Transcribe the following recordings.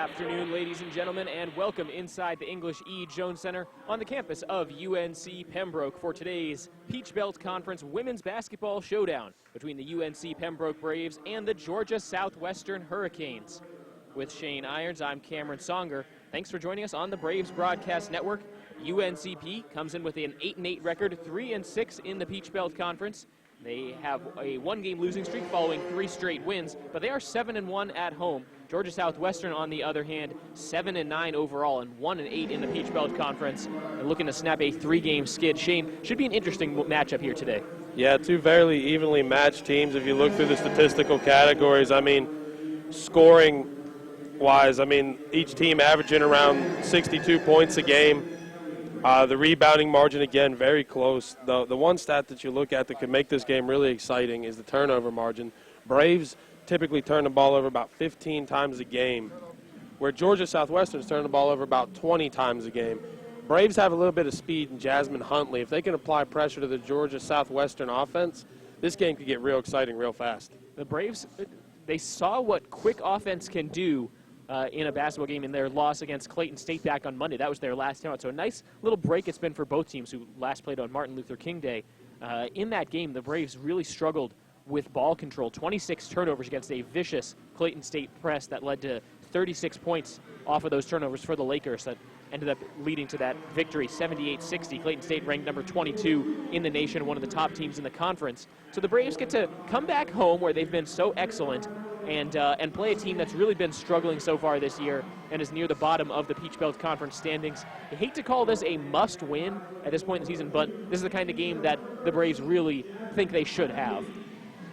afternoon, ladies and gentlemen, and welcome inside the English E. Jones Center on the campus of UNC Pembroke for today's Peach Belt Conference Women's Basketball Showdown between the UNC Pembroke Braves and the Georgia Southwestern Hurricanes. With Shane Irons, I'm Cameron Songer. Thanks for joining us on the Braves Broadcast Network. UNCP comes in with an 8-8 record, 3-6 in the Peach Belt Conference. They have a one-game losing streak following 3 straight wins, but they are 7-1 at home. Georgia Southwestern, on the other hand, 7-9 overall and 1-8 in the Peach Belt Conference, and looking to snap a 3-game skid. Shane, should be an interesting matchup here today. Yeah, two very evenly matched teams. If you look through the statistical categories, scoring-wise, each team averaging around 62 points a game. The rebounding margin, again, very close. The one stat that you look at that could make this game really exciting is the turnover margin. Braves typically turn the ball over about 15 times a game, where Georgia Southwestern's turn the ball over about 20 times a game. Braves have a little bit of speed in Jasmine Huntley. If they can apply pressure to the Georgia Southwestern offense, this game could get real exciting real fast. The Braves, they saw what quick offense can do in a basketball game in their loss against Clayton State back on Monday. That was their last out. So a nice little break it's been for both teams who last played on Martin Luther King Day. In that game, the Braves really struggled with ball control. 26 turnovers against a vicious Clayton State press that led to 36 points off of those turnovers for the Lakers that ended up leading to that victory, 78-60. Clayton State ranked number 22 in the nation, one of the top teams in the conference. So the Braves get to come back home where they've been so excellent and play a team that's really been struggling so far this year and is near the bottom of the Peach Belt Conference standings. I hate to call this a must-win at this point in the season, but this is the kind of game that the Braves really think they should have.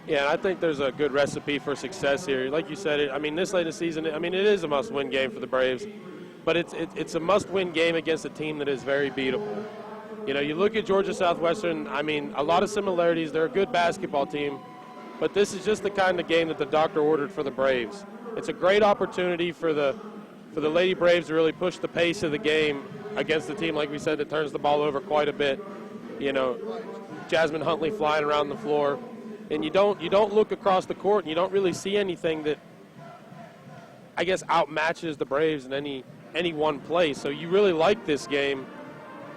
Yeah, and I think there's a good recipe for success here. Like you said, this late in the season, it is a must-win game for the Braves, but it's a must-win game against a team that is very beatable. You look at Georgia Southwestern, a lot of similarities. They're a good basketball team, but this is just the kind of game that the doctor ordered for the Braves. It's a great opportunity for the Lady Braves to really push the pace of the game against the team, like we said, that turns the ball over quite a bit. Jasmine Huntley flying around the floor. And you don't look across the court, and you don't really see anything that, outmatches the Braves in any one play. So you really like this game,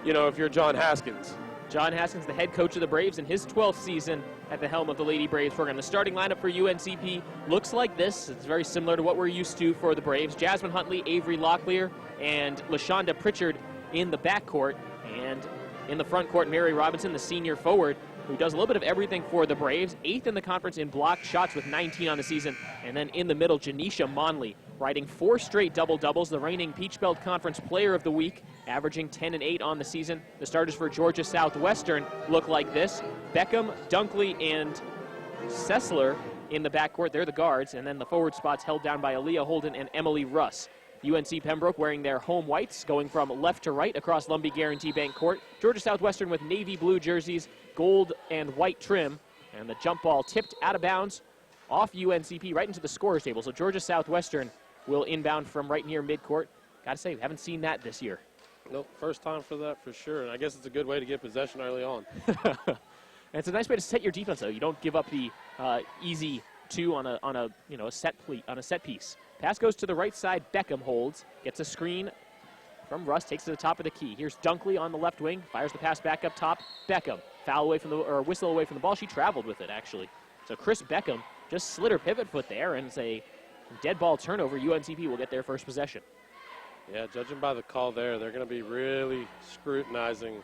if you're John Haskins. John Haskins, the head coach of the Braves in his 12th season at the helm of the Lady Braves program. The starting lineup for UNCP looks like this. It's very similar to what we're used to for the Braves. Jasmine Huntley, Avery Locklear, and LaShonda Pritchard in the backcourt. And in the front court, Mary Robinson, the senior forward, who does a little bit of everything for the Braves. 8th in the conference in blocked shots with 19 on the season. And then in the middle, Janisha Monley, riding 4 straight double-doubles, the reigning Peach Belt Conference Player of the Week, averaging 10 and 8 on the season. The starters for Georgia Southwestern look like this. Beckham, Dunkley, and Sessler in the backcourt. They're the guards. And then the forward spots held down by Aaliyah Holden and Emily Russ. UNC Pembroke wearing their home whites, going from left to right across Lumbee Guaranty Bank Court. Georgia Southwestern with navy blue jerseys, gold and white trim. And the jump ball tipped out of bounds off UNCP right into the scorer's table. So Georgia Southwestern will inbound from right near midcourt. Gotta say, we haven't seen that this year. Nope, first time for that for sure. And I guess it's a good way to get possession early on. And it's a nice way to set your defense, though. You don't give up the easy 2 on a set piece. Pass goes to the right side. Beckham holds, gets a screen from Russ, takes to the top of the key. Here's Dunkley on the left wing, fires the pass back up top. Beckham, whistle away from the ball. She traveled with it, actually. So Chris Beckham just slid her pivot foot there, and it's a dead ball turnover. UNCP will get their first possession. Yeah, judging by the call there, they're going to be really scrutinizing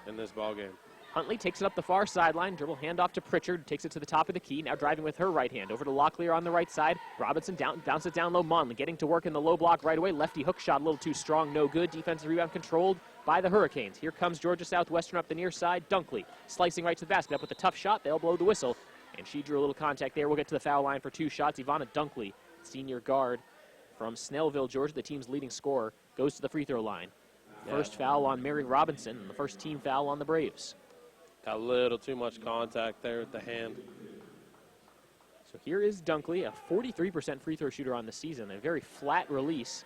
in this ball game. Huntley takes it up the far sideline, dribble handoff to Pritchard, takes it to the top of the key, now driving with her right hand. Over to Locklear on the right side. Robinson bounce it down low. Monley getting to work in the low block right away. Lefty hook shot a little too strong, no good. Defensive rebound controlled by the Hurricanes. Here comes Georgia Southwestern up the near side. Dunkley slicing right to the basket. Up with a tough shot, they'll blow the whistle. And she drew a little contact there. We'll get to the foul line for 2 shots. Ivana Dunkley, senior guard from Snellville, Georgia, the team's leading scorer, goes to the free throw line. First foul on Mary Robinson, and the first team foul on the Braves. Got a little too much contact there with the hand. So here is Dunkley, a 43% free throw shooter on the season. A very flat release.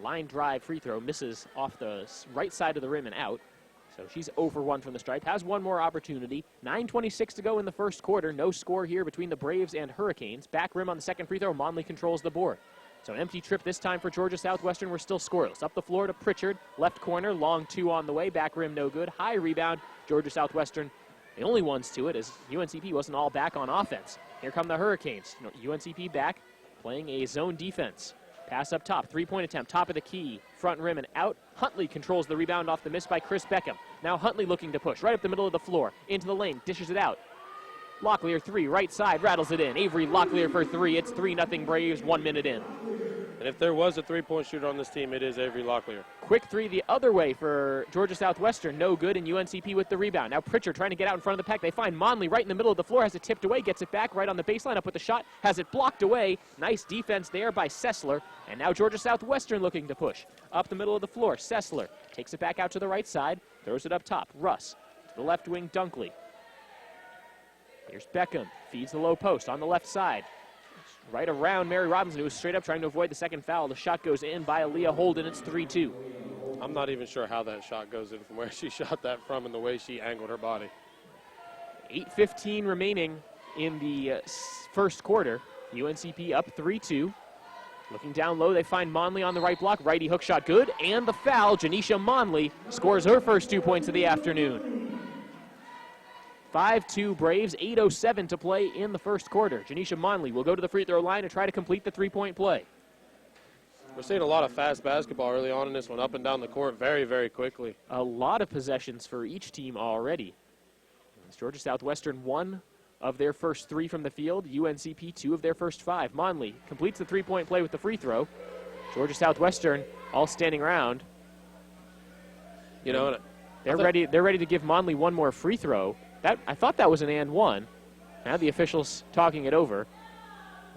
Line drive free throw misses off the right side of the rim and out. So she's 0 for 1 from the stripe. Has one more opportunity. 9:26 to go in the first quarter. No score here between the Braves and Hurricanes. Back rim on the second free throw. Monley controls the board. So an empty trip this time for Georgia Southwestern. We're still scoreless. Up the floor to Pritchard. Left corner, long two on the way. Back rim, no good. High rebound. Georgia Southwestern, the only ones to it, as UNCP wasn't all back on offense. Here come the Hurricanes. UNCP back, playing a zone defense. Pass up top, three-point attempt, top of the key, front rim and out. Huntley controls the rebound off the miss by Chris Beckham. Now Huntley looking to push, right up the middle of the floor, into the lane, dishes it out. Locklear three, right side, rattles it in. Avery Locklear for three. It's 3-0 Braves, 1 minute in. And if there was a three-point shooter on this team, it is Avery Locklear. Quick three the other way for Georgia Southwestern. No good, and UNCP with the rebound. Now Pritchard trying to get out in front of the pack. They find Monley right in the middle of the floor, has it tipped away, gets it back right on the baseline, up with the shot, has it blocked away. Nice defense there by Sessler. And now Georgia Southwestern looking to push. Up the middle of the floor, Sessler takes it back out to the right side, throws it up top. Russ to the left wing, Dunkley. Here's Beckham, feeds the low post on the left side. Right around Mary Robinson, who was straight up trying to avoid the second foul. The shot goes in by Aaliyah Holden. It's 3-2. I'm not even sure how that shot goes in from where she shot that from and the way she angled her body. 8:15 remaining in the first quarter. UNCP up 3-2. Looking down low, they find Monley on the right block. Righty hook shot good, and the foul. Janisha Monley scores her first 2 points of the afternoon. 5-2 Braves, 8:07 to play in the first quarter. Janisha Monley will go to the free throw line and try to complete the three-point play. We're seeing a lot of fast basketball early on in this one, up and down the court very, very quickly. A lot of possessions for each team already. As Georgia Southwestern, 1 of their first 3 from the field. UNCP, 2 of their first 5. Monley completes the three-point play with the free throw. Georgia Southwestern all standing around. You know, they're ready to give Monley one more free throw. I thought that was an and one. Now the officials talking it over.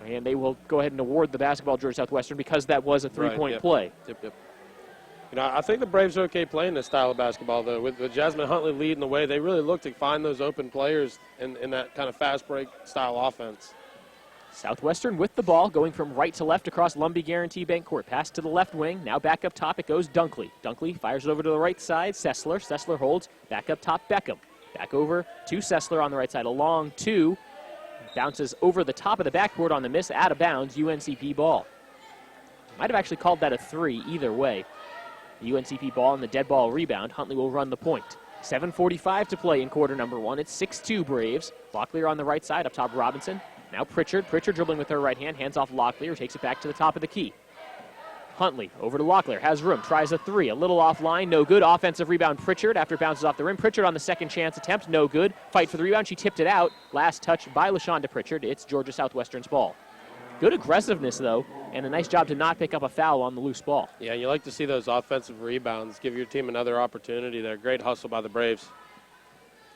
And they will go ahead and award the basketball to Georgia Southwestern because that was a three-point play. Yep. You know, I think the Braves are okay playing this style of basketball, though. With Jasmine Huntley leading the way, they really look to find those open players in that kind of fast break style offense. Southwestern with the ball, going from right to left across Lumbee Guaranty Bank Court. Pass to the left wing. Now back up top, it goes Dunkley. Dunkley fires it over to the right side. Sessler holds. Back up top, Beckham. Back over to Sessler on the right side. A long two. Bounces over the top of the backboard on the miss. Out of bounds, UNCP ball. Might have actually called that a 3 either way. The UNCP ball and the dead ball rebound. Huntley will run the point. 7:45 to play in quarter number 1. It's 6-2 Braves. Locklear on the right side, up top Robinson. Now Pritchard dribbling with her right hand. Hands off Locklear, takes it back to the top of the key. Huntley over to Locklear, has room, tries a 3, a little offline, no good. Offensive rebound Pritchard after it bounces off the rim. Pritchard on the second chance attempt, no good. Fight for the rebound, she tipped it out. Last touch by LaShonda Pritchard. It's Georgia Southwestern's ball. Good aggressiveness, though, and a nice job to not pick up a foul on the loose ball. Yeah, you like to see those offensive rebounds, give your team another opportunity there. Great hustle by the Braves.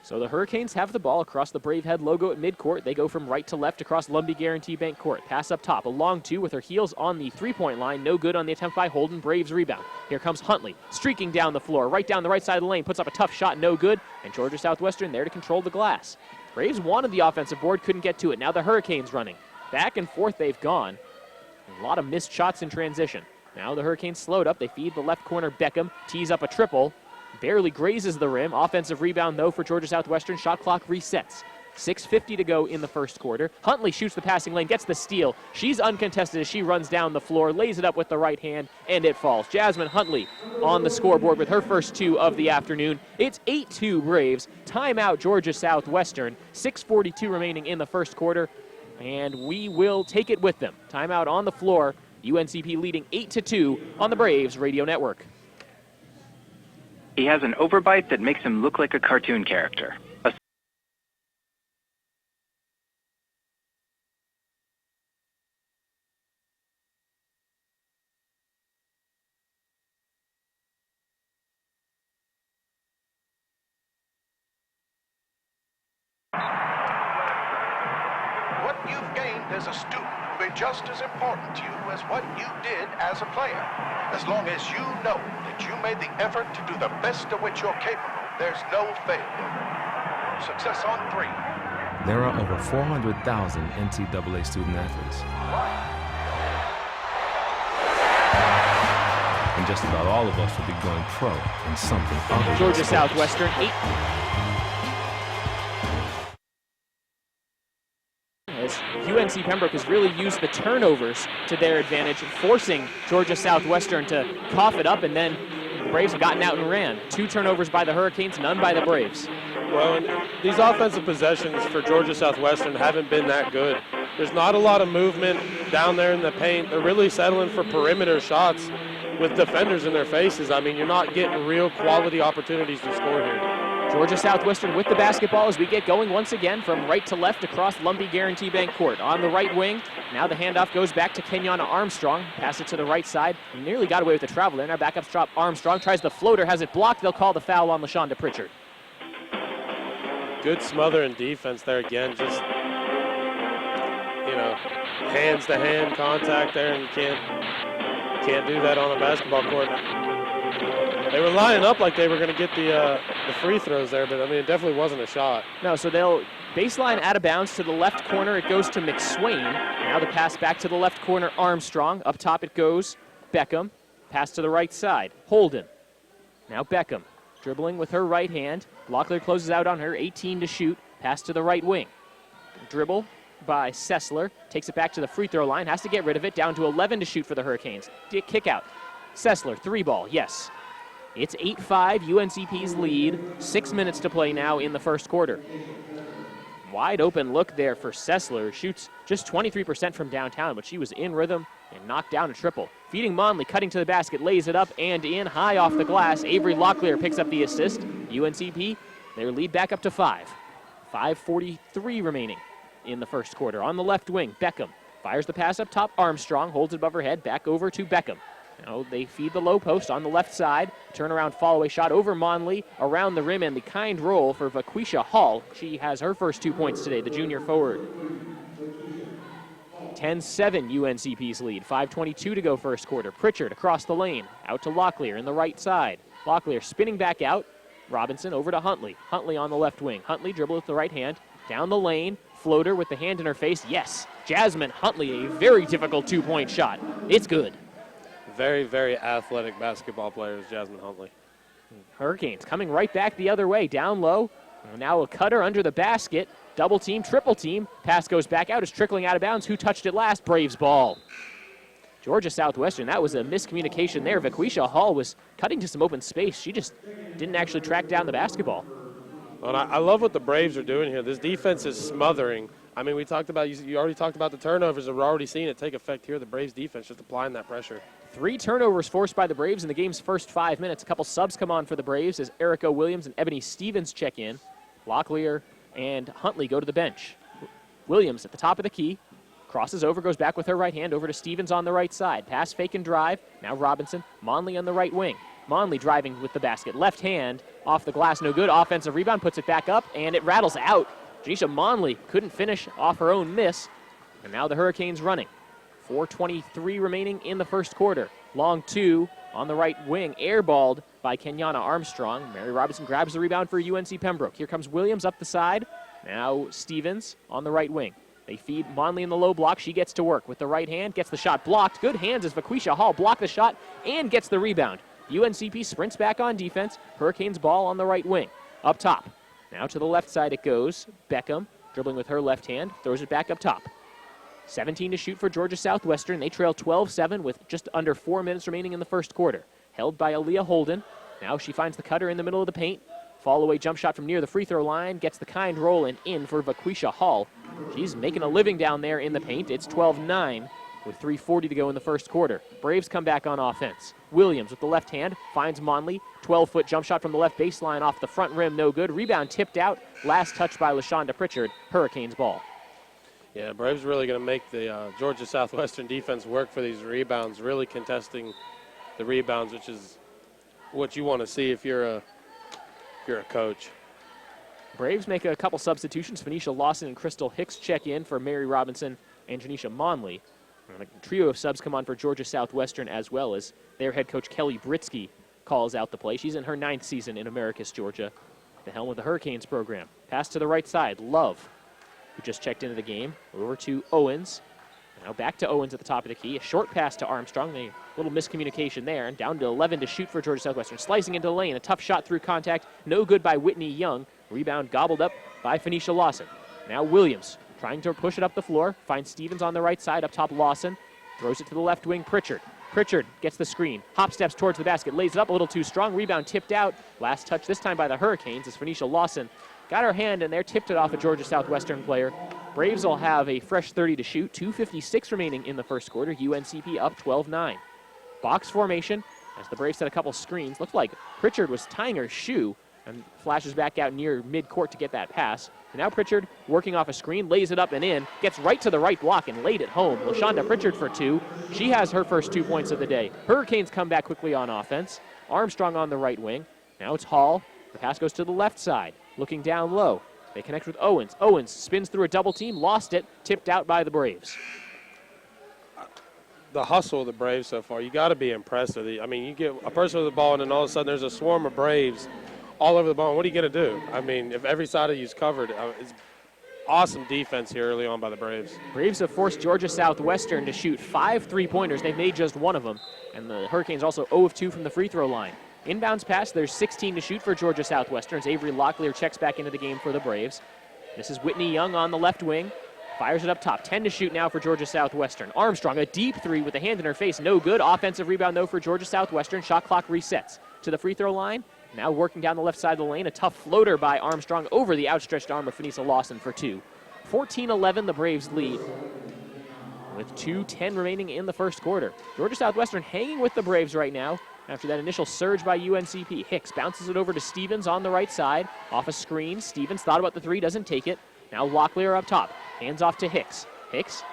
So the Hurricanes have the ball across the Brave Head logo at midcourt. They go from right to left across Lumbee Guaranty Bank Court. Pass up top, a long two with her heels on the three-point line. No good on the attempt by Holden. Braves rebound. Here comes Huntley, streaking down the floor, right down the right side of the lane. Puts up a tough shot, no good. And Georgia Southwestern there to control the glass. Braves wanted the offensive board, couldn't get to it. Now the Hurricanes running. Back and forth they've gone. A lot of missed shots in transition. Now the Hurricanes slowed up. They feed the left corner Beckham, tees up a triple. Barely grazes the rim. Offensive rebound, though, for Georgia Southwestern. Shot clock resets. 6:50 to go in the first quarter. Huntley shoots the passing lane, gets the steal. She's uncontested as she runs down the floor, lays it up with the right hand, and it falls. Jasmine Huntley on the scoreboard with her first 2 of the afternoon. It's 8-2 Braves. Timeout Georgia Southwestern. 6:42 remaining in the first quarter, and we will take it with them. Timeout on the floor. UNCP leading 8-2 on the Braves Radio Network. He has an overbite that makes him look like a cartoon character. What you've gained as a student will be just as important to you as what you did as a player. As long as you know that you made the effort to do the best of which you're capable, there's no failure. Success on 3. There are over 400,000 NCAA student athletes. And just about all of us will be going pro in something other than Georgia sports. Southwestern 8. As UNC Pembroke has really used the turnovers to their advantage, forcing Georgia Southwestern to cough it up, and then the Braves have gotten out and ran. 2 turnovers by the Hurricanes, none by the Braves. Well, and these offensive possessions for Georgia Southwestern haven't been that good. There's not a lot of movement down there in the paint. They're really settling for perimeter shots with defenders in their faces. I mean, you're not getting real quality opportunities to score here. Georgia Southwestern with the basketball as we get going once again from right to left across Lumbee Guaranty Bank Court. On the right wing, now the handoff goes back to Kenyatta Armstrong. Pass it to the right side. He nearly got away with the travel there. Now back up top, Armstrong tries the floater, has it blocked. They'll call the foul on LaShonda Pritchard. Good smothering defense there again. Just, hands-to-hand contact there, and you can't do that on a basketball court. They were lining up like they were going to get the free throws there, but, I mean, it definitely wasn't a shot. No, so they'll baseline out of bounds to the left corner. It goes to McSwain. Now the pass back to the left corner, Armstrong. Up top it goes, Beckham. Pass to the right side, Holden. Now Beckham, dribbling with her right hand. Locklear closes out on her, 18 to shoot. Pass to the right wing. Dribble by Sessler. Takes it back to the free throw line. Has to get rid of it. Down to 11 to shoot for the Hurricanes. Kick out. Sessler, 3-ball, yes. It's 8-5, UNCP's lead. 6 minutes to play now in the first quarter. Wide open look there for Sessler. Shoots just 23% from downtown, but she was in rhythm and knocked down a triple. Feeding Monley, cutting to the basket, lays it up and in, high off the glass. Avery Locklear picks up the assist. UNCP, their lead back up to 5. 5:43 remaining in the first quarter. On the left wing, Beckham fires the pass up top. Armstrong holds it above her head, back over to Beckham. Now they feed the low post on the left side. Turnaround fall-away shot over Monley, around the rim, and the kind roll for Vaquisha Hall. She has her first 2 points today, the junior forward. 10-7 UNCP's lead. 5:22 to go first quarter. Pritchard across the lane, out to Locklear in the right side. Locklear spinning back out. Robinson over to Huntley. Huntley on the left wing. Huntley dribble with the right hand. Down the lane. Floater with the hand in her face. Yes. Jasmine Huntley, a very difficult 2-point shot. It's good. Very, very athletic basketball player is Jasmine Huntley. Hurricanes coming right back the other way. Down low. Now a cutter under the basket. Double team, triple team. Pass goes back out. It's trickling out of bounds. Who touched it last? Braves ball. Georgia Southwestern, that was a miscommunication there. Vaquisha Hall was cutting to some open space. She just didn't actually track down the basketball. Well, I love what the Braves are doing here. This defense is smothering. I mean, you already talked about the turnovers, and we're already seeing it take effect here. The Braves defense just applying that pressure. 3 turnovers forced by the Braves in the game's first 5 minutes. A couple subs come on for the Braves as Erica Williams and Ebony Stevens check in. Locklear and Huntley go to the bench. Williams at the top of the key. Crosses over, goes back with her right hand over to Stevens on the right side. Pass, fake, and drive. Now Robinson. Monley on the right wing. Monley driving with the basket. Left hand off the glass, no good. Offensive rebound, puts it back up, and it rattles out. Janisha Monley couldn't finish off her own miss. And now the Hurricanes running. 4:23 remaining in the first quarter. Long 2 on the right wing. Airballed by Kenyatta Armstrong. Mary Robinson grabs the rebound for UNC Pembroke. Here comes Williams up the side. Now Stevens on the right wing. They feed Monley in the low block. She gets to work with the right hand. Gets the shot blocked. Good hands as Vaquisha Hall blocked the shot and gets the rebound. UNCP sprints back on defense. Hurricanes ball on the right wing. Up top. Now to the left side it goes. Beckham dribbling with her left hand. Throws it back up top. 17 to shoot for Georgia Southwestern. They trail 12-7 with just under 4 minutes remaining in the first quarter. Held by Aaliyah Holden. Now she finds the cutter in the middle of the paint. Fall away jump shot from near the free throw line. Gets the kind roll and in for Vaquisha Hall. She's making a living down there in the paint. It's 12-9 with 3:40 to go in the first quarter. Braves come back on offense. Williams with the left hand finds Monley. 12-foot jump shot from the left baseline off the front rim. No good. Rebound tipped out. Last touch by LaShonda Pritchard. Hurricanes ball. Yeah, Braves really going to make the Georgia Southwestern defense work for these rebounds, really contesting the rebounds, which is what you want to see if you're a coach. Braves make a couple substitutions. Phoenicia Lawson and Crystal Hicks check in for Mary Robinson and Janisha Monley. And a trio of subs come on for Georgia Southwestern as well as their head coach Kelly Britsky calls out the play. She's in her 9th season in Americus, Georgia. At the helm of the Hurricanes program. Pass to the right side. Love, who just checked into the game. Over to Owens. Now back to Owens at the top of the key. A short pass to Armstrong. A little miscommunication there. And down to 11 to shoot for Georgia Southwestern. Slicing into the lane. A tough shot through contact. No good by Whitney Young. Rebound gobbled up by Phoenicia Lawson. Now Williams trying to push it up the floor. Finds Stevens on the right side. Up top, Lawson. Throws it to the left wing, Pritchard. Pritchard gets the screen. Hop steps towards the basket. Lays it up a little too strong. Rebound tipped out. Last touch this time by the Hurricanes as Phoenicia Lawson got her hand in there. Tipped it off a Georgia Southwestern player. Braves will have a fresh 30 to shoot. 2:56 remaining in the first quarter. UNCP up 12-9. Box formation as the Braves set a couple screens. Looked like Pritchard was tying her shoe and flashes back out near midcourt to get that pass. And now Pritchard working off a screen, lays it up and in, gets right to the right block and laid it home. LaShonda Pritchard for 2. She has her first 2 points of the day. Hurricanes come back quickly on offense. Armstrong on the right wing. Now it's Hall. The pass goes to the left side, looking down low. They connect with Owens. Owens spins through a double team, lost it, tipped out by the Braves. The hustle of the Braves so far, you got to be impressed with it. I mean, you get a person with the ball, and then all of a sudden there's a swarm of Braves all over the ball. What are you going to do? I mean, if every side of you is covered, it's awesome defense here early on by the Braves. Braves have forced Georgia Southwestern to shoot 5 3-pointers. They've made just one of them. And the Hurricanes also 0 of 2 from the free throw line. Inbounds pass, there's 16 to shoot for Georgia Southwestern. Avery Locklear checks back into the game for the Braves. This is Whitney Young on the left wing. Fires it up top. 10 to shoot now for Georgia Southwestern. Armstrong, a deep 3 with a hand in her face. No good. Offensive rebound, though, for Georgia Southwestern. Shot clock resets to the free throw line. Now working down the left side of the lane. A tough floater by Armstrong over the outstretched arm of Phoenicia Lawson for 2. 14-11, the Braves lead with 2:10 remaining in the first quarter. Georgia Southwestern hanging with the Braves right now after that initial surge by UNCP. Hicks bounces it over to Stevens on the right side. Off a screen. Stevens thought about the 3, doesn't take it. Now Locklear up top. Hands off to Hicks. Hicks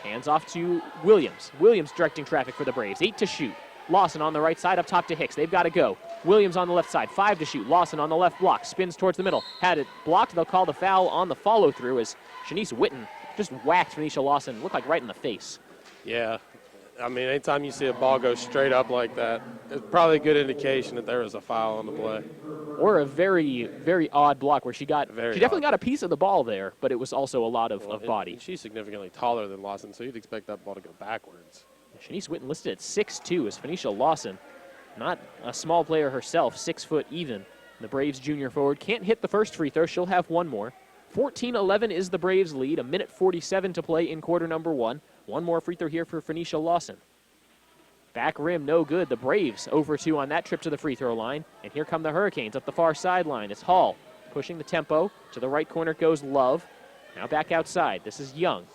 hands off to Williams. Williams directing traffic for the Braves. 8 to shoot. Lawson on the right side, up top to Hicks. They've got to go. Williams on the left side, 5 to shoot. Lawson on the left block, spins towards the middle. Had it blocked. They'll call the foul on the follow-through as Shanice Witten just whacked Phoenicia Lawson. Looked like right in the face. Yeah. I mean, anytime you see a ball go straight up like that, it's probably a good indication that there was a foul on the play. Or a very, very odd block where she definitely got a piece of the ball there, but it was also a lot of body. She's significantly taller than Lawson, so you'd expect that ball to go backwards. Shanice Witten listed at 6'2", as Phoenicia Lawson, not a small player herself, 6 foot even. The Braves junior forward can't hit the first free throw. She'll have one more. 14-11 is the Braves lead. 1:47 to play in quarter number 1. One more free throw here for Phoenicia Lawson. Back rim, no good. The Braves over 2 on that trip to the free throw line. And here come the Hurricanes up the far sideline. It's Hall pushing the tempo. To the right corner goes Love. Now back outside. This is Young.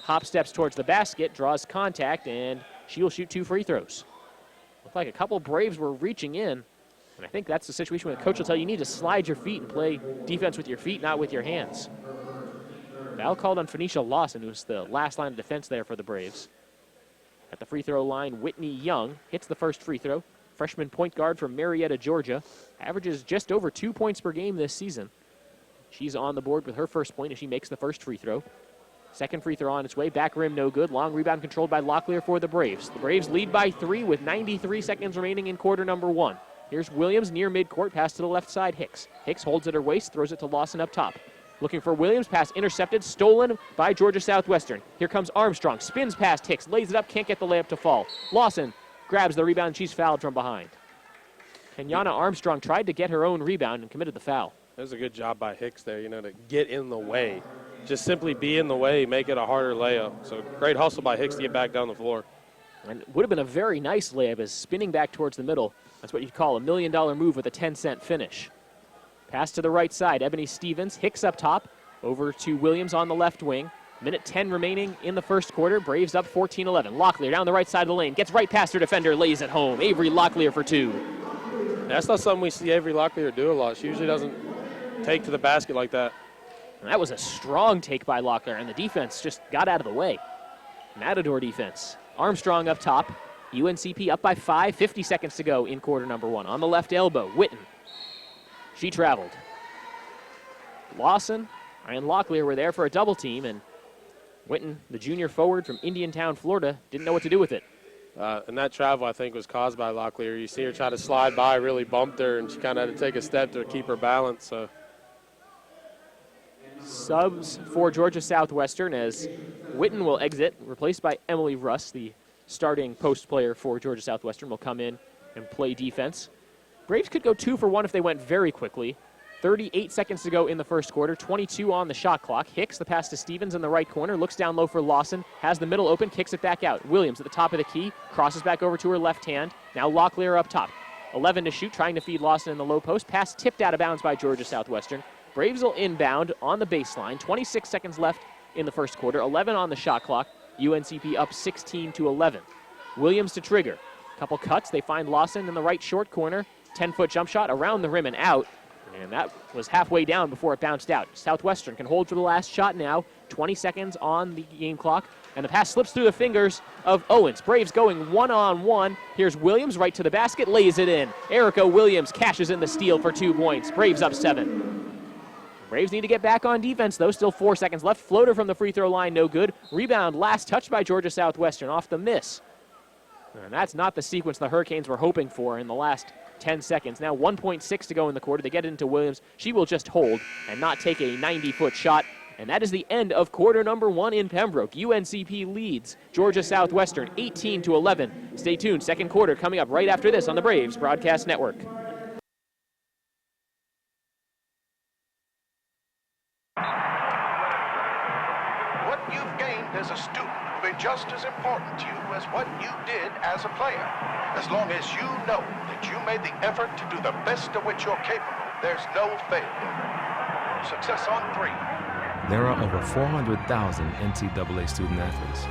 Hop steps towards the basket, draws contact, and she will shoot 2 free throws. Looked like a couple Braves were reaching in. And I think that's the situation where the coach will tell you need to slide your feet and play defense with your feet, not with your hands. Foul called on Phoenicia Lawson, who's the last line of defense there for the Braves. At the free throw line, Whitney Young hits the first free throw. Freshman point guard from Marietta, Georgia. Averages just over 2 points per game this season. She's on the board with her first point as she makes the first free throw. Second free throw on its way. Back rim, no good. Long rebound controlled by Locklear for the Braves. The Braves lead by 3 with 93 seconds remaining in quarter number 1. Here's Williams near midcourt. Pass to the left side, Hicks. Hicks holds at her waist, throws it to Lawson up top. Looking for Williams. Pass intercepted, stolen by Georgia Southwestern. Here comes Armstrong. Spins past Hicks, lays it up, can't get the layup to fall. Lawson grabs the rebound. She's fouled from behind. Kenyana Armstrong tried to get her own rebound and committed the foul. That was a good job by Hicks there, to get in the way. Just simply be in the way, make it a harder layup. So great hustle by Hicks to get back down the floor. And would have been a very nice layup as spinning back towards the middle. That's what you'd call a $1 million move with a 10-cent finish. Pass to the right side. Ebony Stevens. Hicks up top. Over to Williams on the left wing. Minute 10 remaining in the first quarter. Braves up 14-11. Locklear down the right side of the lane. Gets right past her defender. Lays it home. Avery Locklear for 2. That's not something we see Avery Locklear do a lot. She usually doesn't take to the basket like that. And that was a strong take by Locklear, and the defense just got out of the way. Matador defense. Armstrong up top. UNCP up by 5. 50 seconds to go in quarter number 1. On the left elbow, Witten. She traveled. Lawson and Locklear were there for a double team, and Witten, the junior forward from Indiantown, Florida, didn't know what to do with it. And that travel, I think, was caused by Locklear. You see her try to slide by, really bumped her, and she kind of had to take a step to keep her balance. So subs for Georgia Southwestern as Witten will exit, replaced by Emily Russ, the starting post player for Georgia Southwestern, will come in and play defense. Braves could go 2 for 1 if they went very quickly. 38 seconds to go in the first quarter, 22 on the shot clock. Hicks, the pass to Stevens in the right corner, looks down low for Lawson, has the middle open, kicks it back out. Williams at the top of the key, crosses back over to her left hand. Now Locklear up top. 11 to shoot, trying to feed Lawson in the low post. Pass tipped out of bounds by Georgia Southwestern. Braves will inbound on the baseline. 26 seconds left in the first quarter, 11 on the shot clock. UNCP up 16-11. Williams to trigger. Couple cuts, they find Lawson in the right short corner. 10-foot jump shot around the rim and out. And that was halfway down before it bounced out. Southwestern can hold for the last shot now. 20 seconds on the game clock. And the pass slips through the fingers of Owens. Braves going one-on-one. Here's Williams right to the basket, lays it in. Erica Williams cashes in the steal for 2 points. Braves up 7. Braves need to get back on defense, though. Still 4 seconds left. Floater from the free throw line, no good. Rebound last touched by Georgia Southwestern off the miss. And that's not the sequence the Hurricanes were hoping for in the last 10 seconds. Now 1.6 to go in the quarter. They get it into Williams. She will just hold and not take a 90-foot shot. And that is the end of quarter number 1 in Pembroke. UNCP leads Georgia Southwestern 18-11. Stay tuned. Second quarter coming up right after this on the Braves Broadcast Network. What you've gained as a student will be just as important to you as what you did as a player. As long as you know that you made the effort to do the best of which you're capable, there's no failure. Success on 3. There are over 400,000 NCAA student athletes.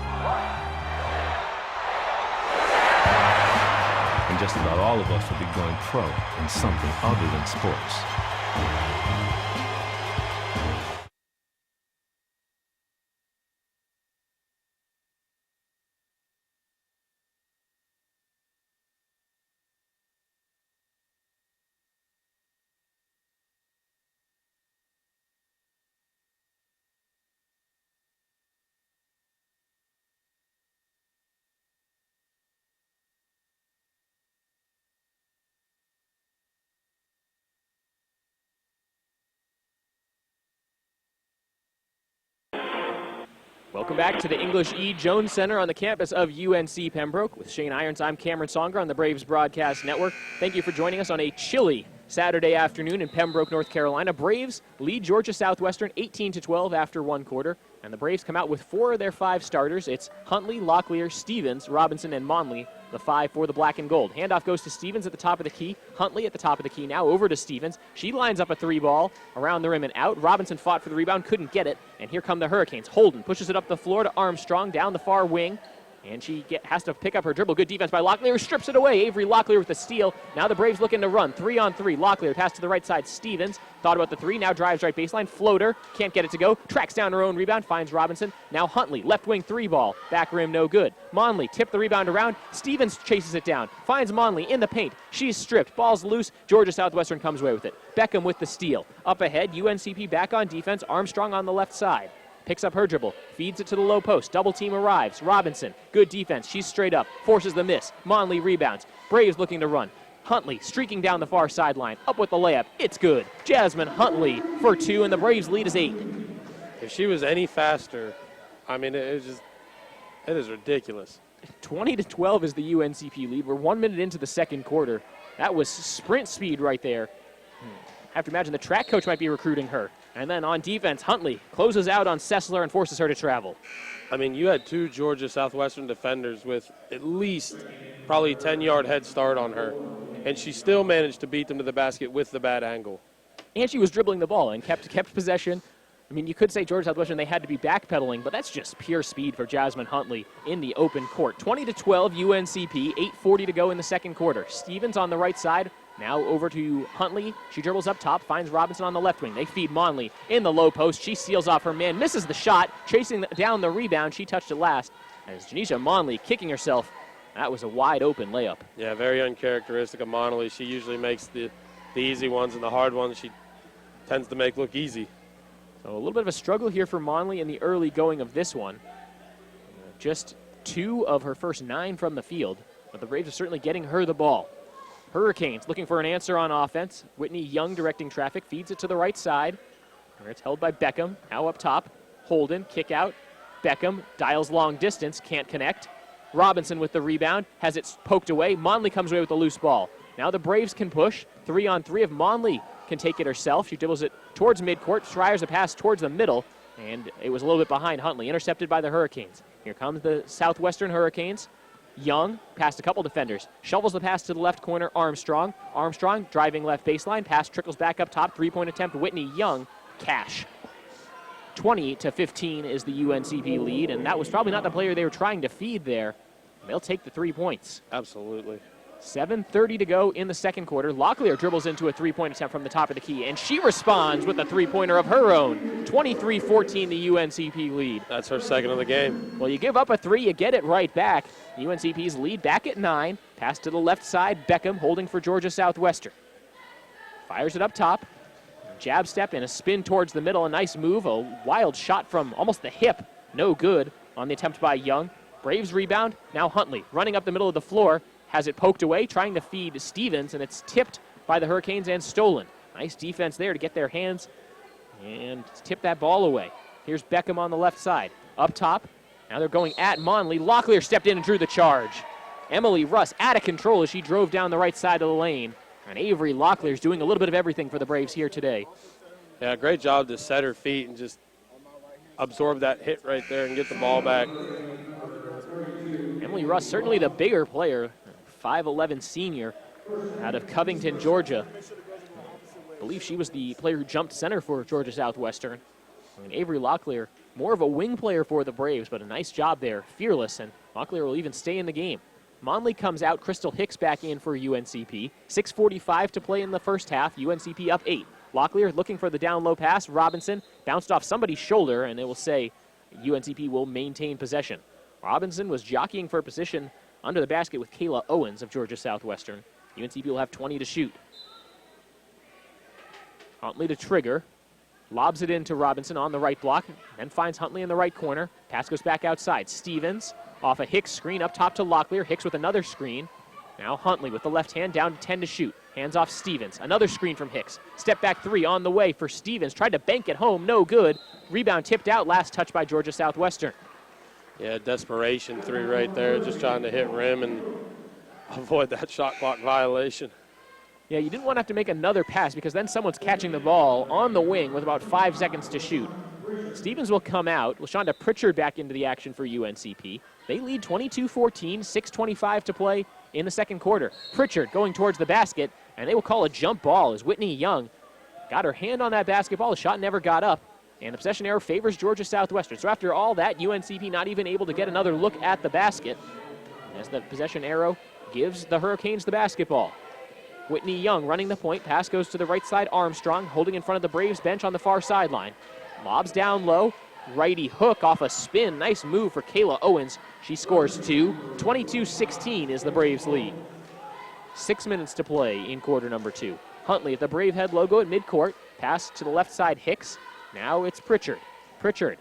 And just about all of us will be going pro in something other than sports. Welcome back to the English E. Jones Center on the campus of UNC Pembroke. With Shane Irons, I'm Cameron Songer on the Braves Broadcast Network. Thank you for joining us on a chilly Saturday afternoon in Pembroke, North Carolina. Braves lead Georgia Southwestern 18-12 after 1 quarter. And the Braves come out with 4 of their 5 starters. It's Huntley, Locklear, Stevens, Robinson, and Monley, the 5 for the black and gold. Handoff goes to Stevens at the top of the key. Huntley at the top of the key now over to Stevens. She lines up a 3 ball around the rim and out. Robinson fought for the rebound, couldn't get it. And here come the Hurricanes. Holden pushes it up the floor to Armstrong down the far wing. And she has to pick up her dribble. Good defense by Locklear. Strips it away. Avery Locklear with the steal. Now the Braves looking to run. 3-on-3. Locklear pass to the right side. Stevens thought about the 3. Now drives right baseline. Floater. Can't get it to go. Tracks down her own rebound. Finds Robinson. Now Huntley. Left wing 3 ball. Back rim no good. Monley tipped the rebound around. Stevens chases it down. Finds Monley in the paint. She's stripped. Ball's loose. Georgia Southwestern comes away with it. Beckham with the steal. Up ahead. UNCP back on defense. Armstrong on the left side. Picks up her dribble, feeds it to the low post. Double team arrives. Robinson, good defense. She's straight up, forces the miss. Monley rebounds. Braves looking to run. Huntley streaking down the far sideline. Up with the layup. It's good. Jasmine Huntley for 2, and the Braves lead is 8. If she was any faster, I mean, it is ridiculous. 20-12 is the UNCP lead. We're 1 minute into the second quarter. That was sprint speed right there. I have to imagine the track coach might be recruiting her. And then on defense, Huntley closes out on Sessler and forces her to travel. I mean, you had 2 Georgia Southwestern defenders with at least probably 10-yard head start on her, and she still managed to beat them to the basket with the bad angle. And she was dribbling the ball and kept possession. I mean, you could say Georgia Southwestern, they had to be backpedaling, but that's just pure speed for Jasmine Huntley in the open court. 20-12 UNCP, 8:40 to go in the second quarter. Stevens on the right side. Now over to Huntley. She dribbles up top, finds Robinson on the left wing. They feed Monley in the low post. She seals off her man, misses the shot, chasing down the rebound. She touched it last. As Janisha Monley kicking herself. That was a wide open layup. Yeah, very uncharacteristic of Monley. She usually makes the easy ones, and the hard ones she tends to make look easy. So a little bit of a struggle here for Monley in the early going of this one. Just 2 of her first 9 from the field, but the Braves are certainly getting her the ball. Hurricanes looking for an answer on offense. Whitney Young directing traffic, feeds it to the right side, where it's held by Beckham. Now up top, Holden, kick out. Beckham dials long distance, can't connect. Robinson with the rebound, has it poked away. Monley comes away with the loose ball. Now the Braves can push. 3-on-3 if Monley can take it herself. She dribbles it towards midcourt, tries a pass towards the middle, and it was a little bit behind Huntley, intercepted by the Hurricanes. Here comes the Southwestern Hurricanes. Young, past a couple defenders, shovels the pass to the left corner, Armstrong. Armstrong driving left baseline, pass trickles back up top, three-point attempt, Whitney Young, cash. 20-15 is the UNCP lead, and that was probably not the player they were trying to feed there. They'll take the 3 points. Absolutely. 7:30 to go in the second quarter. Locklear dribbles into a three-point attempt from the top of the key, and she responds with a three-pointer of her own. 23-14, the UNCP lead. That's her second of the game. Well, you give up a three, you get it right back. UNCP's lead back at 9. Pass to the left side, Beckham holding for Georgia Southwestern. Fires it up top. Jab step and a spin towards the middle. A nice move, a wild shot from almost the hip. No good on the attempt by Young. Braves rebound. Now Huntley running up the middle of the floor. Has it poked away, trying to feed Stevens, and it's tipped by the Hurricanes and stolen. Nice defense there to get their hands and tip that ball away. Here's Beckham on the left side. Up top, now they're going at Monley. Locklear stepped in and drew the charge. Emily Russ out of control as she drove down the right side of the lane. And Avery Locklear's doing a little bit of everything for the Braves here today. Yeah, great job to set her feet and just absorb that hit right there and get the ball back. Emily Russ, certainly the bigger player, 5'11" senior out of Covington, Georgia. I believe she was the player who jumped center for Georgia Southwestern. And Avery Locklear, more of a wing player for the Braves, but a nice job there, fearless, and Locklear will even stay in the game. Monley comes out, Crystal Hicks back in for UNCP. 6:45 to play in the first half, UNCP up 8. Locklear looking for the down low pass. Robinson bounced off somebody's shoulder, and it will say UNCP will maintain possession. Robinson was jockeying for position under the basket with Kayla Owens of Georgia Southwestern. UNCP will have 20 to shoot. Huntley to trigger. Lobs it into Robinson on the right block, then finds Huntley in the right corner. Pass goes back outside. Stevens off a Hicks screen up top to Locklear. Hicks with another screen. Now Huntley with the left hand down to 10 to shoot. Hands off Stevens. Another screen from Hicks. Step back three on the way for Stevens. Tried to bank it home. No good. Rebound tipped out. Last touch by Georgia Southwestern. Yeah, desperation three right there, just trying to hit rim and avoid that shot clock violation. Yeah, you didn't want to have to make another pass because then someone's catching the ball on the wing with about 5 seconds to shoot. Stevens will come out. LaShonda Pritchard back into the action for UNCP. They lead 22-14, 6:25 to play in the second quarter. Pritchard going towards the basket, and they will call a jump ball as Whitney Young got her hand on that basketball. The shot never got up. And the possession arrow favors Georgia Southwestern. So after all that, UNCP not even able to get another look at the basket as the possession arrow gives the Hurricanes the basketball. Whitney Young running the point. Pass goes to the right side. Armstrong holding in front of the Braves bench on the far sideline. Lobs down low. Righty hook off a spin. Nice move for Kayla Owens. She scores 2. 22-16 is the Braves lead. 6 minutes to play in quarter number 2. Huntley at the Brave Head logo at midcourt. Pass to the left side, Hicks. Now it's Pritchard. Pritchard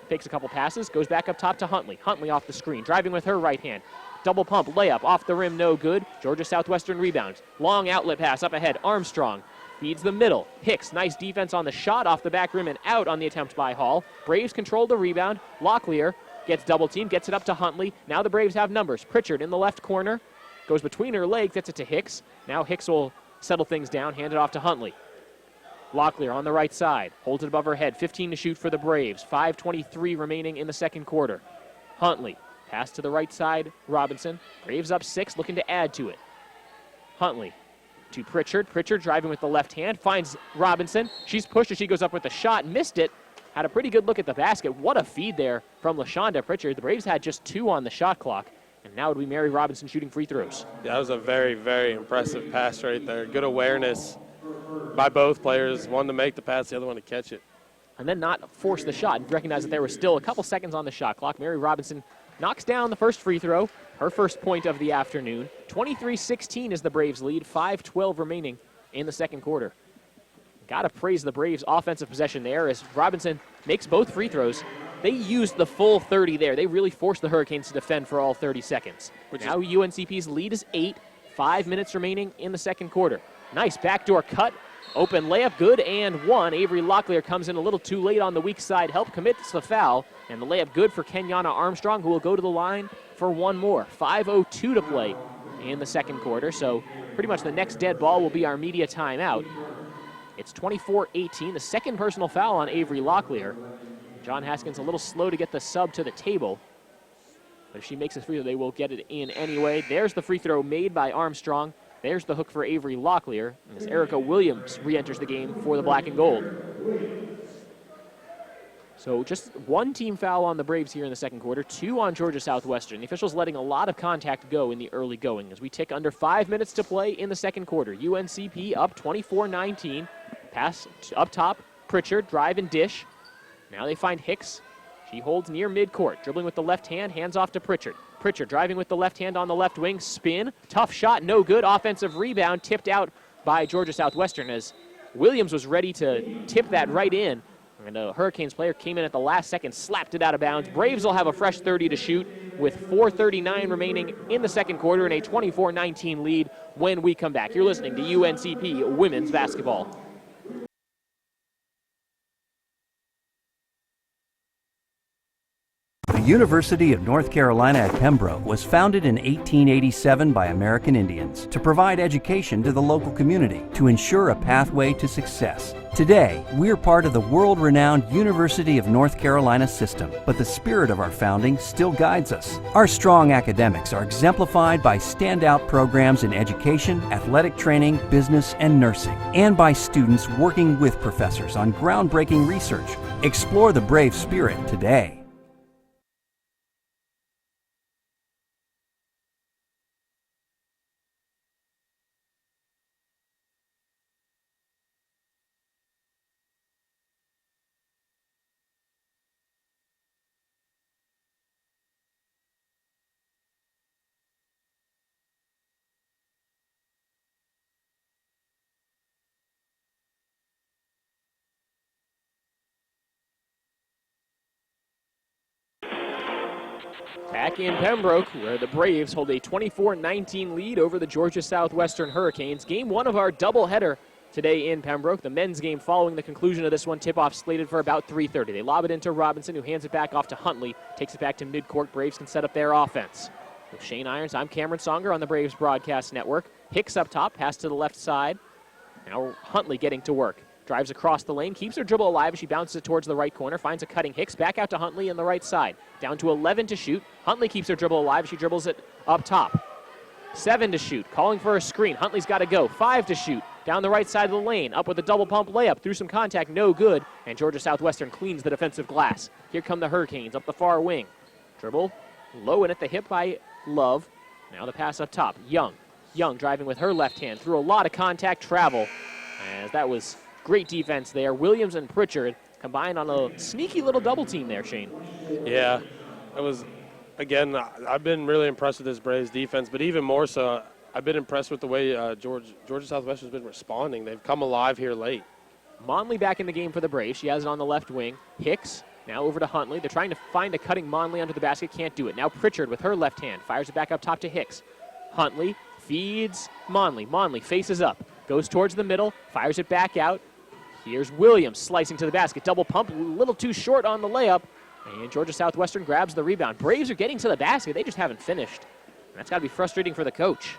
takes a couple passes, goes back up top to Huntley. Huntley off the screen, driving with her right hand. Double pump, layup, off the rim, no good. Georgia Southwestern rebounds. Long outlet pass up ahead. Armstrong feeds the middle. Hicks, nice defense on the shot, off the back rim and out on the attempt by Hall. Braves control the rebound. Locklear gets double teamed, gets it up to Huntley. Now the Braves have numbers. Pritchard in the left corner, goes between her legs, gets it to Hicks. Now Hicks will settle things down, hand it off to Huntley. Locklear on the right side, holds it above her head, 15 to shoot for the Braves, 5:23 remaining in the second quarter. Huntley, pass to the right side, Robinson. Braves up 6, looking to add to it. Huntley to Pritchard. Pritchard driving with the left hand, finds Robinson. She's pushed as she goes up with the shot, missed it. Had a pretty good look at the basket. What a feed there from LaShonda Pritchard. The Braves had just 2 on the shot clock, and now it would be Mary Robinson shooting free throws. Yeah, that was a very, very impressive pass right there. Good awareness by both players, one to make the pass, the other one to catch it. And then not force the shot and recognize that there was still a couple seconds on the shot clock. Mary Robinson knocks down the first free throw, her first point of the afternoon. 23-16 is the Braves lead, 5:12 remaining in the second quarter. Got to praise the Braves' offensive possession there as Robinson makes both free throws. They used the full 30 there. They really forced the Hurricanes to defend for all 30 seconds. Now UNCP's lead is 8, 5 minutes remaining in the second quarter. Nice backdoor cut, open layup, good and one. Avery Locklear comes in a little too late on the weak side help, commits the foul, and the layup good for Kenyana Armstrong, who will go to the line for one more. 5:02 to play in the second quarter, so pretty much the next dead ball will be our media timeout. It's 24-18, the second personal foul on Avery Locklear. John Haskins a little slow to get the sub to the table. But if she makes a free throw, they will get it in anyway. There's the free throw made by Armstrong. There's the hook for Avery Locklear. As Erica Williams re-enters the game for the black and gold. So just one team foul on the Braves here in the second quarter, 2 on Georgia Southwestern. The officials letting a lot of contact go in the early going as we tick under 5 minutes to play in the second quarter. UNCP up 24-19. Pass up top, Pritchard, drive and dish. Now they find Hicks. She holds near midcourt, dribbling with the left hand, hands off to Pritchard. Pritchard driving with the left hand on the left wing, spin, tough shot, no good. Offensive rebound tipped out by Georgia Southwestern as Williams was ready to tip that right in. And a Hurricanes player came in at the last second, slapped it out of bounds. Braves will have a fresh 30 to shoot with 4:39 remaining in the second quarter and a 24-19 lead when we come back. You're listening to UNCP Women's Basketball. The University of North Carolina at Pembroke was founded in 1887 by American Indians to provide education to the local community to ensure a pathway to success. Today, we're part of the world-renowned University of North Carolina system, but the spirit of our founding still guides us. Our strong academics are exemplified by standout programs in education, athletic training, business, and nursing, and by students working with professors on groundbreaking research. Explore the Brave spirit today. Back in Pembroke, where the Braves hold a 24-19 lead over the Georgia Southwestern Hurricanes. Game 1 of our doubleheader today in Pembroke. The men's game following the conclusion of this one, tip-off slated for about 3:30. They lob it into Robinson, who hands it back off to Huntley, takes it back to midcourt. Braves can set up their offense. With Shane Irons, I'm Cameron Songer on the Braves Broadcast Network. Hicks up top, pass to the left side. Now Huntley getting to work. Drives across the lane, keeps her dribble alive as she bounces it towards the right corner, finds a cutting Hicks, back out to Huntley in the right side. Down to 11 to shoot. Huntley keeps her dribble alive as she dribbles it up top. 7 to shoot, calling for a screen. Huntley's got to go. 5 to shoot, down the right side of the lane, up with a double pump layup, through some contact, no good, and Georgia Southwestern cleans the defensive glass. Here come the Hurricanes up the far wing. Dribble, low in at the hip by Love. Now the pass up top, Young. Young driving with her left hand, through a lot of contact travel, as that was great defense there. Williams and Pritchard combined on a sneaky little double team there, Shane. Yeah, it was, again, I've been really impressed with this Braves defense, but even more so, I've been impressed with the way Georgia Southwestern has been responding. They've come alive here late. Monley back in the game for the Braves. She has it on the left wing. Hicks now over to Huntley. They're trying to find a cutting Monley under the basket. Can't do it. Now Pritchard with her left hand. Fires it back up top to Hicks. Huntley feeds Monley. Monley faces up. Goes towards the middle. Fires it back out. Here's Williams slicing to the basket. Double pump, a little too short on the layup. And Georgia Southwestern grabs the rebound. Braves are getting to the basket. They just haven't finished. And that's got to be frustrating for the coach.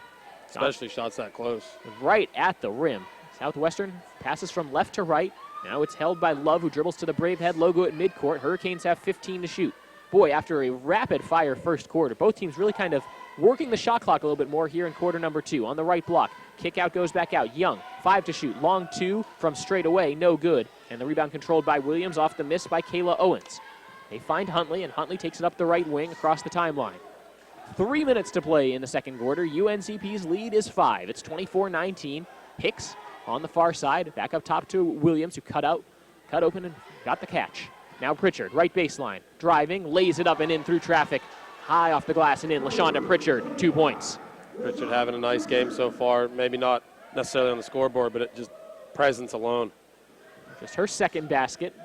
Especially shots that close. Right at the rim. Southwestern passes from left to right. Now it's held by Love, who dribbles to the Brave head logo at midcourt. Hurricanes have 15 to shoot. Boy, after a rapid-fire first quarter, both teams really kind of working the shot clock a little bit more here in quarter number 2. On the right block, kick out goes back out. Young, 5 to shoot. Long 2 from straight away, no good. And the rebound controlled by Williams, off the miss by Kayla Owens. They find Huntley, and Huntley takes it up the right wing across the timeline. 3 minutes to play in the second quarter. UNCP's lead is 5. It's 24-19. Hicks on the far side, back up top to Williams, who cut open and got the catch. Now Pritchard, right baseline, driving, lays it up and in through traffic. High off the glass and in. LaShonda Pritchard, 2 points. Pritchard having a nice game so far. Maybe not necessarily on the scoreboard, but it just presence alone. Just her second basket.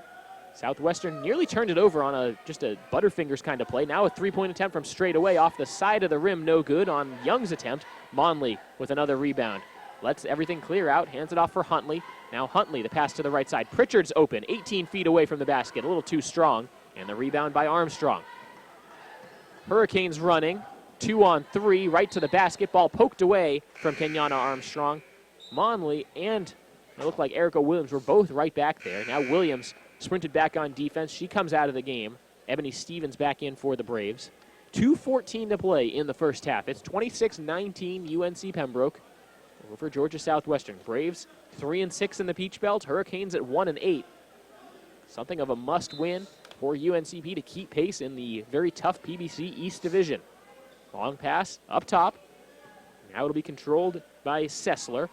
Southwestern nearly turned it over on just a Butterfingers kind of play. Now a three-point attempt from straight away off the side of the rim, no good on Young's attempt. Monley with another rebound. Lets everything clear out, hands it off for Huntley. Now Huntley, the pass to the right side. Pritchard's open, 18 feet away from the basket, a little too strong. And the rebound by Armstrong. Hurricanes running. 2-on-3, right to the basketball, poked away from Kenyana Armstrong. Monley and it looked like Erica Williams were both right back there. Now Williams sprinted back on defense. She comes out of the game. Ebony Stevens back in for the Braves. 2:14 to play in the first half. It's 26-19 UNC Pembroke over Georgia Southwestern. Braves 3-6 in the Peach Belt. Hurricanes at 1-8. Something of a must-win for UNCP to keep pace in the very tough PBC East Division. Long pass up top. Now it'll be controlled by Sessler.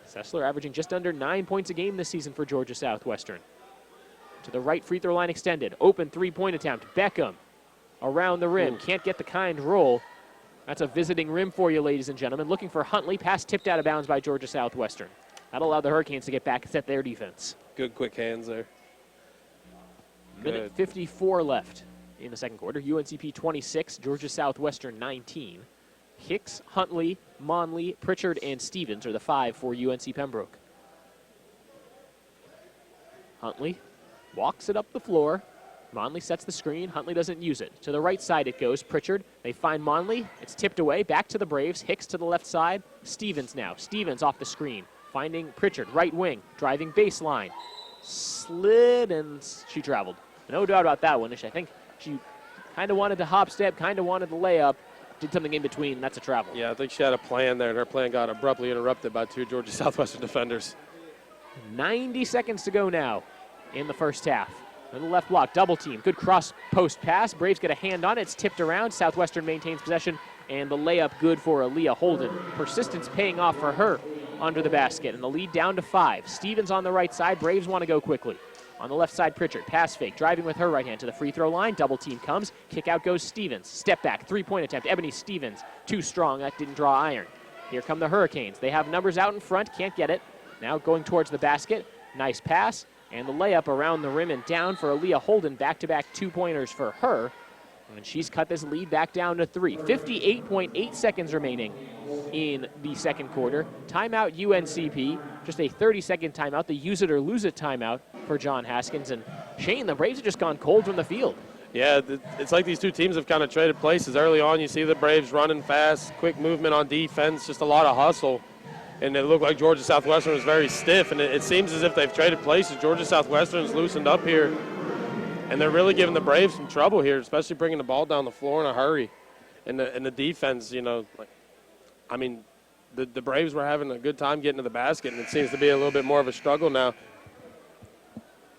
Sessler averaging just under 9 points a game this season for Georgia Southwestern. To the right free throw line extended. Open three-point attempt. Beckham around the rim. Can't get the kind roll. That's a visiting rim for you, ladies and gentlemen. Looking for Huntley. Pass tipped out of bounds by Georgia Southwestern. That'll allow the Hurricanes to get back and set their defense. Good quick hands there. Minute 54 left in the second quarter. UNCP 26, Georgia Southwestern 19. Hicks, Huntley, Monley, Pritchard, and Stevens are the 5 for UNC Pembroke. Huntley walks it up the floor. Monley sets the screen. Huntley doesn't use it. To the right side it goes. Pritchard. They find Monley. It's tipped away. Back to the Braves. Hicks to the left side. Stevens now. Stevens off the screen. Finding Pritchard. Right wing. Driving baseline. Slid and she traveled. No doubt about that one. I think she kind of wanted to hop step, kind of wanted the layup. Did something in between. That's a travel. Yeah, I think she had a plan there, and her plan got abruptly interrupted by 2 Georgia Southwestern defenders. 90 seconds to go now in the first half. To the left block, double team. Good cross post pass. Braves get a hand on it. It's tipped around. Southwestern maintains possession, and the layup good for Aaliyah Holden. Persistence paying off for her under the basket, and the lead down to 5. Stevens on the right side. Braves want to go quickly. On the left side, Pritchard, pass fake, driving with her right hand to the free throw line. Double team comes. Kick out goes Stevens. Step back, three-point attempt. Ebony Stevens, too strong. That didn't draw iron. Here come the Hurricanes. They have numbers out in front. Can't get it. Now going towards the basket. Nice pass. And the layup around the rim and down for Aaliyah Holden. Back-to-back 2-pointers for her. And she's cut this lead back down to 3. 58.8 seconds remaining in the second quarter. Timeout UNCP. Just a 30-second timeout. The use it or lose it timeout for John Haskins. And Shane, the Braves have just gone cold from the field. Yeah, it's like these two teams have kind of traded places. Early on, you see the Braves running fast, quick movement on defense, just a lot of hustle. And it looked like Georgia Southwestern was very stiff, and it seems as if they've traded places. Georgia Southwestern's loosened up here, and they're really giving the Braves some trouble here, especially bringing the ball down the floor in a hurry. And the defense, the Braves were having a good time getting to the basket, and it seems to be a little bit more of a struggle now.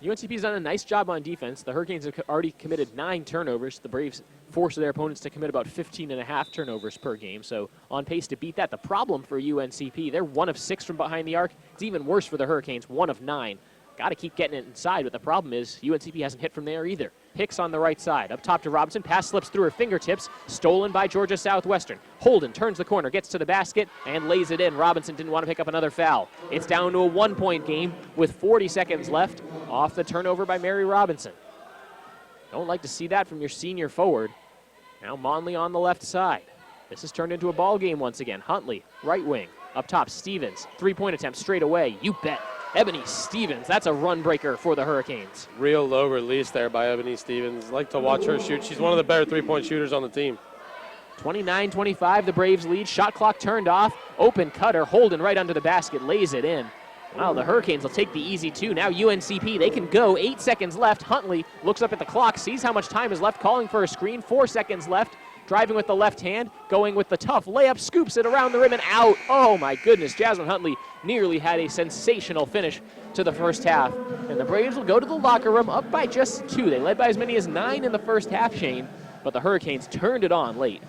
UNCP's done a nice job on defense. The Hurricanes have already committed 9 turnovers. The Braves forced their opponents to commit about 15.5 turnovers per game, so on pace to beat that. The problem for UNCP, they're 1 of 6 from behind the arc. It's even worse for the Hurricanes, 1 of 9. Got to keep getting it inside, but the problem is UNCP hasn't hit from there either. Hicks on the right side, up top to Robinson. Pass slips through her fingertips, stolen by Georgia Southwestern. Holden turns the corner, gets to the basket, and lays it in. Robinson didn't want to pick up another foul. It's down to a 1-point game with 40 seconds left off the turnover by Mary Robinson. Don't like to see that from your senior forward. Now Monley on the left side. This has turned into a ball game once again. Huntley, right wing. Up top, Stevens. 3-point attempt straight away. You bet. Ebony Stevens, that's a run breaker for the Hurricanes. Real low release there by Ebony Stevens. Like to watch her shoot. She's one of the better 3-point shooters on the team. 29-25, the Braves lead. Shot clock turned off. Open cutter, Holden right under the basket, lays it in. Well, the Hurricanes will take the easy 2. Now UNCP, they can go. 8 seconds left. Huntley looks up at the clock, sees how much time is left, calling for a screen. 4 seconds left. Driving with the left hand, going with the tough layup, scoops it around the rim and out. Oh my goodness, Jasmine Huntley nearly had a sensational finish to the first half. And the Braves will go to the locker room up by just 2. They led by as many as 9 in the first half, Shane, but the Hurricanes turned it on late.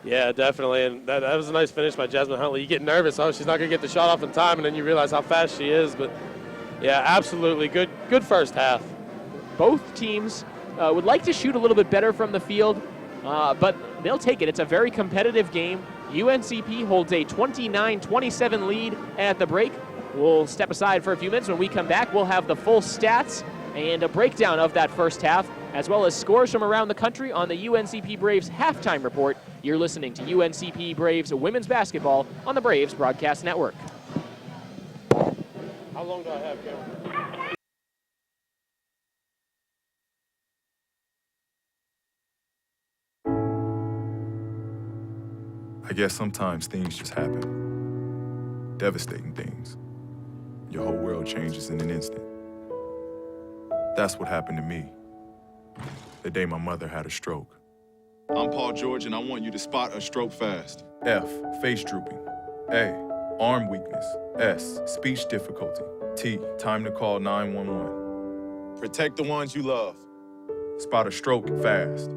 Yeah, definitely, and that was a nice finish by Jasmine Huntley. You get nervous, oh, she's not going to get the shot off in time, and then you realize how fast she is. But, yeah, absolutely good first half. Both teams would like to shoot a little bit better from the field, but they'll take it. It's a very competitive game. UNCP holds a 29-27 lead at the break. We'll step aside for a few minutes. When we come back, we'll have the full stats and a breakdown of that first half, as well as scores from around the country on the UNCP Braves halftime report. You're listening to UNCP Braves women's basketball on the Braves Broadcast Network. How long do I have, Cameron? guess sometimes things just happen. Devastating things. Your whole world changes in an instant. That's what happened to me the day my mother had a stroke. I'm Paul George, and I want you to spot a stroke fast. F, face drooping. A, arm weakness. S, speech difficulty. T, time to call 911. Protect the ones you love. Spot a stroke fast.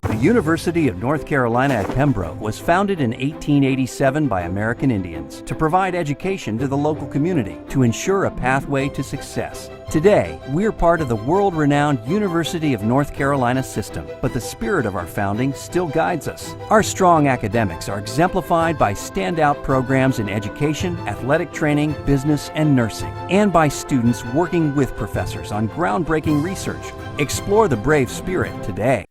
The University of North Carolina at Pembroke was founded in 1887 by American Indians to provide education to the local community to ensure a pathway to success. Today, we're part of the world-renowned University of North Carolina system, but the spirit of our founding still guides us. Our strong academics are exemplified by standout programs in education, athletic training, business, and nursing, and by students working with professors on groundbreaking research. Explore the brave spirit today.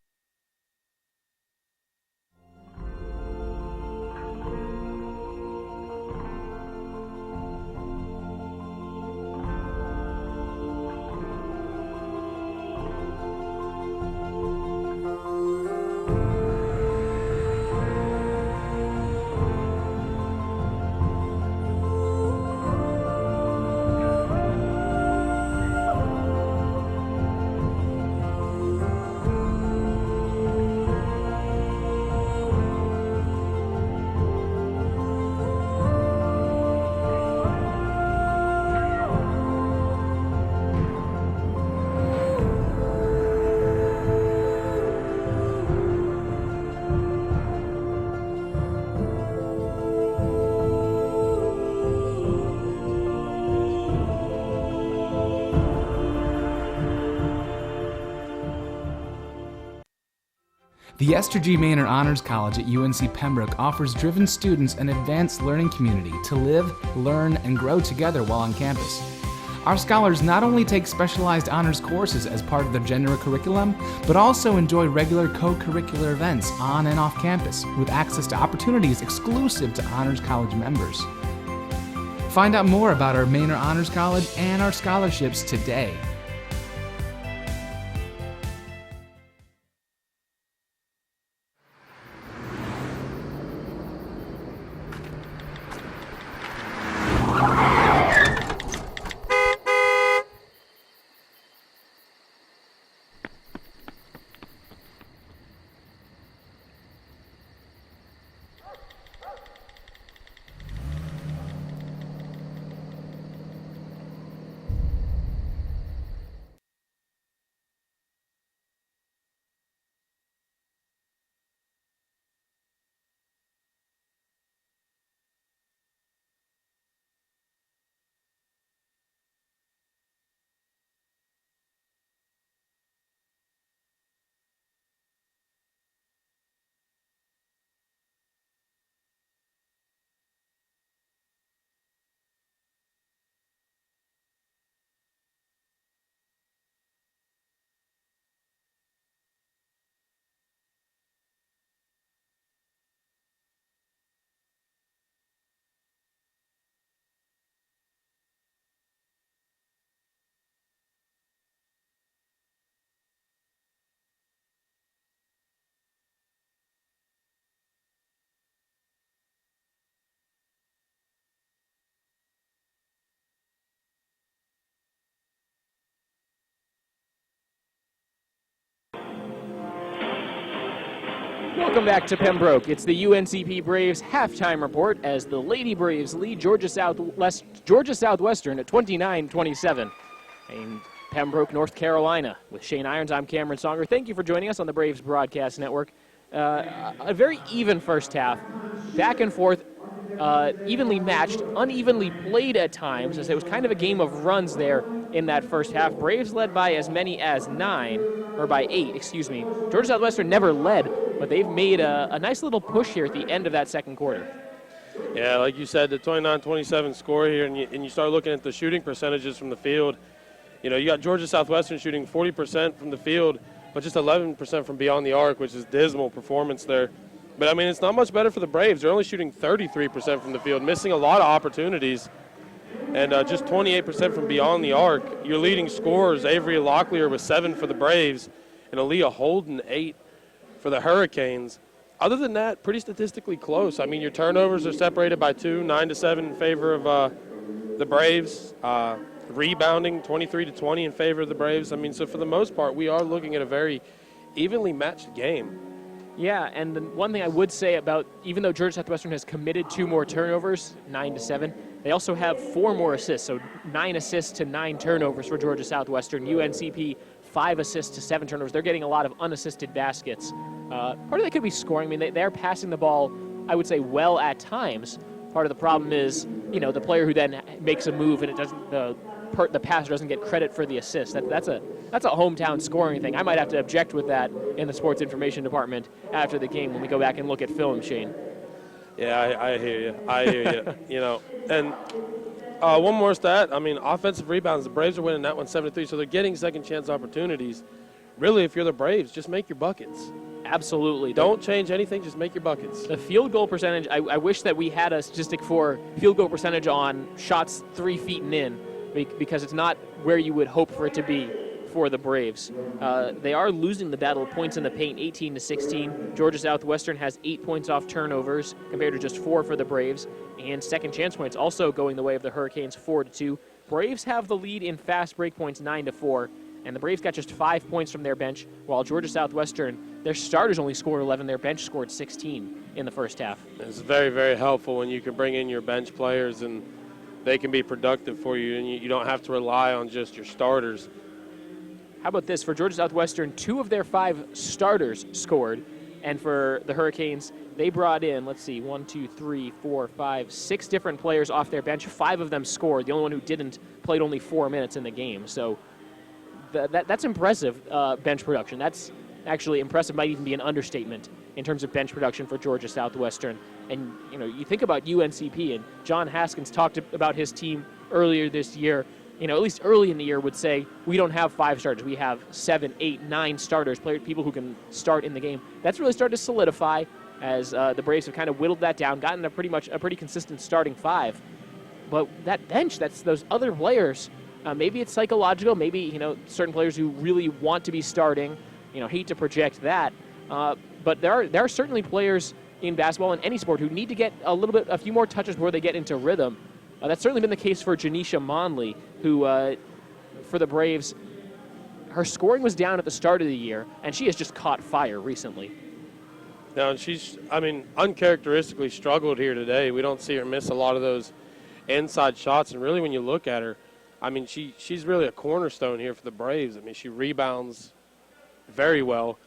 The Esther G. Maynard Honors College at UNC Pembroke offers driven students an advanced learning community to live, learn, and grow together while on campus. Our scholars not only take specialized honors courses as part of their general curriculum, but also enjoy regular co-curricular events on and off campus with access to opportunities exclusive to Honors College members. Find out more about our Maynard Honors College and our scholarships today. Welcome back to Pembroke. It's the UNCP Braves halftime report as the Lady Braves lead Georgia Southwestern at 29-27 in Pembroke, North Carolina. With Shane Irons, I'm Cameron Songer. Thank you for joining us on the Braves Broadcast Network. A very even first half, back and forth, evenly matched, unevenly played at times, as it was kind of a game of runs there in that first half. Braves led by as many as 8, excuse me. Georgia Southwestern never led, but they've made a nice little push here at the end of that second quarter. Yeah, like you said, the 29-27 score here, and you start looking at the shooting percentages from the field. You know, you got Georgia Southwestern shooting 40% from the field, but just 11% from beyond the arc, which is dismal performance there. But, I mean, it's not much better for the Braves. They're only shooting 33% from the field, missing a lot of opportunities, and just 28% from beyond the arc. Your leading scorers, Avery Locklear with 7 for the Braves, and Aaliyah Holden 8 for the Hurricanes. Other than that, pretty statistically close. I mean, your turnovers are separated by 2, 9-7 in favor of the Braves. Rebounding 23-20 in favor of the Braves. I mean, so for the most part, we are looking at a very evenly matched game. Yeah, and the one thing I would say about, even though Georgia Southwestern has committed 2 more turnovers, 9-7, they also have 4 more assists, so 9 assists to 9 turnovers for Georgia Southwestern. UNCP, 5 assists to 7 turnovers. They're getting a lot of unassisted baskets. Part of that could be scoring. I mean, they're passing the ball, I would say, well at times. Part of the problem is, the player who then makes a move and it doesn't, the passer doesn't get credit for the assist. That's a hometown scoring thing. I might have to object with that in the sports information department after the game when we go back and look at film, Shane. Yeah, I hear you. And one more stat. I mean, offensive rebounds. The Braves are winning that one 7-3, so they're getting second chance opportunities. Really, if you're the Braves, just make your buckets. Absolutely. Don't change anything. Just make your buckets. The field goal percentage, I wish that we had a statistic for field goal percentage on shots 3 feet and in, because it's not where you would hope for it to be for the Braves. They are losing the battle of points in the paint, 18-16. Georgia Southwestern has 8 points off turnovers compared to just 4 for the Braves. And second chance points also going the way of the Hurricanes, 4-2. Braves have the lead in fast break points, 9-4. And the Braves got just 5 points from their bench, while Georgia Southwestern, their starters only scored 11. Their bench scored 16 in the first half. It's very, very helpful when you can bring in your bench players and they can be productive for you, and you don't have to rely on just your starters. How about this? For Georgia Southwestern, 2 of their 5 starters scored. And for the Hurricanes, they brought in, 6 different players off their bench. 5 of them scored. The only one who didn't played only 4 minutes in the game. So that's impressive bench production. That's actually impressive, might even be an understatement in terms of bench production for Georgia Southwestern. And, you think about UNCP, and John Haskins talked about his team earlier this year, at least early in the year would say, we don't have 5 starters. We have 7, 8, 9 starters, people who can start in the game. That's really started to solidify as the Braves have kind of whittled that down, gotten a pretty consistent starting 5. But that bench, that's those other players. Maybe it's psychological. Maybe, certain players who really want to be starting, hate to project that. But there are certainly players in basketball and any sport who need to get a few more touches before they get into rhythm. That's certainly been the case for Janisha Monley, who, for the Braves, her scoring was down at the start of the year, and she has just caught fire recently. Now, and she's, uncharacteristically struggled here today. We don't see her miss a lot of those inside shots, and really when you look at her, she's really a cornerstone here for the Braves. She rebounds very well.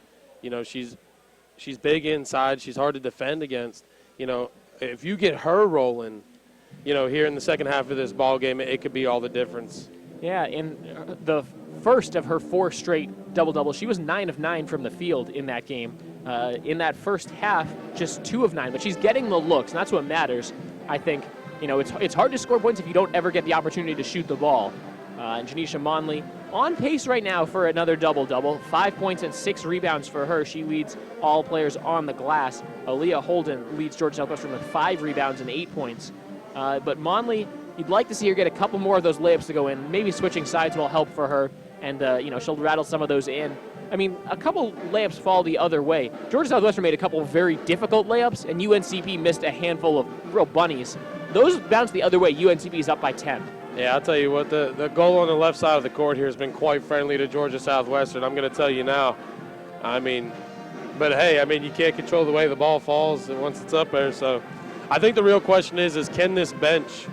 She's big inside. She's hard to defend against. If you get her rolling, here in the second half of this ball game, it could be all the difference. Yeah, in the first of her 4 straight double-doubles, she was 9 of 9 from the field in that game. In that first half, just 2 of 9, but she's getting the looks, and that's what matters, I think. It's hard to score points if you don't ever get the opportunity to shoot the ball. And Janisha Monley on pace right now for another double-double. 5 points and 6 rebounds for her. She leads all players on the glass. Aaliyah Holden leads Georgia Southwestern with 5 rebounds and 8 points. But Monley, you'd like to see her get a couple more of those layups to go in. Maybe switching sides will help for her, and she'll rattle some of those in. A couple layups fall the other way. Georgia Southwestern made a couple very difficult layups, and UNCP missed a handful of real bunnies. Those bounced the other way. UNCP is up by 10. Yeah, I'll tell you what, the goal on the left side of the court here has been quite friendly to Georgia Southwestern. I'm going to tell you now. But hey, you can't control the way the ball falls once it's up there. So I think the real question is can this bench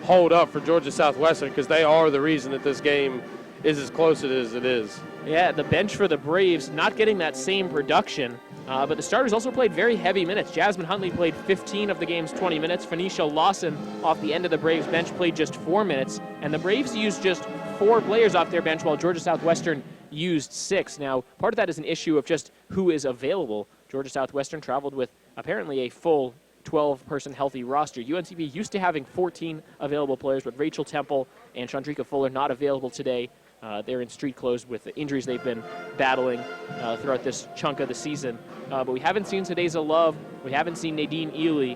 hold up for Georgia Southwestern? Because they are the reason that this game is as close as it is. Yeah, the bench for the Braves not getting that same production. But the starters also played very heavy minutes. Jasmine Huntley played 15 of the game's 20 minutes. Phoenicia Lawson, off the end of the Braves bench, played just 4 minutes. And the Braves used just 4 players off their bench, while Georgia Southwestern used 6. Now, part of that is an issue of just who is available. Georgia Southwestern traveled with apparently a full 12-person healthy roster. UNCP used to having 14 available players, but Rachel Temple and Chandrika Fuller not available today. They're in street clothes with the injuries they've been battling throughout this chunk of the season. But we haven't seen Tadeza Love. We haven't seen Nadine Ely.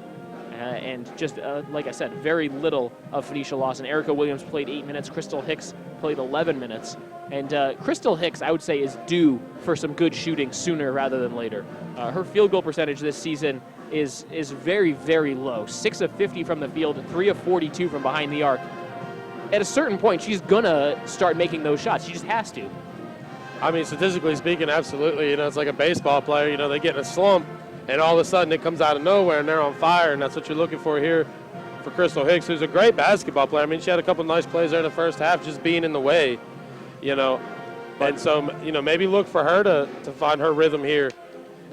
And just, like I said, very little of Phoenicia Lawson. Erica Williams played 8 minutes. Crystal Hicks played 11 minutes. And Crystal Hicks, I would say, is due for some good shooting sooner rather than later. Her field goal percentage this season is very, very low. 6 of 50 from the field, 3 of 42 from behind the arc. At a certain point, she's going to start making those shots. She just has to. I mean, statistically speaking, absolutely. It's like a baseball player. They get in a slump, and all of a sudden it comes out of nowhere, and they're on fire, and that's what you're looking for here for Crystal Hicks, who's a great basketball player. I mean, she had a couple nice plays there in the first half, just being in the way, And so, maybe look for her to find her rhythm here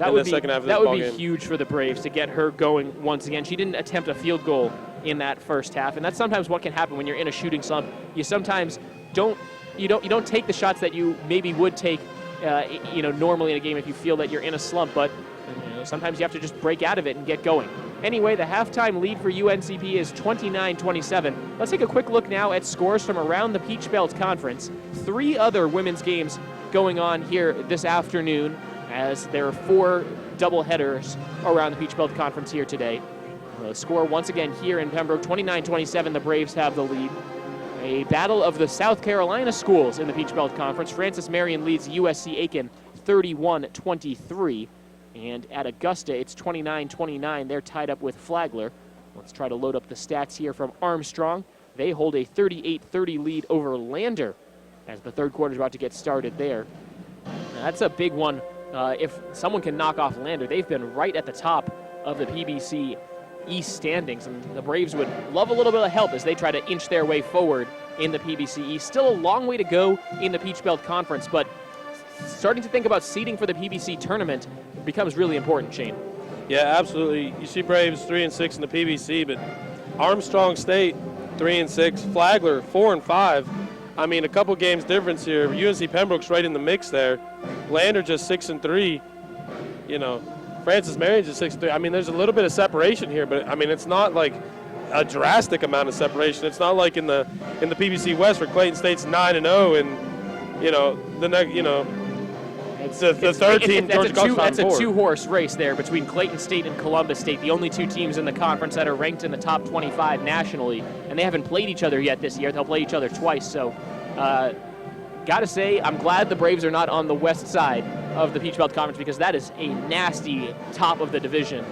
in the second half of this ball game. That would be huge for the Braves to get her going once again. She didn't attempt a field goal in that first half, and that's sometimes what can happen when you're in a shooting slump. You sometimes don't take the shots that you maybe would take, normally in a game if you feel that you're in a slump, but sometimes you have to just break out of it and get going. Anyway, the halftime lead for UNCP is 29-27. Let's take a quick look now at scores from around the Peach Belt Conference. 3 other women's games going on here this afternoon, as there are 4 doubleheaders around the Peach Belt Conference here today. The score once again here in Pembroke, 29-27, the Braves have the lead. A battle of the South Carolina schools in the Peach Belt Conference. Francis Marion leads USC Aiken 31-23. And at Augusta, it's 29-29. They're tied up with Flagler. Let's try to load up the stats here from Armstrong. They hold a 38-30 lead over Lander as the third quarter is about to get started there. Now, that's a big one. If someone can knock off Lander, they've been right at the top of the PBC East standings, and the Braves would love a little bit of help as they try to inch their way forward in the PBC East. Still a long way to go in the Peach Belt Conference, but starting to think about seeding for the PBC tournament becomes really important, Shane. Yeah, absolutely. You see Braves 3-6 in the PBC, but Armstrong State 3-6, Flagler 4-5. I mean, a couple games difference here. UNC Pembroke's right in the mix there. Lander just 6-3. Francis Marion just 6-3. I mean, there's a little bit of separation here, but I mean, it's not like a drastic amount of separation. It's not like in the PBC West where Clayton State's 9-0 and the next it's the third team. That's a two-horse race there between Clayton State and Columbus State, the only 2 teams in the conference that are ranked in the top 25 nationally, and they haven't played each other yet this year. They'll play each other twice. So, got to say, I'm glad the Braves are not on the west side of the Peach Belt Conference, because that is a nasty top of the division.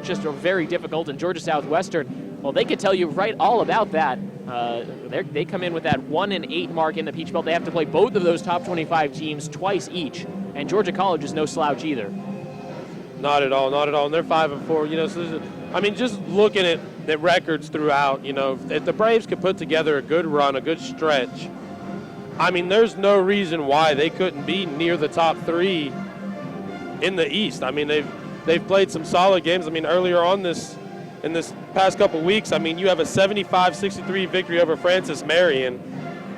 Just very difficult. And Georgia Southwestern, well, they could tell you all about that. They come in with that 1-8 mark in the Peach Belt. They have to play both of those top 25 teams twice each, and Georgia College is no slouch either. Not at all. And they're 5-4. So just looking at records throughout, if the Braves could put together a good run, a good stretch, I mean, there's no reason why they couldn't be near the top 3 in the East. I mean, they've played some solid games. I mean, earlier on in this past couple weeks, I mean, you have a 75-63 victory over Francis Marion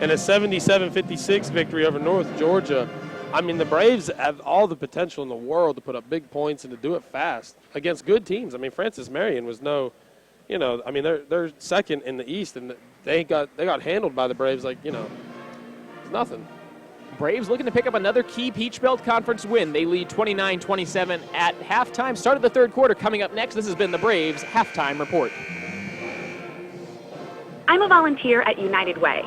and a 77-56 victory over North Georgia. I mean, the Braves have all the potential in the world to put up big points and to do it fast against good teams. I mean, Francis Marion was they're second in the East, and they got handled by the Braves it's nothing. Braves looking to pick up another key Peach Belt Conference win. They lead 29-27 at halftime. Start of the third quarter coming up next. This has been the Braves Halftime Report. I'm a volunteer at United Way.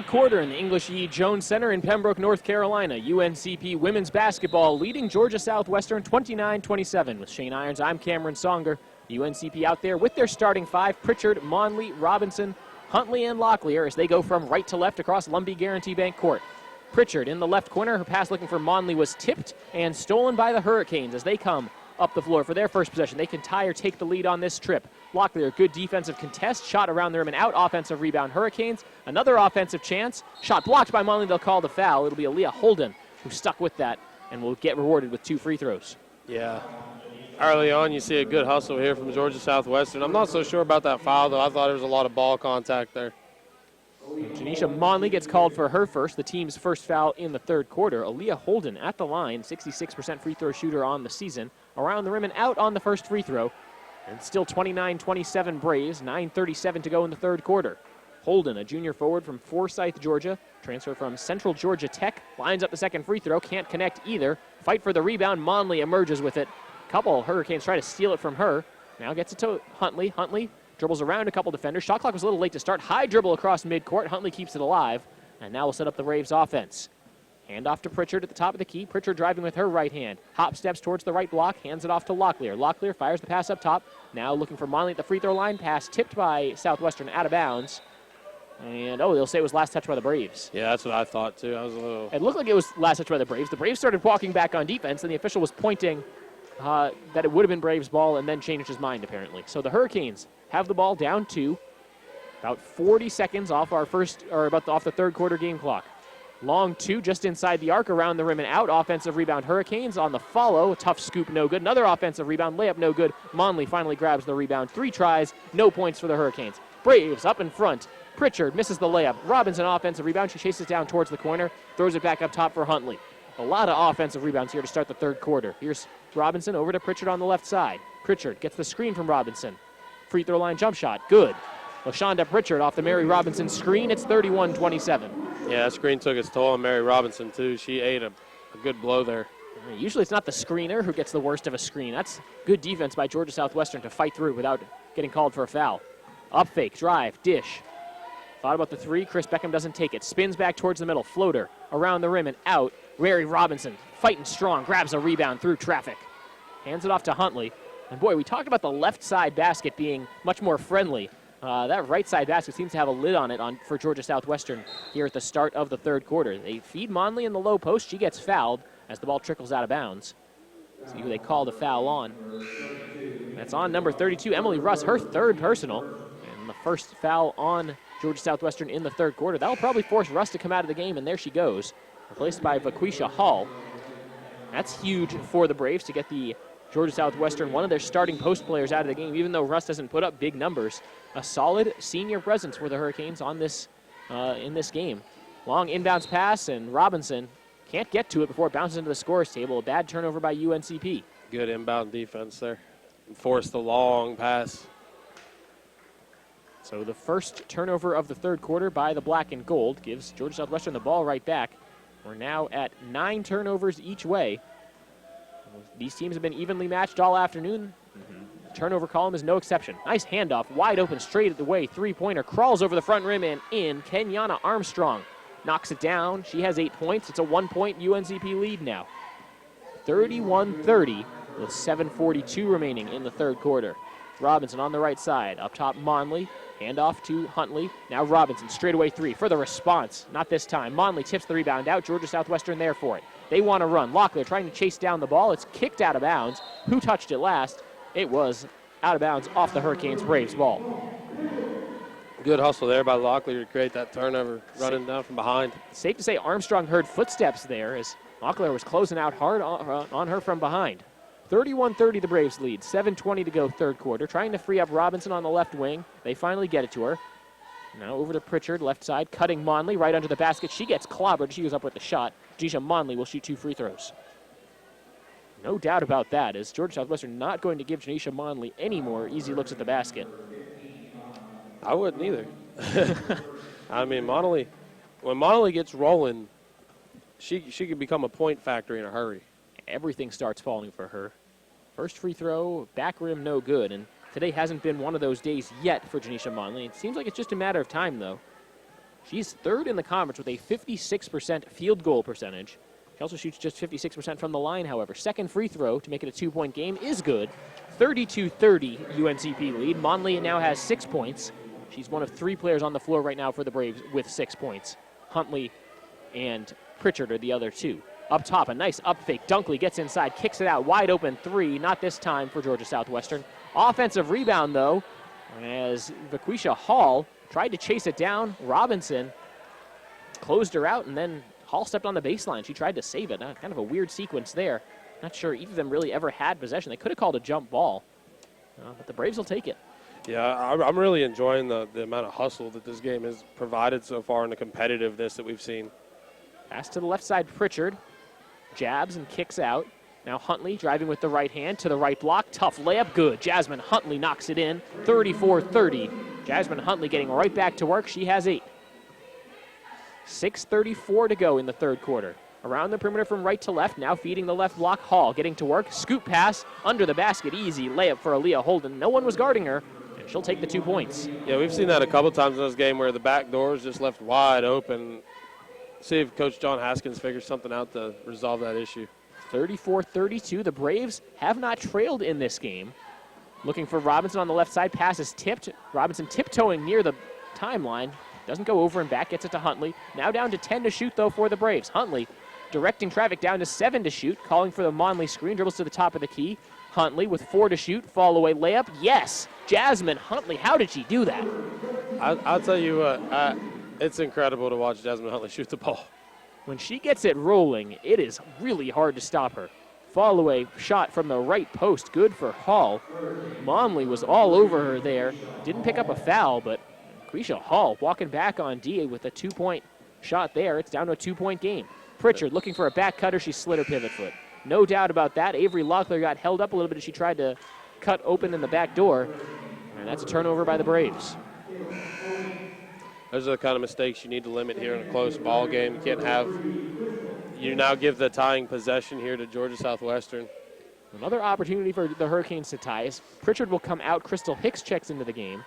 Quarter in the English E. Jones Center in Pembroke, North Carolina. UNCP women's basketball leading Georgia Southwestern 29-27. With Shane Irons, I'm Cameron Songer. UNCP out there with their starting 5, Pritchard, Monley, Robinson, Huntley, and Locklear as they go from right to left across Lumbee Guaranty Bank Court. Pritchard in the left corner. Her pass looking for Monley was tipped and stolen by the Hurricanes as they come up the floor for their first possession. They can tie or take the lead on this trip. Locklear, good defensive contest, shot around the rim and out, offensive rebound Hurricanes. Another offensive chance, shot blocked by Monley, they'll call the foul. It'll be Aaliyah Holden who stuck with that and will get rewarded with 2 free throws. Yeah. Early on, you see a good hustle here from Georgia Southwestern. I'm not so sure about that foul, though. I thought there was a lot of ball contact there. Janisha Monley gets called for her first, the team's first foul in the third quarter. Aaliyah Holden at the line, 66% free throw shooter on the season. Around the rim and out on the first free throw. And still 29-27 Braves, 9:37 to go in the third quarter. Holden, a junior forward from Forsyth, Georgia, transfer from Central Georgia Tech, lines up the second free throw, can't connect either. Fight for the rebound, Monley emerges with it. Couple Hurricanes try to steal it from her. Now gets it to Huntley. Huntley dribbles around a couple defenders. Shot clock was a little late to start. High dribble across midcourt. Huntley keeps it alive. And now we'll set up the Braves offense. Hand off to Pritchard at the top of the key. Pritchard driving with her right hand. Hop steps towards the right block. Hands it off to Locklear. Locklear fires the pass up top. Now looking for Monley at the free throw line. Pass tipped by Southwestern out of bounds. And, they'll say it was last touch by the Braves. Yeah, that's what I thought, too. It looked like it was last touch by the Braves. The Braves started walking back on defense, and the official was pointing that it would have been Braves' ball and then changed his mind, apparently. So the Hurricanes have the ball down to about 40 seconds off off the third quarter game clock. Long 2 just inside the arc, around the rim and out. Offensive rebound Hurricanes on the follow. Tough scoop, no good. Another offensive rebound, layup, no good. Monley finally grabs the rebound. 3 tries, no points for the Hurricanes. Braves up in front. Pritchard misses the layup. Robinson offensive rebound. She chases down towards the corner, throws it back up top for Huntley. A lot of offensive rebounds here to start the third quarter. Here's Robinson over to Pritchard on the left side. Pritchard gets the screen from Robinson. Free throw line jump shot, good. LaShonda Pritchard off the Mary Robinson screen. It's 31-27. Yeah, that screen took its toll on Mary Robinson, too. She ate a good blow there. Usually it's not the screener who gets the worst of a screen. That's good defense by Georgia Southwestern to fight through without getting called for a foul. Up fake, drive, dish. Thought about the 3. Chris Beckham doesn't take it. Spins back towards the middle. Floater around the rim and out. Mary Robinson fighting strong. Grabs a rebound through traffic. Hands it off to Huntley. And boy, we talked about the left side basket being much more friendly. That right side basket seems to have a lid on it for Georgia Southwestern here at the start of the third quarter. They feed Monley in the low post. She gets fouled as the ball trickles out of bounds. See who they call the foul on. That's on number 32, Emily Russ, her third personal. And the first foul on Georgia Southwestern in the third quarter. That'll probably force Russ to come out of the game, and there she goes. Replaced by Vaquisha Hall. That's huge for the Braves to get the Georgia Southwestern, one of their starting post players, out of the game, even though Russ doesn't put up big numbers. A solid senior presence for the Hurricanes on this in this game. Long inbounds pass, and Robinson can't get to it before it bounces into the scorer's table. A bad turnover by UNCP. Good inbound defense there. Forced the long pass. So the first turnover of the third quarter by the black and gold gives Georgia Southwestern the ball right back. We're now at 9 turnovers each way. These teams have been evenly matched all afternoon. Turnover column is no exception. Nice handoff, wide open, straight away. 3-pointer, crawls over the front rim and in. Kenyana Armstrong knocks it down. She has 8 points. It's a 1-point UNCP lead now. 31-30 with 7:42 remaining in the third quarter. Robinson on the right side. Up top, Monley. Handoff to Huntley. Now Robinson, straightaway 3 for the response. Not this time. Monley tips the rebound out. Georgia Southwestern there for it. They want to run. Locklear trying to chase down the ball. It's kicked out of bounds. Who touched it last? It was out of bounds off the Hurricanes Braves ball. Good hustle there by Locklear to create that turnover, running down from behind. Safe to say Armstrong heard footsteps there as Locklear was closing out hard on her from behind. 31-30 the Braves lead. 7:20 to go third quarter. Trying to free up Robinson on the left wing. They finally get it to her. Now over to Pritchard, left side, cutting Monley right under the basket. She gets clobbered. She was up with the shot. Janisha Monley will shoot 2 free throws. No doubt about that, as Georgia Southwestern not going to give Janisha Monley any more easy looks at the basket. I wouldn't either. I mean, when Monley gets rolling, she can become a point factory in a hurry. Everything starts falling for her. First free throw, back rim, no good. And today hasn't been one of those days yet for Janisha Monley. It seems like it's just a matter of time, though. She's third in the conference with a 56% field goal percentage. She also shoots just 56% from the line, however. Second free throw to make it a 2-point game is good. 32-30 UNCP lead. Monley now has 6 points. She's one of 3 players on the floor right now for the Braves with 6 points. Huntley and Pritchard are the other two. Up top, a nice up fake. Dunkley gets inside, kicks it out, wide open three. Not this time for Georgia Southwestern. Offensive rebound, though, as Vaquisha Hall tried to chase it down. Robinson closed her out, and then Hall stepped on the baseline. She tried to save it. Kind of a weird sequence there. Not sure either of them really ever had possession. They could have called a jump ball, but the Braves will take it. Yeah, I'm really enjoying the amount of hustle that this game has provided so far and the competitiveness that we've seen. Pass to the left side, Pritchard. Jabs and kicks out. Now Huntley driving with the right hand to the right block. Tough layup, good. Jasmine Huntley knocks it in, 34-30. Jasmine Huntley getting right back to work. She has 8. 6:34 to go in the third quarter. Around the perimeter from right to left, now feeding the left block. Hall getting to work. Scoop pass under the basket, easy layup for Aaliyah Holden. No one was guarding her, and she'll take the 2 points. Yeah, we've seen that a couple times in this game where the back door is just left wide open. See if Coach John Haskins figures something out to resolve that issue. 34-32. The Braves have not trailed in this game. Looking for Robinson on the left side. Pass is tipped. Robinson tiptoeing near the timeline. Doesn't go over and back. Gets it to Huntley. Now down to 10 to shoot, though, for the Braves. Huntley directing traffic down to 7 to shoot. Calling for the Monley screen. Dribbles to the top of the key. Huntley with 4 to shoot. Fall away layup. Yes! Jasmine Huntley. How did she do that? I'll tell you what. It's incredible to watch Jasmine Huntley shoot the ball. When she gets it rolling, it is really hard to stop her. Fall away shot from the right post. Good for Hall. Monley was all over her there. Didn't pick up a foul, but Quisha Hall walking back on DA with a 2-point shot there. It's down to a 2-point game. Pritchard looking for a back cutter. She slid her pivot foot. No doubt about that. Avery Locklear got held up a little bit as she tried to cut open in the back door. And that's a turnover by the Braves. Those are the kind of mistakes you need to limit here in a close ball game. You can't have, you now give the tying possession here to Georgia Southwestern. Another opportunity for the Hurricanes to tie is Pritchard will come out. Crystal Hicks checks into the game,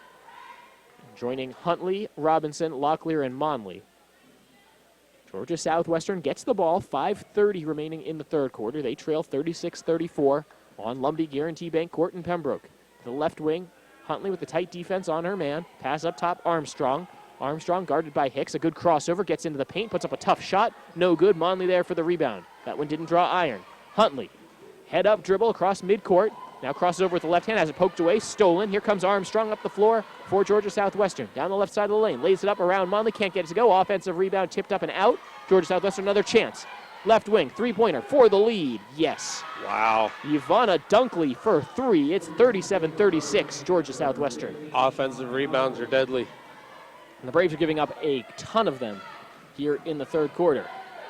joining Huntley, Robinson, Locklear, and Monley. Georgia Southwestern gets the ball. 5:30 remaining in the third quarter. They trail 36-34 on Lumbee Guaranty Bank Court in Pembroke. To the left wing, Huntley with the tight defense on her man. Pass up top, Armstrong. Armstrong guarded by Hicks. A good crossover. Gets into the paint. Puts up a tough shot. No good. Monley there for the rebound. That one didn't draw iron. Huntley. Head up dribble across midcourt. Now crosses over with the left hand. Has it poked away. Stolen. Here comes Armstrong up the floor for Georgia Southwestern. Down the left side of the lane. Lays it up around Monley. Can't get it to go. Offensive rebound. Tipped up and out. Georgia Southwestern another chance. Left wing. Three-pointer for the lead. Yes. Wow. Ivana Dunkley for 3. It's 37-36. Georgia Southwestern. Offensive rebounds are deadly. And the Braves are giving up a ton of them here in the third quarter.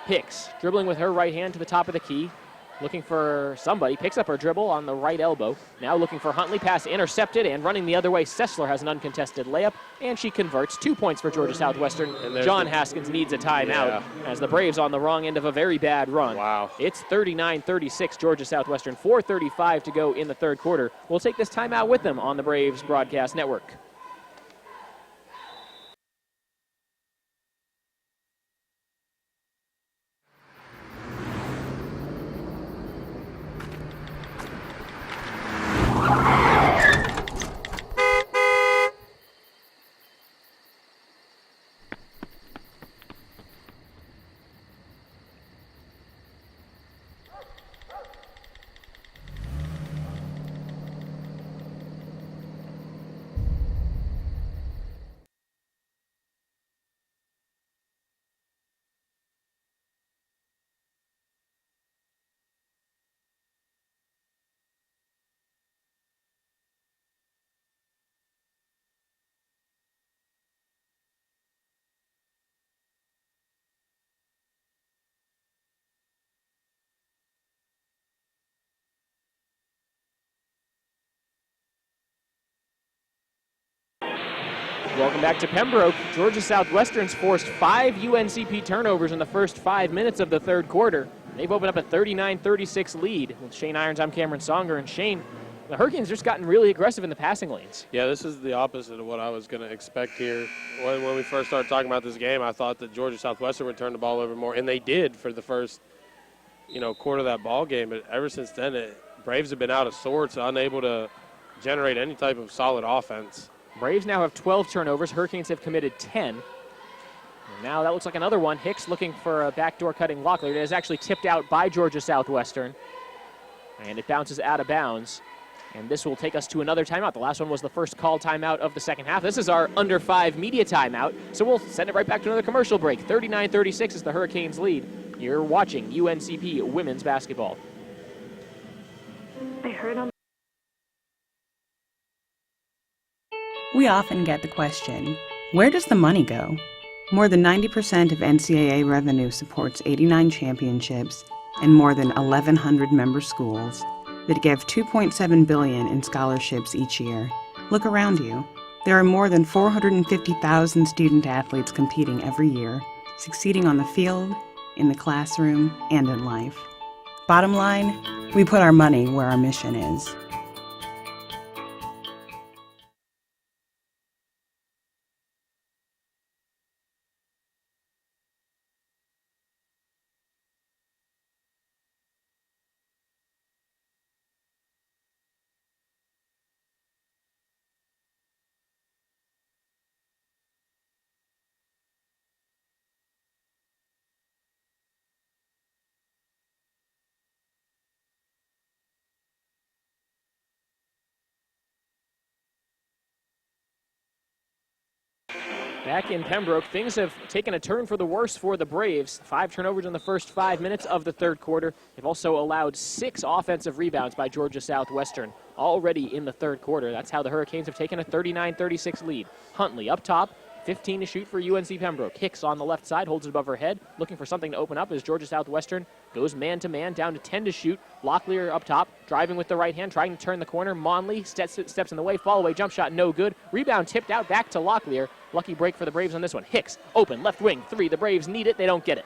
Hicks dribbling with her right hand to the top of the key. Looking for somebody. Picks up her dribble on the right elbow. Now looking for Huntley. Pass intercepted and running the other way. Sessler has an uncontested layup, and she converts. 2 points for Georgia Southwestern. John Haskins needs a timeout as the Braves on the wrong end of a very bad run. Wow. It's 39-36 Georgia Southwestern. 4:35 to go in the third quarter. We'll take this timeout with them on the Braves Broadcast Network. Welcome back to Pembroke. Georgia Southwestern's forced 5 UNCP turnovers in the first 5 minutes of the third quarter. They've opened up a 39-36 lead. With Shane Irons, I'm Cameron Songer. And Shane, the Hurricanes just gotten really aggressive in the passing lanes. Yeah, this is the opposite of what I was going to expect here. When we first started talking about this game, I thought that Georgia Southwestern would turn the ball over more, and they did for the first, quarter of that ball game. But ever since then, Braves have been out of sorts, unable to generate any type of solid offense. Braves now have 12 turnovers. Hurricanes have committed 10. And now that looks like another one. Hicks looking for a backdoor cutting Locklear. It is actually tipped out by Georgia Southwestern. And it bounces out of bounds. And this will take us to another timeout. The last one was the first called timeout of the second half. This is our under 5 media timeout. So we'll send it right back to another commercial break. 39-36 is the Hurricanes lead. You're watching UNCP women's basketball. I heard on. We often get the question, where does the money go? More than 90% of NCAA revenue supports 89 championships and more than 1,100 member schools that give $2.7 billion in scholarships each year. Look around you. There are more than 450,000 student athletes competing every year, succeeding on the field, in the classroom, and in life. Bottom line, we put our money where our mission is. Back in Pembroke, things have taken a turn for the worse for the Braves. 5 turnovers in the first 5 minutes of the third quarter. They've also allowed 6 offensive rebounds by Georgia Southwestern already in the third quarter. That's how the Hurricanes have taken a 39-36 lead. Huntley up top, 15 to shoot for UNC Pembroke. Hicks on the left side, holds it above her head, looking for something to open up as Georgia Southwestern goes man-to-man, down to 10 to shoot. Locklear up top, driving with the right hand, trying to turn the corner. Monley steps in the way, fall away, jump shot, no good. Rebound tipped out back to Locklear. Lucky break for the Braves on this one. Hicks, open, left wing, 3. The Braves need it, they don't get it.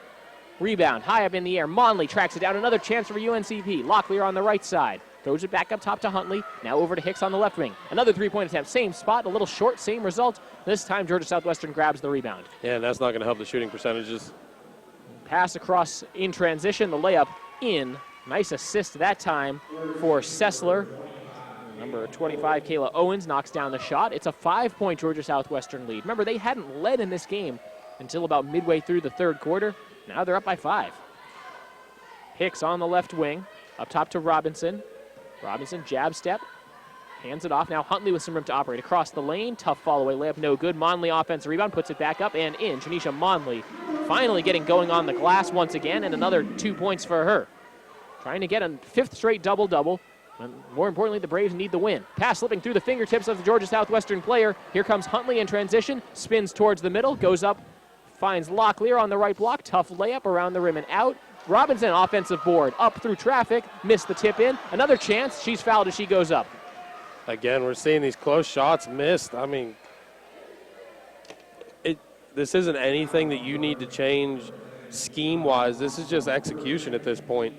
Rebound, high up in the air. Monley tracks it down. Another chance for UNCP. Locklear on the right side. Throws it back up top to Huntley. Now over to Hicks on the left wing. Another three-point attempt. Same spot, a little short, same result. This time Georgia Southwestern grabs the rebound. Yeah, and that's not going to help the shooting percentages. Pass across in transition. The layup in. Nice assist that time for Sessler. Number 25, Kayla Owens, knocks down the shot. It's a 5-point Georgia Southwestern lead. Remember, they hadn't led in this game until about midway through the third quarter. Now they're up by 5. Hicks on the left wing. Up top to Robinson. Robinson, jab step. Hands it off. Now Huntley with some room to operate. Across the lane. Tough fall away layup, no good. Monley offensive rebound, puts it back up and in. Janisha Monley finally getting going on the glass once again, and another 2 points for her. Trying to get a 5th straight double-double. And more importantly, the Braves need the win. Pass slipping through the fingertips of the Georgia Southwestern player. Here comes Huntley in transition. Spins towards the middle. Goes up. Finds Locklear on the right block. Tough layup around the rim and out. Robinson offensive board. Up through traffic. Missed the tip in. Another chance. She's fouled as she goes up. Again, we're seeing these close shots missed. I mean, this isn't anything that you need to change scheme-wise. This is just execution at this point.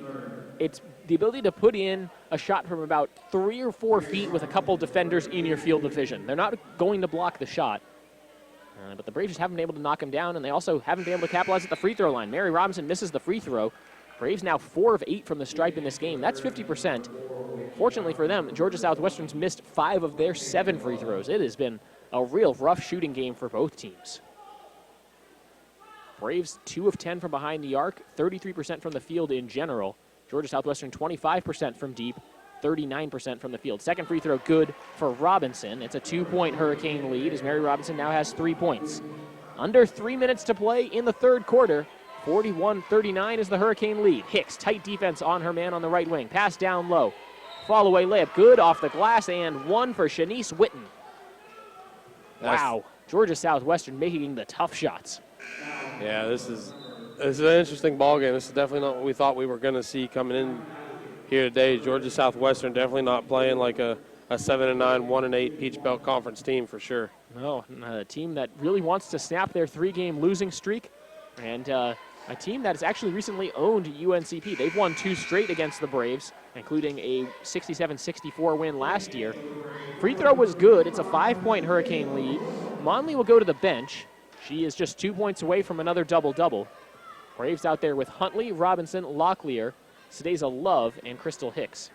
It's the ability to put in a shot from about 3 or 4 feet with a couple defenders in your field of vision. They're not going to block the shot, but the Braves just haven't been able to knock them down, and they also haven't been able to capitalize at the free throw line. Mary Robinson misses the free throw. Braves now 4 of 8 from the stripe in this game. That's 50%. Fortunately for them, Georgia Southwestern's missed 5 of their 7 free throws. It has been a real rough shooting game for both teams. Braves 2 of 10 from behind the arc, 33% from the field in general. Georgia Southwestern 25% from deep, 39% from the field. Second free throw good for Robinson. It's a 2-point Hurricane lead as Mary Robinson now has 3 points. Under 3 minutes to play in the third quarter. 41-39 is the Hurricane lead. Hicks, tight defense on her man on the right wing. Pass down low. Fall away layup good off the glass, and 1 for Shanice Witten. Wow. Georgia Southwestern making the tough shots. Yeah, this is an interesting ball game. This is definitely not what we thought we were going to see coming in here today. Georgia Southwestern definitely not playing like a 7-9, 1-8 Peach Belt Conference team for sure. No, a team that really wants to snap their 3-game losing streak, and a team that has actually recently owned UNCP. They've won 2 straight against the Braves, including a 67-64 win last year. Free throw was good. It's a 5-point Hurricane lead. Monley will go to the bench. She is just 2 points away from another double-double. Braves out there with Huntley, Robinson, Locklear, Sadeza Love, and Crystal Hicks.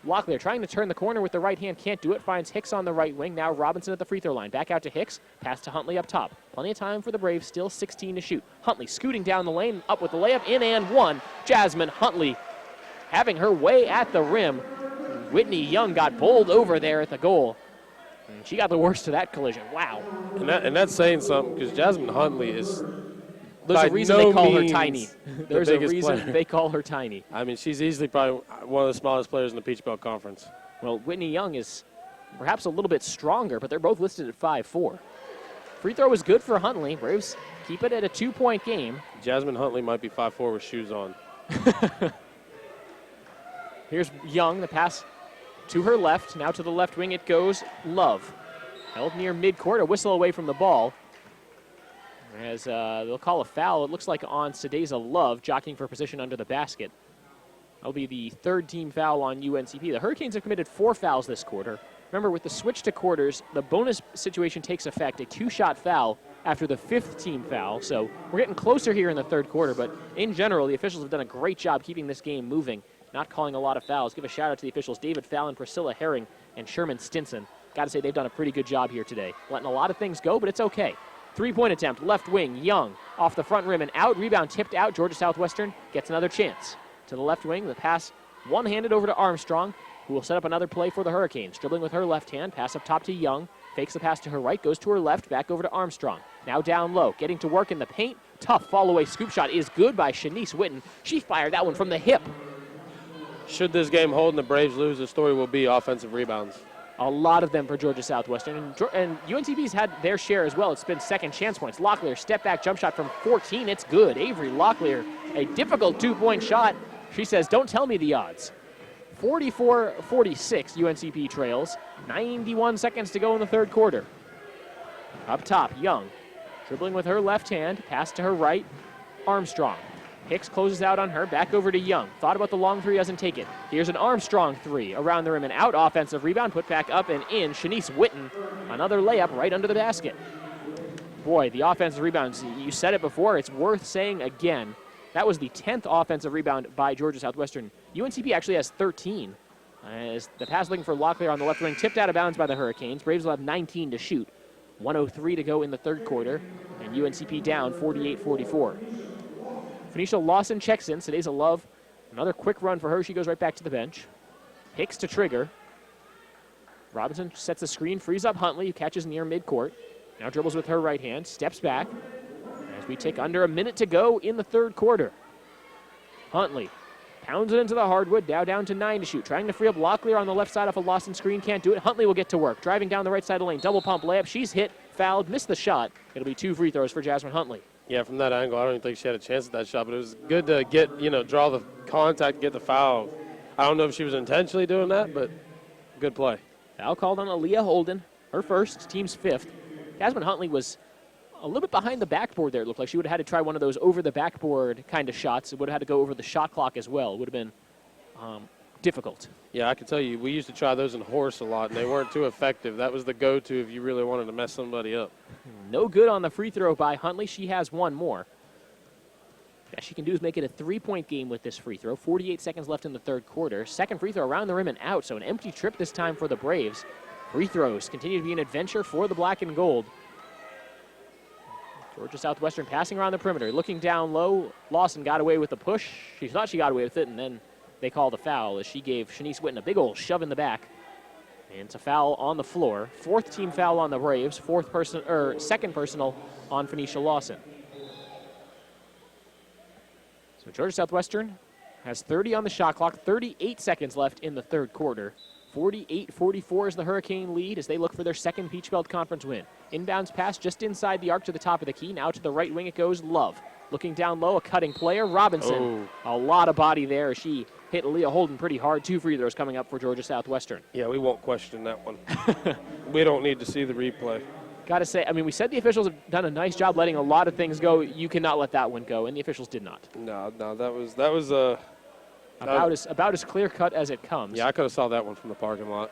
Locklear trying to turn the corner with the right hand, can't do it, finds Hicks on the right wing. Now Robinson at the free throw line. Back out to Hicks, pass to Huntley up top. Plenty of time for the Braves, still 16 to shoot. Huntley scooting down the lane, up with the layup, in and one. Jasmine Huntley having her way at the rim. Whitney Young got bowled over there at the goal. And she got the worst of that collision. Wow. And that's saying something, because Jasmine Huntley is There's a reason they call her tiny. There's a reason player. they call her tiny. I mean, she's easily probably one of the smallest players in the Peach Belt Conference. Well, Whitney Young is perhaps a little bit stronger, but they're both listed at 5'4". Free throw is good for Huntley. Braves keep it at a 2-point game. Jasmine Huntley might be 5'4" with shoes on. Here's Young, the pass to her left. Now to the left wing it goes. Love. Held near midcourt, a whistle away from the ball. As they'll call a foul, it looks like on Sadeza Love, jockeying for position under the basket. That'll be the third team foul on UNCP. The Hurricanes have committed 4 fouls this quarter. Remember, with the switch to quarters, the bonus situation takes effect, a 2-shot foul after the 5th team foul. So we're getting closer here in the third quarter, but in general, the officials have done a great job keeping this game moving, not calling a lot of fouls. Give a shout out to the officials, David Fallon, Priscilla Herring, and Sherman Stinson. Got to say they've done a pretty good job here today. Letting a lot of things go, but it's okay. 3-point attempt, left wing, Young, off the front rim and out. Rebound tipped out. Georgia Southwestern gets another chance. To the left wing, the pass one-handed over to Armstrong, who will set up another play for the Hurricanes. Dribbling with her left hand, pass up top to Young, fakes the pass to her right, goes to her left, back over to Armstrong. Now down low, getting to work in the paint. Tough fall-away scoop shot is good by Shanice Witten. She fired that one from the hip. Should this game hold and the Braves lose, the story will be offensive rebounds. A lot of them for Georgia Southwestern. And UNCP's had their share as well. It's been second chance points. Locklear, step back jump shot from 14. It's good. Avery Locklear, a difficult 2-point shot. She says, don't tell me the odds. 44-46, UNCP trails. 91 seconds to go in the third quarter. Up top, Young. Dribbling with her left hand. Pass to her right. Armstrong. Hicks closes out on her, back over to Young. Thought about the long three, doesn't take it. Here's an Armstrong three, around the rim and out, offensive rebound, put back up and in. Shanice Witten, another layup right under the basket. Boy, the offensive rebounds, you said it before, it's worth saying again. That was the 10th offensive rebound by Georgia Southwestern. UNCP actually has 13. As the pass looking for Locklear on the left wing, tipped out of bounds by the Hurricanes. Braves will have 19 to shoot. 1:03 to go in the third quarter, and UNCP down 48-44. Phoenicia Lawson checks in. Sadeza Love, another quick run for her. She goes right back to the bench. Hicks to trigger. Robinson sets a screen, frees up Huntley, who catches near midcourt. Now dribbles with her right hand, steps back. As we take under a minute to go in the third quarter. Huntley pounds it into the hardwood, now down to 9 to shoot. Trying to free up Locklear on the left side off a Lawson screen, can't do it. Huntley will get to work. Driving down the right side of the lane, double pump layup. She's hit, fouled, missed the shot. It'll be 2 free throws for Jasmine Huntley. Yeah, from that angle, I don't even think she had a chance at that shot, but it was good to get, draw the contact and get the foul. I don't know if she was intentionally doing that, but good play. Foul called on Aaliyah Holden, her first, team's 5th. Jasmine Huntley was a little bit behind the backboard there, it looked like. She would have had to try one of those over the backboard kind of shots. It would have had to go over the shot clock as well. It would have been difficult. Yeah, I can tell you, we used to try those in horse a lot, and they weren't too effective. That was the go-to if you really wanted to mess somebody up. No good on the free throw by Huntley. She has one more. Best she can do is make it a 3-point game with this free throw. 48 seconds left in the third quarter. Second free throw around the rim and out, so an empty trip this time for the Braves. Free throws continue to be an adventure for the black and gold. Georgia Southwestern passing around the perimeter, looking down low. Lawson got away with the push. She thought she got away with it, and then they called the foul as she gave Shanice Witten a big old shove in the back. And it's a foul on the floor. 4th team foul on the Braves. Second personal on Phoenicia Lawson. So Georgia Southwestern has 30 on the shot clock. 38 seconds left in the third quarter. 48-44 is the Hurricane lead as they look for their second Peach Belt Conference win. Inbounds pass just inside the arc to the top of the key. Now to the right wing it goes. Love. Looking down low, a cutting player. Robinson. A lot of body there. She hit Aaliyah Holden pretty hard. 2 free throws coming up for Georgia Southwestern. Yeah, we won't question that one. We don't need to see the replay. Got to say, I mean, we said the officials have done a nice job letting a lot of things go. You cannot let that one go, and the officials did not. No, that was about as clear cut as it comes. Yeah, I could have saw that one from the parking lot.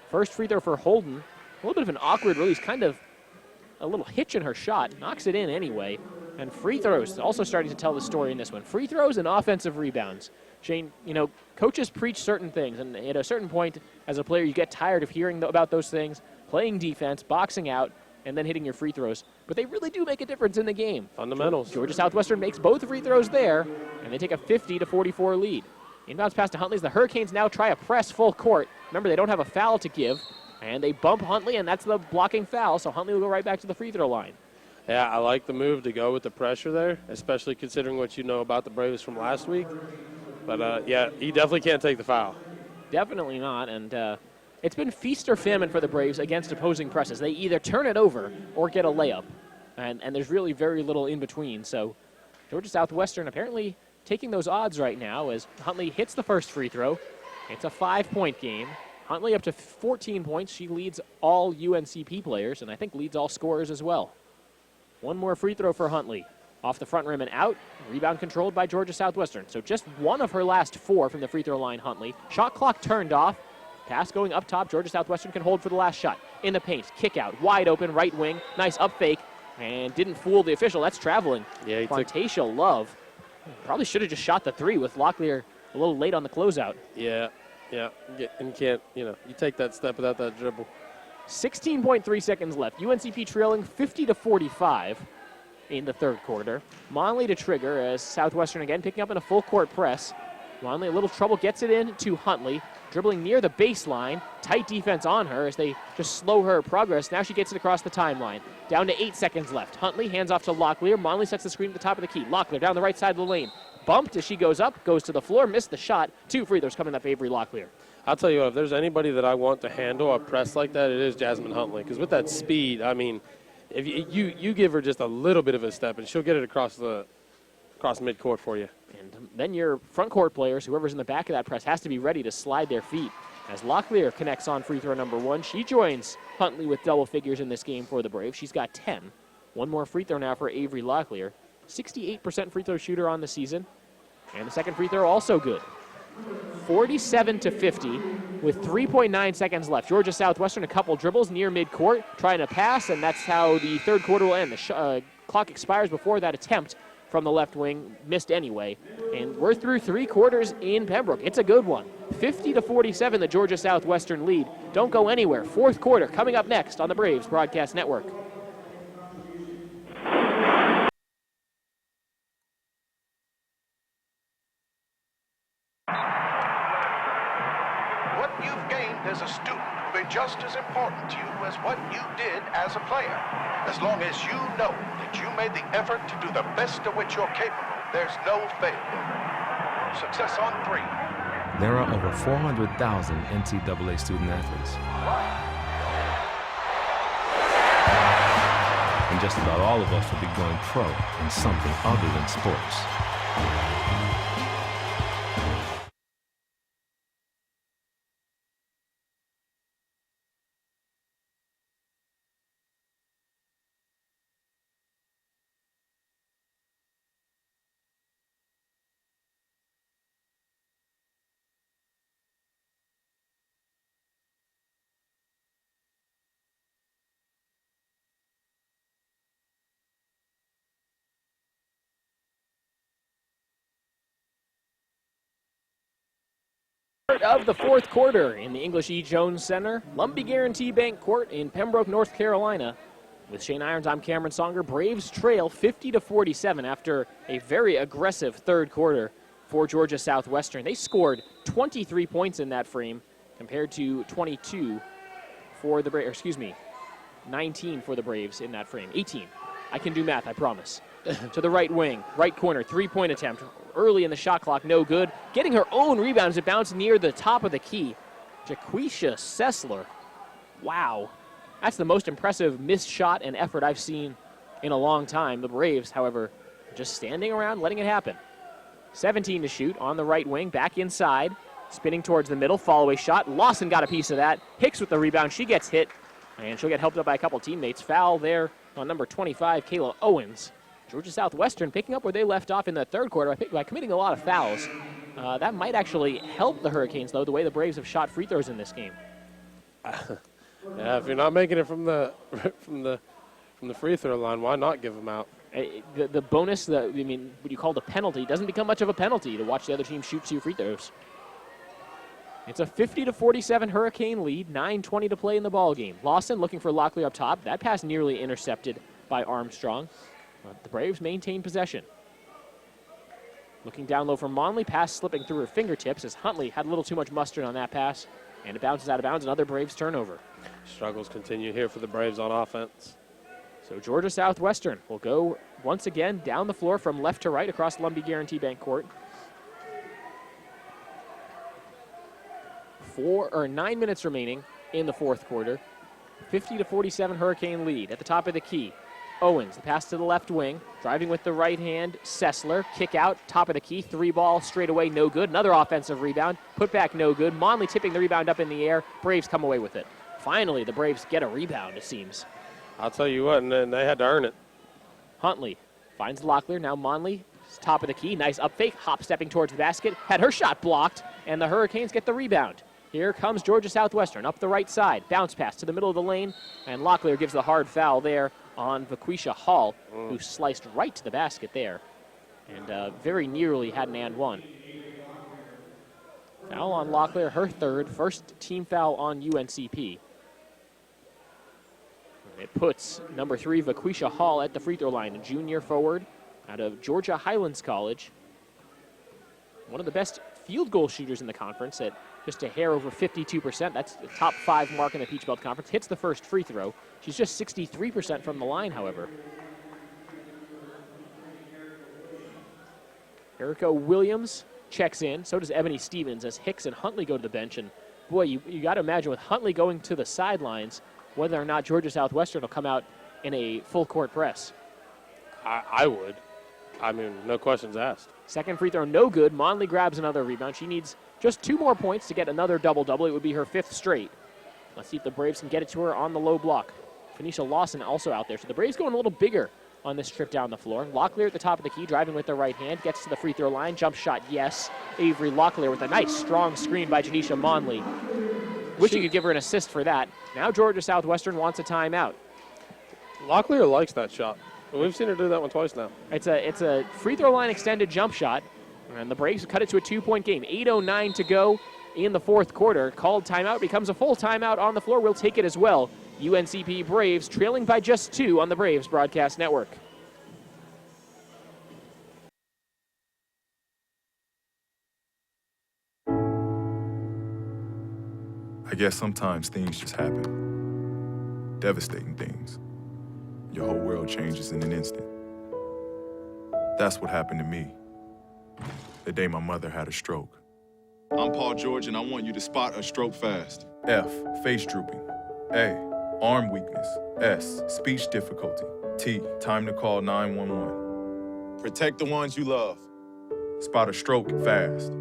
First free throw for Holden. A little bit of an awkward release, kind of a little hitch in her shot. Knocks it in anyway. And free throws also starting to tell the story in this one. Free throws and offensive rebounds. Shane, coaches preach certain things, and at a certain point as a player, you get tired of hearing about those things, playing defense, boxing out, and then hitting your free throws. But they really do make a difference in the game. Fundamentals. Georgia Southwestern makes both free throws there, and they take a 50-44 lead. Inbounds pass to Huntley as the Hurricanes now try a press full court. Remember, they don't have a foul to give, and they bump Huntley, and that's the blocking foul, so Huntley will go right back to the free throw line. Yeah, I like the move to go with the pressure there, especially considering what you know about the Braves from last week. But, yeah, he definitely can't take the foul. Definitely not, and it's been feast or famine for the Braves against opposing presses. They either turn it over or get a layup, and there's really very little in between. So Georgia Southwestern apparently taking those odds right now as Huntley hits the first free throw. It's a 5-point game. Huntley up to 14 points. She leads all UNCP players, and I think leads all scorers as well. One more free throw for Huntley. Off the front rim and out. Rebound controlled by Georgia Southwestern. So just one of her last 4 from the free throw line, Huntley. Shot clock turned off. Pass going up top. Georgia Southwestern can hold for the last shot. In the paint. Kick out. Wide open. Right wing. Nice up fake. And didn't fool the official. That's traveling. Yeah, Fontacia Love. Probably should have just shot the 3 with Locklear a little late on the closeout. Yeah. And can't, you take that step without that dribble. 16.3 seconds left. UNCP trailing 50-45 in the third quarter. Monley to trigger as Southwestern again picking up in a full court press. Monley a little trouble, gets it in to Huntley. Dribbling near the baseline. Tight defense on her as they just slow her progress. Now she gets it across the timeline. Down to 8 seconds left. Huntley hands off to Locklear. Monley sets the screen at the top of the key. Locklear down the right side of the lane. Bumped as she goes up, goes to the floor, missed the shot. 2 free throws coming up for Avery Locklear. I'll tell you what, if there's anybody that I want to handle a press like that, it is Jasmine Huntley. Because with that speed, I mean, if you give her just a little bit of a step, and she'll get it across midcourt for you. And then your front court players, whoever's in the back of that press, has to be ready to slide their feet. As Locklear connects on free throw number 1, she joins Huntley with double figures in this game for the Braves. She's got 10. One more free throw now for Avery Locklear. 68% free throw shooter on the season. And the second free throw also good. 47-50 with 3.9 seconds left. Georgia Southwestern a couple dribbles near midcourt, trying to pass, and that's how the third quarter will end. The clock expires before that attempt from the left wing, missed anyway. And we're through 3 quarters in Pembroke. It's a good one. 50-47, the Georgia Southwestern lead. Don't go anywhere. Fourth quarter coming up next on the Braves Broadcast Network. What you've gained as a student will be just as important to you as what you did as a player. As long as you know that you made the effort to do the best of which you're capable, there's no failure. Success on 3. There are over 400,000 NCAA student athletes. And just about all of us will be going pro in something other than sports. Of the fourth quarter in the English E. Jones Center, Lumbee Guaranty Bank Court in Pembroke, North Carolina. With Shane Irons, I'm Cameron Songer. Braves trail 50-47 after a very aggressive third quarter for Georgia Southwestern. They scored 23 points in that frame compared to 22 for the Braves, 19 for the Braves in that frame. 18. I can do math, I promise. To the right wing, right corner, 3-point attempt. Early in the shot clock, no good. Getting her own rebounds, it bounced near the top of the key. Jaquisha Sessler. Wow. That's the most impressive missed shot and effort I've seen in a long time. The Braves, however, just standing around, letting it happen. 17 to shoot on the right wing, back inside. Spinning towards the middle, follow-away shot. Lawson got a piece of that. Hicks with the rebound. She gets hit, and she'll get helped up by a couple teammates. Foul there on number 25, Kayla Owens. Georgia Southwestern picking up where they left off in the third quarter by committing a lot of fouls. That might actually help the Hurricanes, though, the way the Braves have shot free throws in this game. Yeah, if you're not making it from the free throw line, why not give them out? The bonus, what you call the penalty, doesn't become much of a penalty to watch the other team shoot 2 free throws. It's a 50-47 Hurricane lead, 9:20 to play in the ball game. Lawson looking for Locklear up top. That pass nearly intercepted by Armstrong. But the Braves maintain possession. Looking down low for Monley, pass slipping through her fingertips as Huntley had a little too much mustard on that pass, and it bounces out of bounds. Another Braves turnover. Struggles continue here for the Braves on offense. So Georgia Southwestern will go once again down the floor from left to right across Lumbee Guaranty Bank Court. 9 minutes remaining in the fourth quarter. 50-47 Hurricane lead. At the top of the key, Owens, the pass to the left wing, driving with the right hand. Sessler, kick out, top of the key, 3-ball straight away, no good. Another offensive rebound, put back, no good. Monley tipping the rebound up in the air. Braves come away with it. Finally, the Braves get a rebound, it seems. I'll tell you what, and then they had to earn it. Huntley finds Locklear. Now Monley, top of the key, nice up fake, hop stepping towards the basket, had her shot blocked, and the Hurricanes get the rebound. Here comes Georgia Southwestern up the right side, bounce pass to the middle of the lane, and Locklear gives the hard foul there on Vaquisha Hall, who sliced right to the basket there, and very nearly had an and one. Foul on Locklear, her third, first team foul on UNCP. It puts number 3, Vaquisha Hall, at the free throw line, a junior forward out of Georgia Highlands College. One of the best field goal shooters in the conference at just a hair over 52%. That's the top 5 mark in the Peach Belt Conference. Hits the first free throw. She's just 63% from the line, however. Erica Williams checks in. So does Ebony Stevens as Hicks and Huntley go to the bench. And boy, you got to imagine with Huntley going to the sidelines, whether or not Georgia Southwestern will come out in a full court press. I would. I mean, no questions asked. Second free throw, no good. Monley grabs another rebound. She needs just 2 more points to get another double-double. It would be her 5th straight. Let's see if the Braves can get it to her on the low block. Phoenicia Lawson also out there. So the Braves going a little bigger on this trip down the floor. Locklear at the top of the key, driving with the right hand, gets to the free throw line. Jump shot, yes. Avery Locklear with a nice, strong screen by Janisha Monley. Wish you could give her an assist for that. Now Georgia Southwestern wants a timeout. Locklear likes that shot. We've seen her do that one twice now. It's a free throw line extended jump shot, and the Braves cut it to a 2-point game. 8:09 to go in the fourth quarter. Called timeout, becomes a full timeout on the floor. We'll take it as well. UNCP Braves trailing by just 2 on the Braves Broadcast Network. I guess sometimes things just happen. Devastating things. Your whole world changes in an instant. That's what happened to me the day my mother had a stroke. I'm Paul George, and I want you to spot a stroke fast. F, face drooping. A, arm weakness. S, speech difficulty. T, time to call 911. Protect the ones you love. Spot a stroke fast.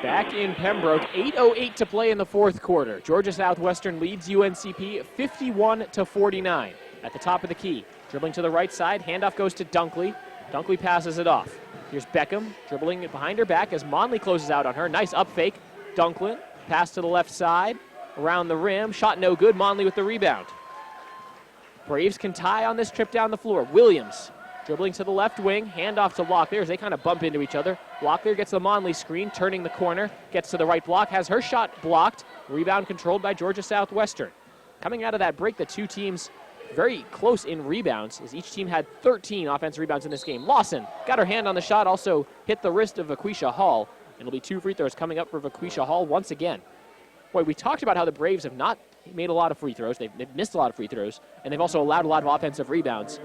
Back in Pembroke, 8:08 to play in the fourth quarter. Georgia Southwestern leads UNCP 51-49. At the top of the key, dribbling to the right side, handoff goes to Dunkley. Dunkley passes it off. Here's Beckham dribbling it behind her back as Monley closes out on her. Nice up fake. Dunklin, pass to the left side, around the rim, shot no good. Monley with the rebound. Braves can tie on this trip down the floor. Williams dribbling to the left wing, handoff to Locklear as they kind of bump into each other. Locklear gets the Monley screen, turning the corner, gets to the right block, has her shot blocked. Rebound controlled by Georgia Southwestern. Coming out of that break, the two teams very close in rebounds, as each team had 13 offensive rebounds in this game. Lawson got her hand on the shot, also hit the wrist of Vaquisha Hall. And it'll be 2 free throws coming up for Vaquisha Hall once again. Boy, we talked about how the Braves have not made a lot of free throws. They've missed a lot of free throws, and they've also allowed a lot of offensive rebounds.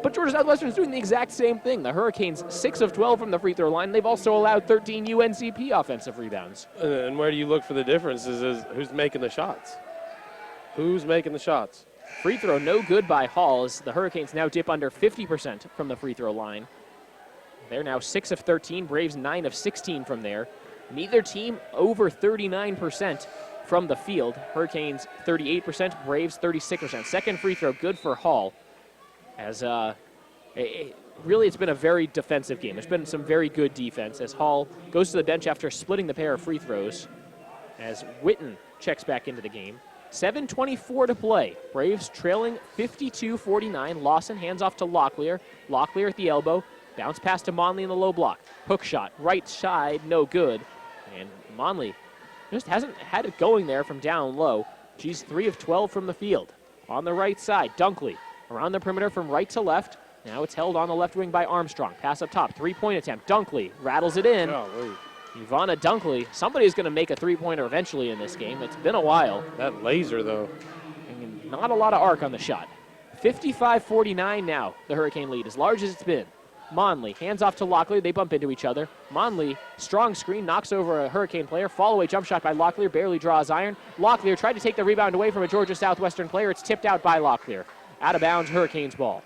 But Georgia Southwestern is doing the exact same thing. The Hurricanes 6 of 12 from the free throw line. They've also allowed 13 UNCP offensive rebounds. And where do you look for the differences is who's making the shots? Who's making the shots? Free throw no good by Hall as the Hurricanes now dip under 50% from the free throw line. They're now 6 of 13, Braves 9 of 16 from there. Neither team over 39% from the field. Hurricanes 38%, Braves 36%. Second free throw good for Hall. As really it's been a very defensive game. There's been some very good defense as Hall goes to the bench after splitting the pair of free throws. As Witten checks back into the game. 7:24 to play. Braves trailing 52-49. Lawson hands off to Locklear. Locklear at the elbow. Bounce pass to Monley in the low block. Hook shot, right side, no good. And Monley just hasn't had it going there from down low. She's 3 of 12 from the field. On the right side, Dunkley around the perimeter from right to left. Now it's held on the left wing by Armstrong. Pass up top, three-point attempt. Dunkley rattles it in. Ivana Dunkley, somebody's going to make a three-pointer eventually in this game. It's been a while. That laser, though. And not a lot of arc on the shot. 55-49 now, the Hurricane lead, as large as it's been. Monley hands off to Locklear. They bump into each other. Monley, strong screen, knocks over a Hurricane player. Fall-away jump shot by Locklear, barely draws iron. Locklear tried to take the rebound away from a Georgia Southwestern player. It's tipped out by Locklear. Out of bounds, Hurricanes ball.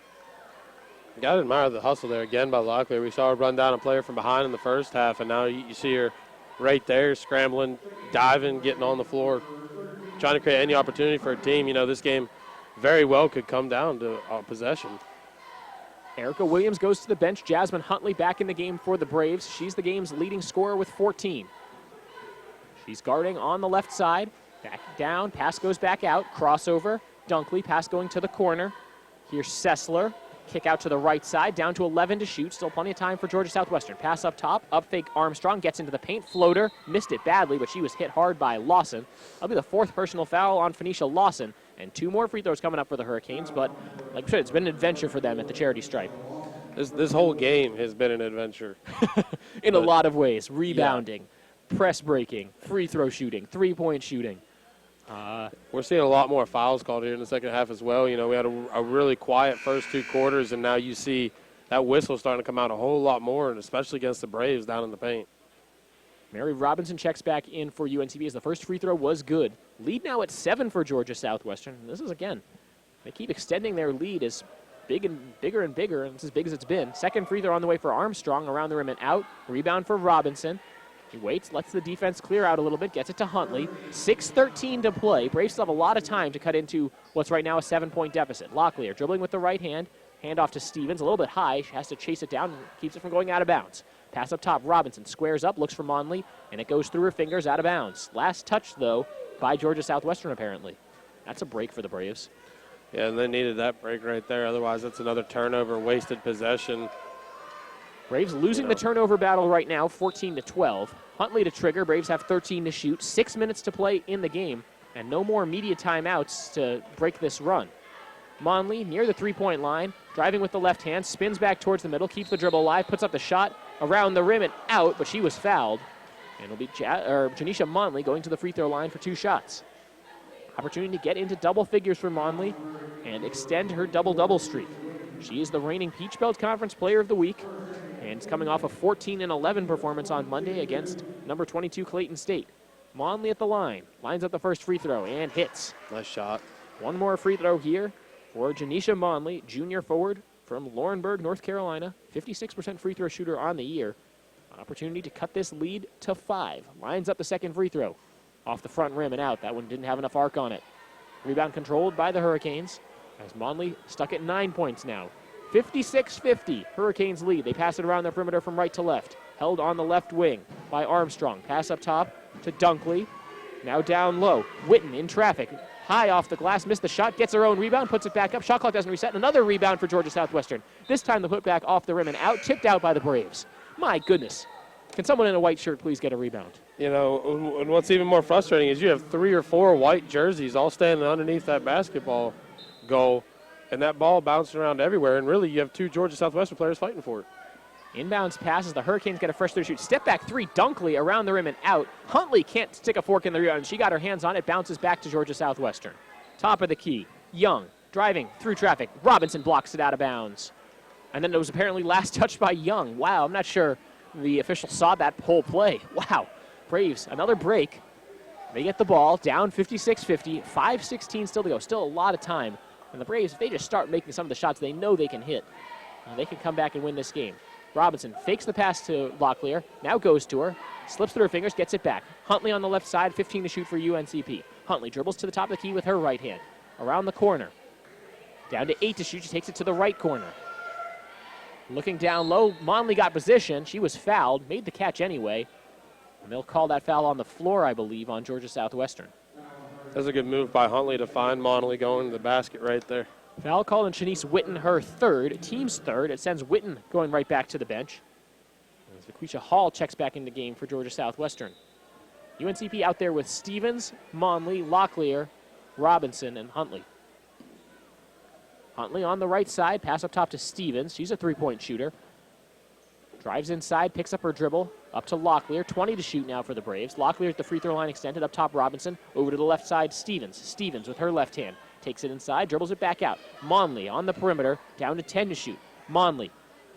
You got to admire the hustle there again by Locklear. We saw her run down a player from behind in the first half, and now you see her right there, scrambling, diving, getting on the floor, trying to create any opportunity for her team. You know, this game very well could come down to possession. Erica Williams goes to the bench. Jasmine Huntley back in the game for the Braves. She's the game's leading scorer with 14. She's guarding on the left side. Back down, pass goes back out. Crossover, Dunkley, pass going to the corner. Here's Sessler. Kick out to the right side, down to 11 to shoot. Still plenty of time for Georgia Southwestern. Pass up top, up fake Armstrong, gets into the paint, floater, missed it badly, but she was hit hard by Lawson. That'll be the fourth personal foul on Phoenicia Lawson, and 2 more free throws coming up for the Hurricanes, but like I said, it's been an adventure for them at the charity stripe. This whole game has been an adventure. In a lot of ways, rebounding, press breaking, free throw shooting, three-point shooting. We're seeing a lot more fouls called here in the second half as well. You know, we had a really quiet first 2 quarters, and now you see that whistle starting to come out a whole lot more, and especially against the Braves down in the paint. Mary Robinson checks back in for UNCP as the first free throw was good. Lead now at 7 for Georgia Southwestern. This is, again, they keep extending their lead as big and bigger and bigger, and it's as big as it's been. Second free throw on the way for Armstrong, around the rim and out. Rebound for Robinson. He waits, lets the defense clear out a little bit, gets it to Huntley. 6:13 to play. Braves still have a lot of time to cut into what's right now a 7-point deficit. Locklear dribbling with the right hand. Hand off to Stevens, a little bit high. She has to chase it down and keeps it from going out of bounds. Pass up top, Robinson squares up, looks for Monley, and it goes through her fingers out of bounds. Last touch, though, by Georgia Southwestern, apparently. That's a break for the Braves. Yeah, and they needed that break right there. Otherwise, that's another turnover, wasted possession. Braves losing the turnover battle right now, 14-12. Huntley to trigger. Braves have 13 to shoot. 6 minutes to play in the game, and no more immediate timeouts to break this run. Monley near the three-point line, driving with the left hand, spins back towards the middle, keeps the dribble alive, puts up the shot around the rim and out, but she was fouled. And it'll be Janisha Monley going to the free throw line for 2 shots. Opportunity to get into double figures for Monley and extend her double-double streak. She is the reigning Peach Belt Conference Player of the Week, and is coming off a 14-11 performance on Monday against number 22 Clayton State. Monley at the line, lines up the first free throw and hits. Nice shot. 1 more free throw here for Janisha Monley, junior forward from Laurinburg, North Carolina. 56% free throw shooter on the year. Opportunity to cut this lead to 5. Lines up the second free throw. Off the front rim and out. That one didn't have enough arc on it. Rebound controlled by the Hurricanes as Monley stuck at 9 points now. 56-50, Hurricanes lead. They pass it around the perimeter from right to left. Held on the left wing by Armstrong. Pass up top to Dunkley. Now down low. Witten in traffic. High off the glass, missed the shot, gets her own rebound, puts it back up. Shot clock doesn't reset. Another rebound for Georgia Southwestern. This time the putback off the rim and out, tipped out by the Braves. My goodness. Can someone in a white shirt please get a rebound? You know, and what's even more frustrating is you have 3 or 4 white jerseys all standing underneath that basketball goal, and that ball bouncing around everywhere, and really you have 2 Georgia Southwestern players fighting for it. Inbounds passes. The Hurricanes get a fresh 3 shoot. Step back 3, Dunkley around the rim and out. Huntley can't stick a fork in the rebound. She got her hands on it, bounces back to Georgia Southwestern. Top of the key, Young driving through traffic. Robinson blocks it out of bounds. And then it was apparently last touched by Young. Wow, I'm not sure the official saw that whole play. Wow. Braves, another break. They get the ball down 56-50, 5:16 still to go. Still a lot of time And the Braves, if they just start making some of the shots they know they can hit, they can come back and win this game. Robinson fakes the pass to Locklear, now goes to her, slips through her fingers, gets it back. Huntley on the left side, 15 to shoot for UNCP. Huntley dribbles to the top of the key with her right hand. Around the corner. Down to 8 to shoot, she takes it to the right corner. Looking down low, Monley got position. She was fouled, made the catch anyway. And they'll call that foul on the floor, I believe, on Georgia Southwestern. That's a good move by Huntley to find Monley going to the basket right there. Foul called on Shanice Witten, her third, team's third. It sends Witten going right back to the bench. As Vaquisha Hall checks back into the game for Georgia Southwestern. UNCP out there with Stevens, Monley, Locklear, Robinson, and Huntley. Huntley on the right side, pass up top to Stevens. She's a three-point shooter. Drives inside, picks up her dribble, up to Locklear. 20 to shoot now for the Braves. Locklear at the free throw line extended, up top Robinson. Over to the left side, Stevens. Stevens with her left hand. Takes it inside, dribbles it back out. Monley on the perimeter, down to 10 to shoot. Monley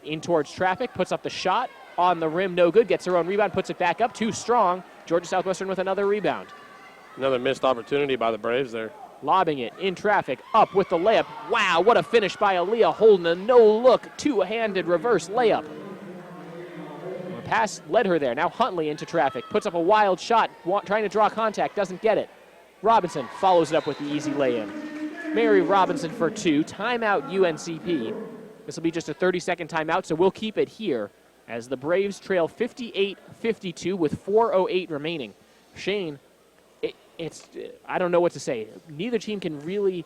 in towards traffic, puts up the shot. On the rim, no good. Gets her own rebound, puts it back up. Too strong. Georgia Southwestern with another rebound. Another missed opportunity by the Braves there. Lobbing it in traffic, up with the layup. Wow, what a finish by Aaliyah Holden. A no-look, two-handed reverse layup. The pass led her there. Now Huntley into traffic. Puts up a wild shot, trying to draw contact, doesn't get it. Robinson follows it up with the easy lay-in. Mary Robinson for 2. Timeout UNCP. This will be just a 30-second timeout, so we'll keep it here as the Braves trail 58-52 with 4:08 remaining. Shane, I don't know what to say. Neither team can really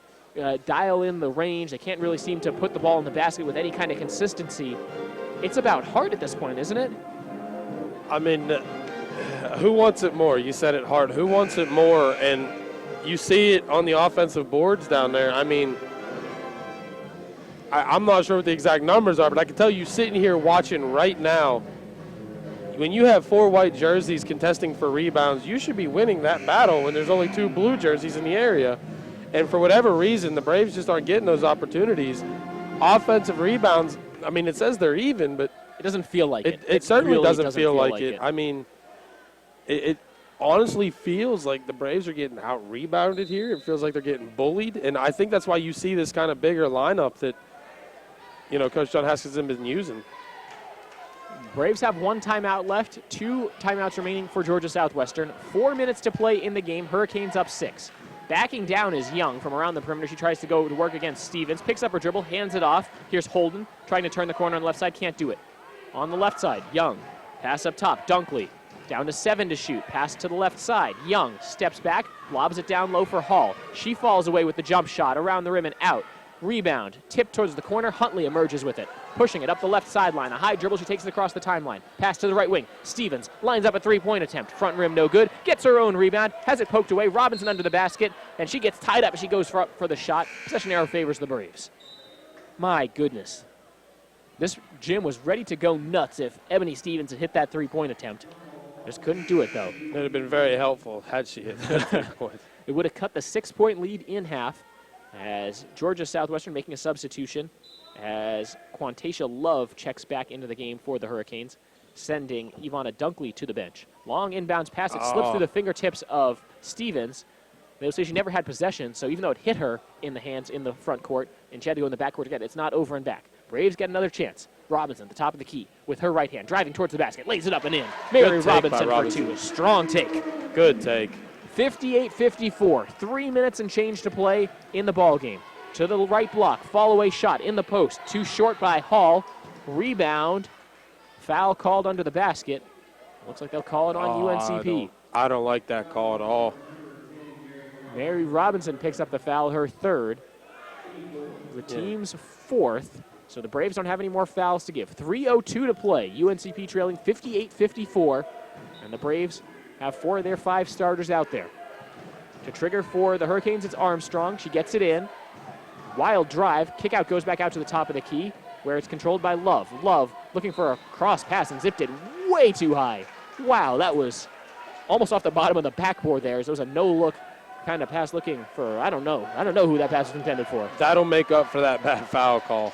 dial in the range. They can't really seem to put the ball in the basket with any kind of consistency. It's about heart at this point, isn't it? I mean, who wants it more? You said it hard. Who wants it more? And you see it on the offensive boards down there. I mean, I'm not sure what the exact numbers are, but I can tell you sitting here watching right now, when you have 4 white jerseys contesting for rebounds, you should be winning that battle when there's only 2 blue jerseys in the area. And for whatever reason, the Braves just aren't getting those opportunities. Offensive rebounds, I mean, it says they're even, but it doesn't feel like it. It certainly really doesn't feel like it. I mean, it honestly feels like the Braves are getting out-rebounded here. It feels like they're getting bullied. And I think that's why you see this kind of bigger lineup that, you know, Coach John Haskins has been using. Braves have 1 timeout left, 2 timeouts remaining for Georgia Southwestern. 4 minutes to play in the game. Hurricanes up 6. Backing down is Young from around the perimeter. She tries to go to work against Stevens. Picks up her dribble, hands it off. Here's Holden trying to turn the corner on the left side. Can't do it. On the left side, Young. Pass up top, Dunkley. Down to 7 to shoot. Pass to the left side. Young steps back, lobs it down low for Hall. She falls away with the jump shot around the rim and out. Rebound, tip towards the corner. Huntley emerges with it. Pushing it up the left sideline. A high dribble, she takes it across the timeline. Pass to the right wing. Stevens lines up a three-point attempt. Front rim, no good. Gets her own rebound. Has it poked away. Robinson under the basket. And she gets tied up as she goes for the shot. Possession arrow favors the Braves. My goodness. This gym was ready to go nuts if Ebony Stevens had hit that three-point attempt. Just couldn't do it, though. It would have been very helpful had she hit that 3-point. It would have cut the 6-point lead in half as Georgia Southwestern making a substitution as Quantasia Love checks back into the game for the Hurricanes, sending Ivana Dunkley to the bench. Long inbounds pass. It slips through the fingertips of Stevens. They'll say she never had possession, so even though it hit her in the hands in the front court and she had to go in the backcourt to get it, it's not over and back. Braves get another chance. Robinson, the top of the key, with her right hand, driving towards the basket, lays it up and in. Mary Robinson for 2. Strong take. Good take. 58-54. 3 minutes and change to play in the ball game. To the right block, fall away shot in the post. Too short by Hall. Rebound. Foul called under the basket. Looks like they'll call it on UNCP. I don't like that call at all. Mary Robinson picks up the foul, her third. The team's fourth. So the Braves don't have any more fouls to give. 3:02 to play. UNCP trailing 58-54. And the Braves have 4 of their 5 starters out there. To trigger for the Hurricanes, it's Armstrong. She gets it in. Wild drive. Kick out goes back out to the top of the key where it's controlled by Love. Love looking for a cross pass and zipped it way too high. Wow, that was almost off the bottom of the backboard there. So it was a no-look kind of pass looking for, I don't know who that pass was intended for. That'll make up for that bad foul call.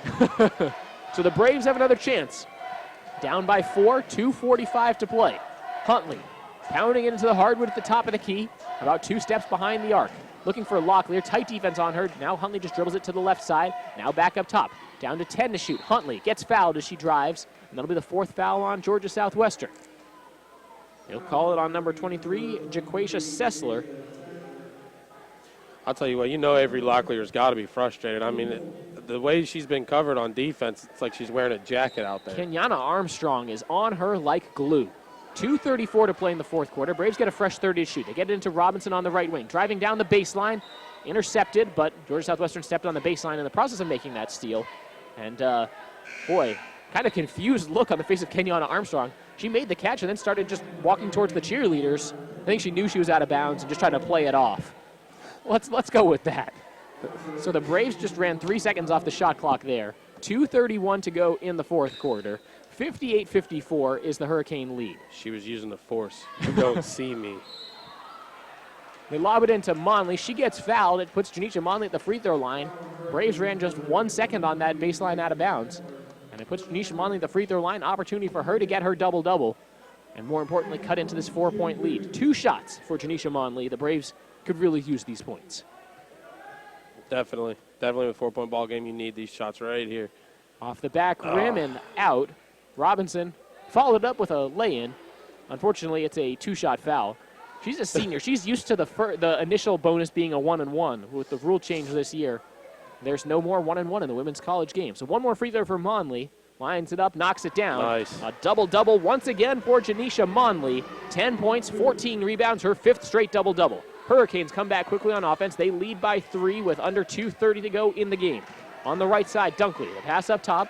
So the Braves have another chance. Down by 4, 2:45 to play. Huntley pounding it into the hardwood at the top of the key, about 2 steps behind the arc. looking for Locklear. Tight defense on her. Now Huntley just dribbles it to the left side. Now back up top. Down to 10 to shoot. Huntley gets fouled as she drives, and that'll be the 4th foul on Georgia Southwestern. They'll call it on number 23, Jaquacia Sessler. I'll tell you what, Avery Locklear's got to be frustrated. I mean, the way she's been covered on defense, it's like she's wearing a jacket out there. Kenyana Armstrong is on her like glue. 2:34 to play in the 4th quarter. Braves get a fresh 30 to shoot. They get it into Robinson on the right wing. Driving down the baseline, intercepted, but Georgia Southwestern stepped on the baseline in the process of making that steal. And, boy, kind of confused look on the face of Kenyana Armstrong. She made the catch and then started just walking towards the cheerleaders. I think she knew she was out of bounds and just tried to play it off. Let's go with that. So the Braves just ran 3 seconds off the shot clock there. 2:31 to go in the 4th quarter. 58-54 is the Hurricane lead. She was using the force. You don't see me. They lob it into Monley. She gets fouled. It puts Janisha Monley at the free throw line. Braves ran just 1 second on that baseline out of bounds. And it puts Janisha Monley at the free throw line. Opportunity for her to get her double-double. And more importantly, cut into this 4-point lead. 2 shots for Janisha Monley. The Braves could really use these points. Definitely. Definitely with a 4-point ball game, you need these shots right here. Off the back rim and out. Robinson followed up with a lay-in. Unfortunately, it's a 2-shot foul. She's a senior. She's used to the initial bonus being a 1-and-1 with the rule change this year. There's no more 1-and-1 in the women's college game. So one more free throw for Monley. Lines it up, knocks it down. Nice. A double-double once again for Janisha Monley. 10 points, 14 rebounds, her 5th straight double-double. Hurricanes come back quickly on offense. They lead by 3 with under 2:30 to go in the game. On the right side, Dunkley. The pass up top.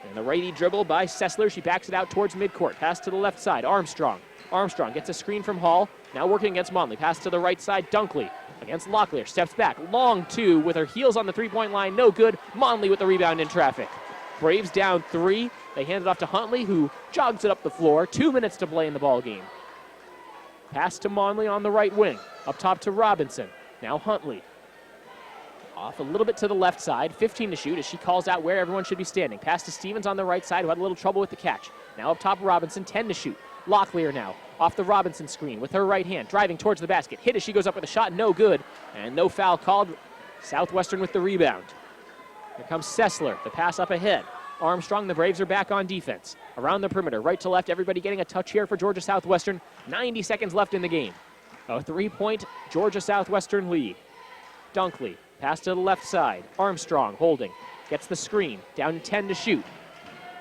And the righty dribble by Sessler. She backs it out towards midcourt. Pass to the left side, Armstrong. Armstrong gets a screen from Hall. Now working against Monley. Pass to the right side, Dunkley. Against Locklear. Steps back. Long 2 with her heels on the 3-point line. No good. Monley with the rebound in traffic. Braves down 3. They hand it off to Huntley, who jogs it up the floor. 2 minutes to play in the ball game. Pass to Monley on the right wing. Up top to Robinson. Now Huntley. Off a little bit to the left side. 15 to shoot as she calls out where everyone should be standing. Pass to Stevens on the right side, who had a little trouble with the catch. Now up top Robinson. 10 to shoot. Locklear now. Off the Robinson screen with her right hand. Driving towards the basket. Hit as she goes up with a shot. No good. And no foul called. Southwestern with the rebound. Here comes Sessler. The pass up ahead. Armstrong, the Braves are back on defense. Around the perimeter, right to left, everybody getting a touch here for Georgia Southwestern. 90 seconds left in the game. A 3-point Georgia Southwestern lead. Dunkley, pass to the left side. Armstrong holding, gets the screen, down 10 to shoot.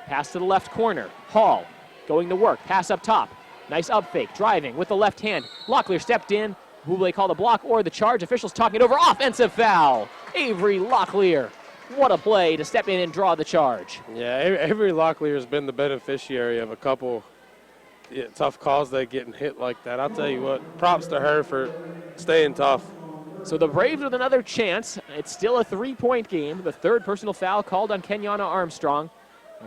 Pass to the left corner. Hall going to work, pass up top. Nice up fake, driving with the left hand. Locklear stepped in. Who will they call the block or the charge? Officials talking it over. Offensive foul. Avery Locklear. What a play to step in and draw the charge. Yeah, Avery Locklear has been the beneficiary of a couple tough calls that getting hit like that. I'll tell you what, props to her for staying tough. So the Braves with another chance. It's still a 3-point game. The 3rd personal foul called on Kenyana Armstrong.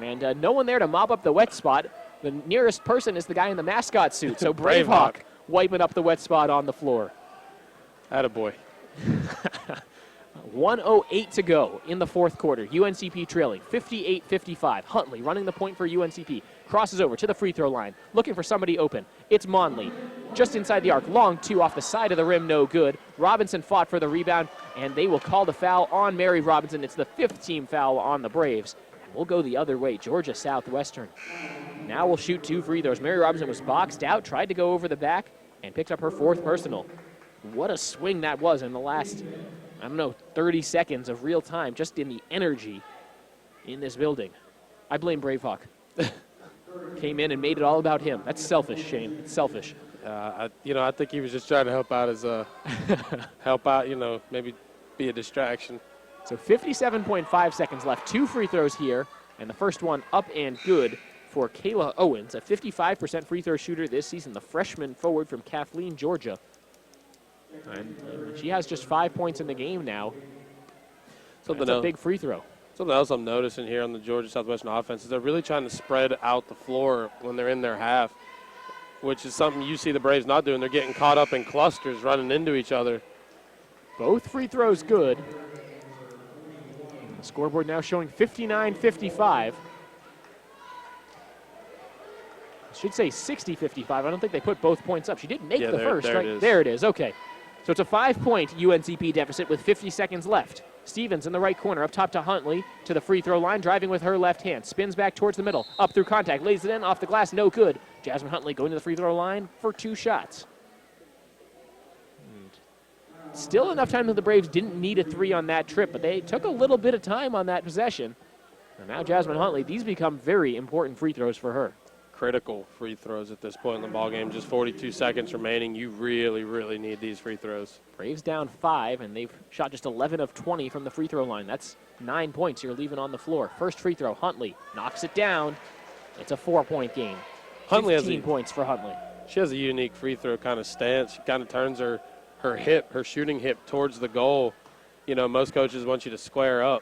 And no one there to mop up the wet spot. The nearest person is the guy in the mascot suit. So Bravehawk wiping up the wet spot on the floor. Attaboy. 1:08 to go in the 4th quarter. UNCP trailing 58-55. Huntley running the point for UNCP. Crosses over to the free throw line. Looking for somebody open. It's Monley. Just inside the arc. Long 2 off the side of the rim. No good. Robinson fought for the rebound. And they will call the foul on Mary Robinson. It's the 5th team foul on the Braves. And we'll go the other way. Georgia Southwestern now will shoot 2 free throws. Mary Robinson was boxed out. Tried to go over the back. And picked up her 4th personal. What a swing that was in the last, 30 seconds of real time, just in the energy in this building. I blame Bravehawk. Came in and made it all about him. That's selfish, Shane. It's selfish. I think he was just trying to help out maybe be a distraction. So 57.5 seconds left. 2 free throws here, and the first one up and good for Kayla Owens, a 55% free throw shooter this season, the freshman forward from Kathleen, Georgia. And she has just 5 points in the game now. That's a big free throw. Something else I'm noticing here on the Georgia Southwestern offense is they're really trying to spread out the floor when they're in their half, which is something you see the Braves not doing. They're getting caught up in clusters, running into each other. Both free throws good. The scoreboard now showing 59-55. Should say 60-55. I don't think they put both points up. She did make the first, right? There it is. Okay. So it's a 5-point UNCP deficit with 50 seconds left. Stevens in the right corner, up top to Huntley, to the free throw line, driving with her left hand. Spins back towards the middle, up through contact, lays it in, off the glass, no good. Jasmine Huntley going to the free throw line for 2 shots. Still enough time that the Braves didn't need a 3 on that trip, but they took a little bit of time on that possession. And now Jasmine Huntley, these become very important free throws for her. Critical free throws at this point in the ballgame. Just 42 seconds remaining. You really, really need these free throws. Braves down 5, and they've shot just 11 of 20 from the free throw line. That's 9 points you're leaving on the floor. First free throw, Huntley knocks it down. It's a 4-point game. Huntley 15 points for Huntley. She has a unique free throw kind of stance. She kind of turns her shooting hip towards the goal. You know, most coaches want you to square up.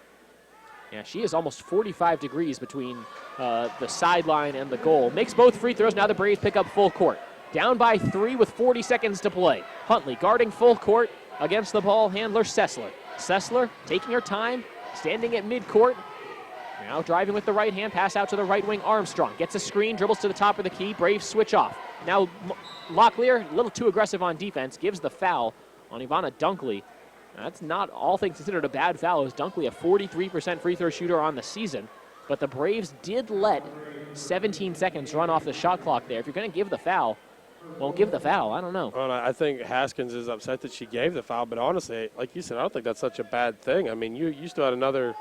Yeah, she is almost 45 degrees between the sideline and the goal. Makes both free throws. Now the Braves pick up full court. Down by 3 with 40 seconds to play. Huntley guarding full court against the ball handler Sessler. Sessler taking her time, standing at midcourt. Now driving with the right hand, pass out to the right wing. Armstrong gets a screen, dribbles to the top of the key. Braves switch off. Now Locklear, a little too aggressive on defense, gives the foul on Ivana Dunkley. That's not, all things considered, a bad foul. It was Dunkley, a 43% free throw shooter on the season. But the Braves did let 17 seconds run off the shot clock there. If you're going to give the foul, well, give the foul. I don't know. Well, I think Haskins is upset that she gave the foul, but honestly, like you said, I don't think that's such a bad thing. I mean, you still had another,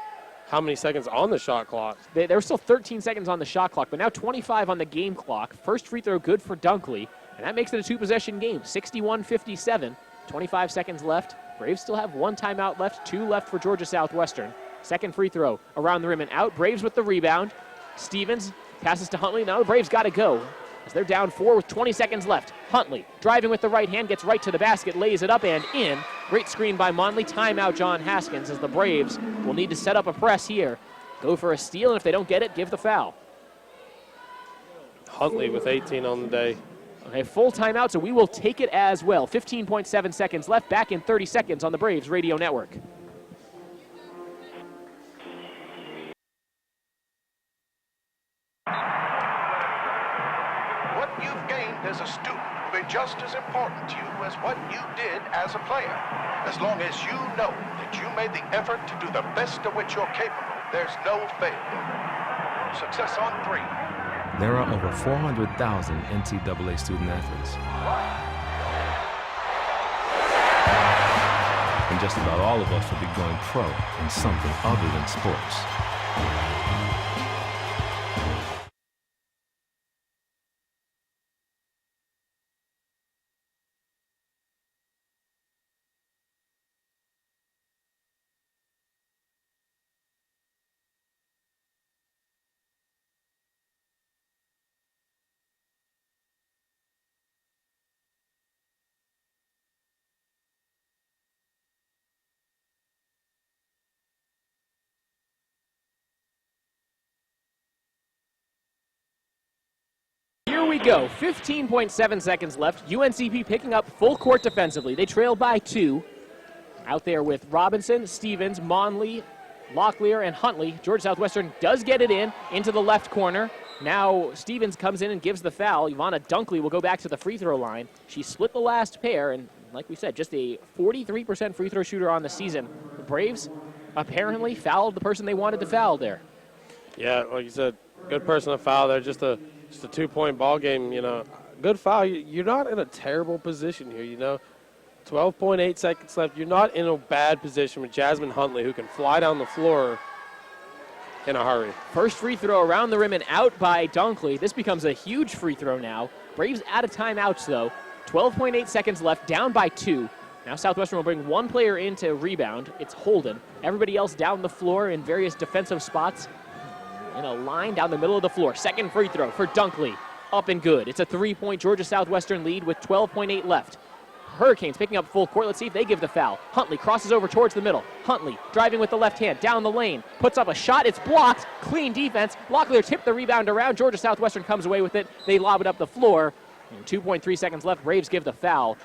how many seconds on the shot clock? There were still 13 seconds on the shot clock, but now 25 on the game clock. First free throw good for Dunkley, and that makes it a 2-possession game, 61-57. 25 seconds left. Braves still have 1 timeout left, 2 left for Georgia Southwestern. Second free throw around the rim and out. Braves with the rebound. Stevens passes to Huntley. Now the Braves got to go as they're down 4 with 20 seconds left. Huntley driving with the right hand, gets right to the basket, lays it up and in. Great screen by Monley. Timeout John Haskins as the Braves will need to set up a press here. Go for a steal, and if they don't get it, give the foul. Huntley with 18 on the day. Okay, full timeout, so we will take it as well. 15.7 seconds left, back in 30 seconds on the Braves Radio Network. What you've gained as a student will be just as important to you as what you did as a player. As long as you know that you made the effort to do the best of which you're capable, there's no failure. Success on 3. There are over 400,000 NCAA student athletes. And just about all of us will be going pro in something other than sports. Here we go, 15.7 seconds left. UNCP picking up full court defensively. They trail by 2. Out there with Robinson, Stevens, Monley, Locklear, and Huntley. Georgia Southwestern does get it into the left corner. Now Stevens comes in and gives the foul. Ivana Dunkley will go back to the free throw line. She split the last pair, and like we said, just a 43% free throw shooter on the season. The Braves apparently fouled the person they wanted to foul there. Yeah, like you said, good person to foul there. Just a 2-point ball game, you know. Good foul. You're not in a terrible position here, you know. 12.8 seconds left. You're not in a bad position with Jasmine Huntley, who can fly down the floor in a hurry. First free throw around the rim and out by Dunkley. This becomes a huge free throw now. Braves out of timeouts, though. 12.8 seconds left, down by 2. Now Southwestern will bring 1 player in to rebound. It's Holden. Everybody else down the floor in various defensive spots. In a line down the middle of the floor. Second free throw for Dunkley. Up and good. It's a 3-point Georgia Southwestern lead with 12.8 left. Hurricanes picking up full court. Let's see if they give the foul. Huntley crosses over towards the middle. Huntley driving with the left hand down the lane. Puts up a shot. It's blocked. Clean defense. Locklear tipped the rebound around. Georgia Southwestern comes away with it. They lob it up the floor. And 2.3 seconds left. Braves give the foul.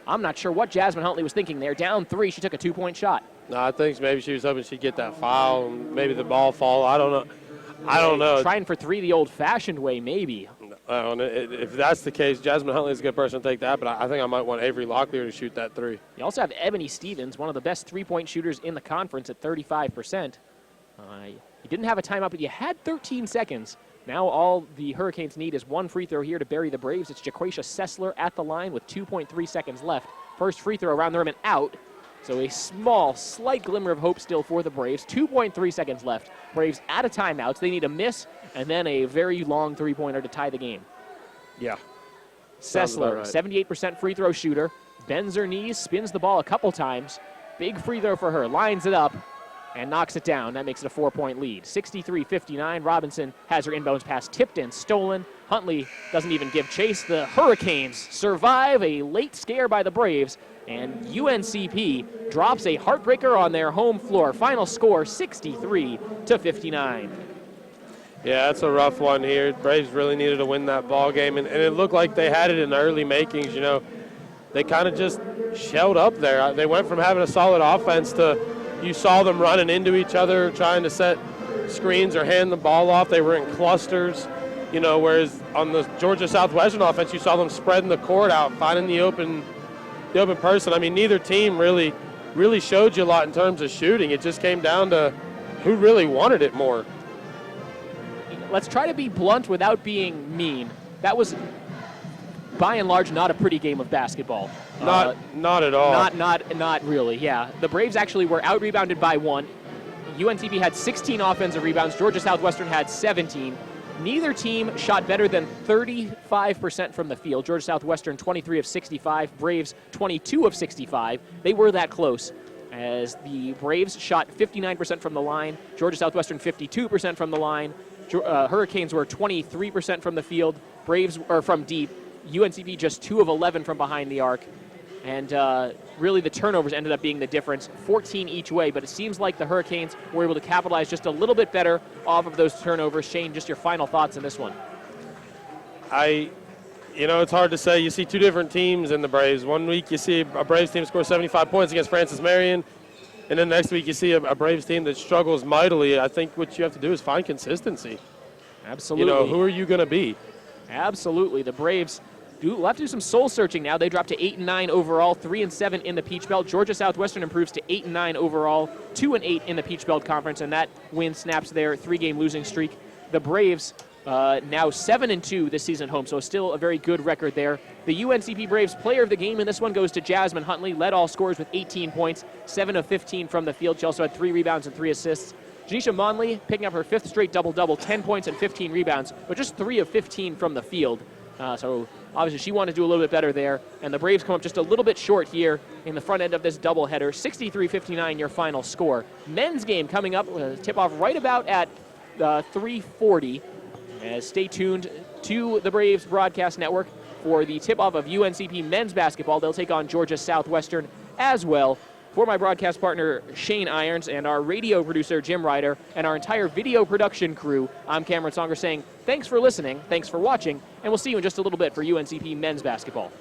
I'm not sure what Jasmine Huntley was thinking there. Down 3. She took a 2-point shot. No, I think maybe she was hoping she'd get that foul. Maybe the ball fall. I don't know. I don't know. Trying for 3 the old-fashioned way, maybe. And if that's the case, Jasmine Huntley is a good person to take that, but I think I might want Avery Locklear to shoot that three. You also have Ebony Stevens, one of the best three-point shooters in the conference at 35%. You didn't have a timeout, but you had 13 seconds. Now all the Hurricanes need is one free throw here to bury the Braves. It's Jaquacia Sessler at the line with 2.3 seconds left. First free throw around the rim and out. So a small, slight glimmer of hope still for the Braves. 2.3 seconds left. Braves out of timeouts. They need a miss and then a very long three-pointer to tie the game. Yeah. Sessler, right. 78% free throw shooter. Bends her knees, spins the ball a couple times. Big free throw for her. Lines it up and knocks it down. That makes it a 4-point lead. 63-59. Robinson has her inbounds pass tipped and stolen. Huntley doesn't even give chase. The Hurricanes survive a late scare by the Braves, and UNCP drops a heartbreaker on their home floor. Final score 63-59. Yeah, that's a rough one here. Braves really needed to win that ball game, and it looked like they had it in the early makings. You know, they kind of just shelled up there. They went from having a solid offense to you saw them running into each other, trying to set screens or hand the ball off. They were in clusters, you know, whereas on the Georgia Southwestern offense, you saw them spreading the court out, finding the open person. I mean, neither team really showed you a lot in terms of shooting. It just came down to who really wanted it more. Let's try to be blunt without being mean. That was, by and large, not a pretty game of basketball. Not at all. Not really, yeah. The Braves actually were out-rebounded by 1. UNCP had 16 offensive rebounds. Georgia Southwestern had 17. Neither team shot better than 35% from the field. Georgia Southwestern 23 of 65. Braves 22 of 65. They were that close, as the Braves shot 59% from the line. Georgia Southwestern 52% from the line. Hurricanes were 23% from the field. Braves are from deep. UNCP just 2 of 11 from behind the arc. And really the turnovers ended up being the difference, 14 each way. But it seems like the Hurricanes were able to capitalize just a little bit better off of those turnovers. Shane, just your final thoughts on this one. It's hard to say. You see two different teams in the Braves. One week you see a Braves team score 75 points against Francis Marion. And then next week you see a Braves team that struggles mightily. I think what you have to do is find consistency. Absolutely. You know, who are you going to be? Absolutely. The Braves will have to do some soul searching now. They dropped to 8-9 overall, 3-7 in the Peach Belt. Georgia Southwestern improves to 8-9 overall, 2-8 in the Peach Belt Conference, and that win snaps their 3-game losing streak. The Braves now 7-2 this season at home, so still a very good record there. The UNCP Braves player of the game in this one goes to Jasmine Huntley, led all scorers with 18 points, 7 of 15 from the field. She also had 3 rebounds and 3 assists. Janisha Monley picking up her 5th straight double-double, 10 points and 15 rebounds, but just 3 of 15 from the field. So obviously she wanted to do a little bit better there, and the Braves come up just a little bit short here in the front end of this doubleheader. 63-59 your final score. Men's game coming up, tip-off right about at 3:40. Stay tuned to the Braves Broadcast Network for the tip-off of UNCP men's basketball. They'll take on Georgia Southwestern as well. For my broadcast partner, Shane Irons, and our radio producer, Jim Ryder, and our entire video production crew, I'm Cameron Songer saying thanks for listening, thanks for watching, and we'll see you in just a little bit for UNCP men's basketball.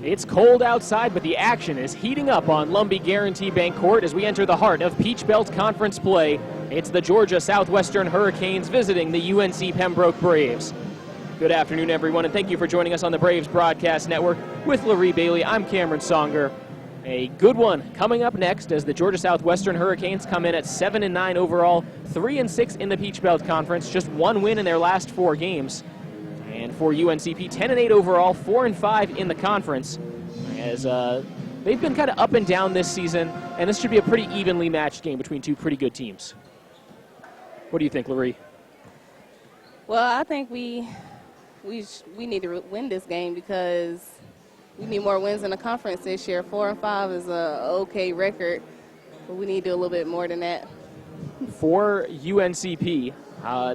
It's cold outside, but the action is heating up on Lumbee Guaranty Bank Court as we enter the heart of Peach Belt Conference play. It's the Georgia Southwestern Hurricanes visiting the UNC Pembroke Braves. Good afternoon, everyone, and thank you for joining us on the Braves Broadcast Network. With Larry Bailey, I'm Cameron Songer. A good one coming up next as the Georgia Southwestern Hurricanes come in at 7-9 overall, 3-6 in the Peach Belt Conference, just one win in their last 4 games. And for UNCP, 10-8 overall, 4-5 in the conference, as they've been kind of up and down this season, and this should be a pretty evenly matched game between two pretty good teams. What do you think, Larry? Well, I think we need to win this game because we need more wins in the conference this year. 4-5 is a okay record, but we need to do a little bit more than that. For UNCP,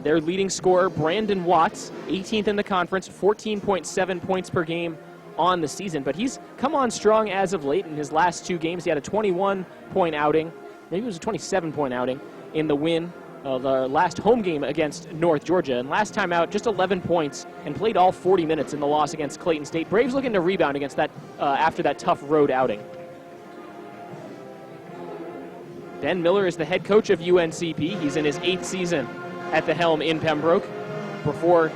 their leading scorer, Brandon Watts, 18th in the conference, 14.7 points per game on the season. But he's come on strong as of late in his last 2 games. He had a 21-point outing, maybe it was a 27-point outing in the win of the last home game against North Georgia. And last time out, just 11 points and played all 40 minutes in the loss against Clayton State. Braves looking to rebound against that after that tough road outing. Ben Miller is the head coach of UNCP. He's in his 8th season at the helm in Pembroke. Before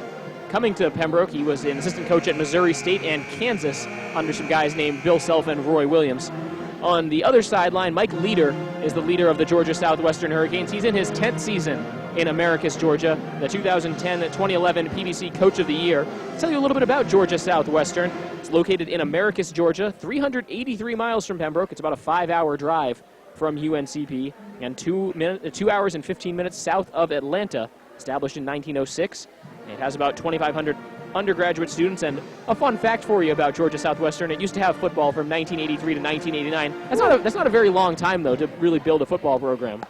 coming to Pembroke, he was an assistant coach at Missouri State and Kansas under some guys named Bill Self and Roy Williams. On the other sideline, Mike Leader is the leader of the Georgia Southwestern Hurricanes. He's in his 10th season in Americus, Georgia, the 2010-2011 PBC Coach of the Year. I'll tell you a little bit about Georgia Southwestern. It's located in Americus, Georgia, 383 miles from Pembroke. It's about a 5-hour drive from UNCP, and 2 hours and 15 minutes south of Atlanta. Established in 1906. It has about 2,500 undergraduate students, and a fun fact for you about Georgia Southwestern, it used to have football from 1983 to 1989. That's not a very long time, though, to really build a football program.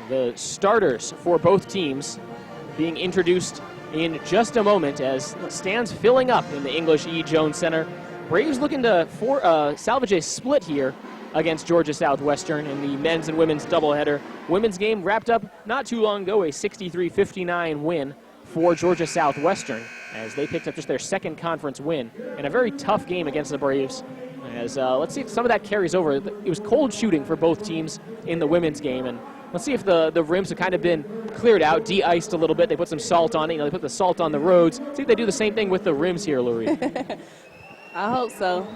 The starters for both teams being introduced in just a moment as stands filling up in the English E. Jones Center. Braves looking to salvage a split here against Georgia Southwestern in the men's and women's doubleheader. Women's game wrapped up not too long ago, a 63-59 win for Georgia Southwestern as they picked up just their 2nd conference win in a very tough game against the Braves. As let's see if some of that carries over. It was cold shooting for both teams in the women's game, and let's see if the rims have kind of been cleared out, de-iced a little bit. They put some salt on it. They put the salt on the roads. See if they do the same thing with the rims here, Lurie. I hope so.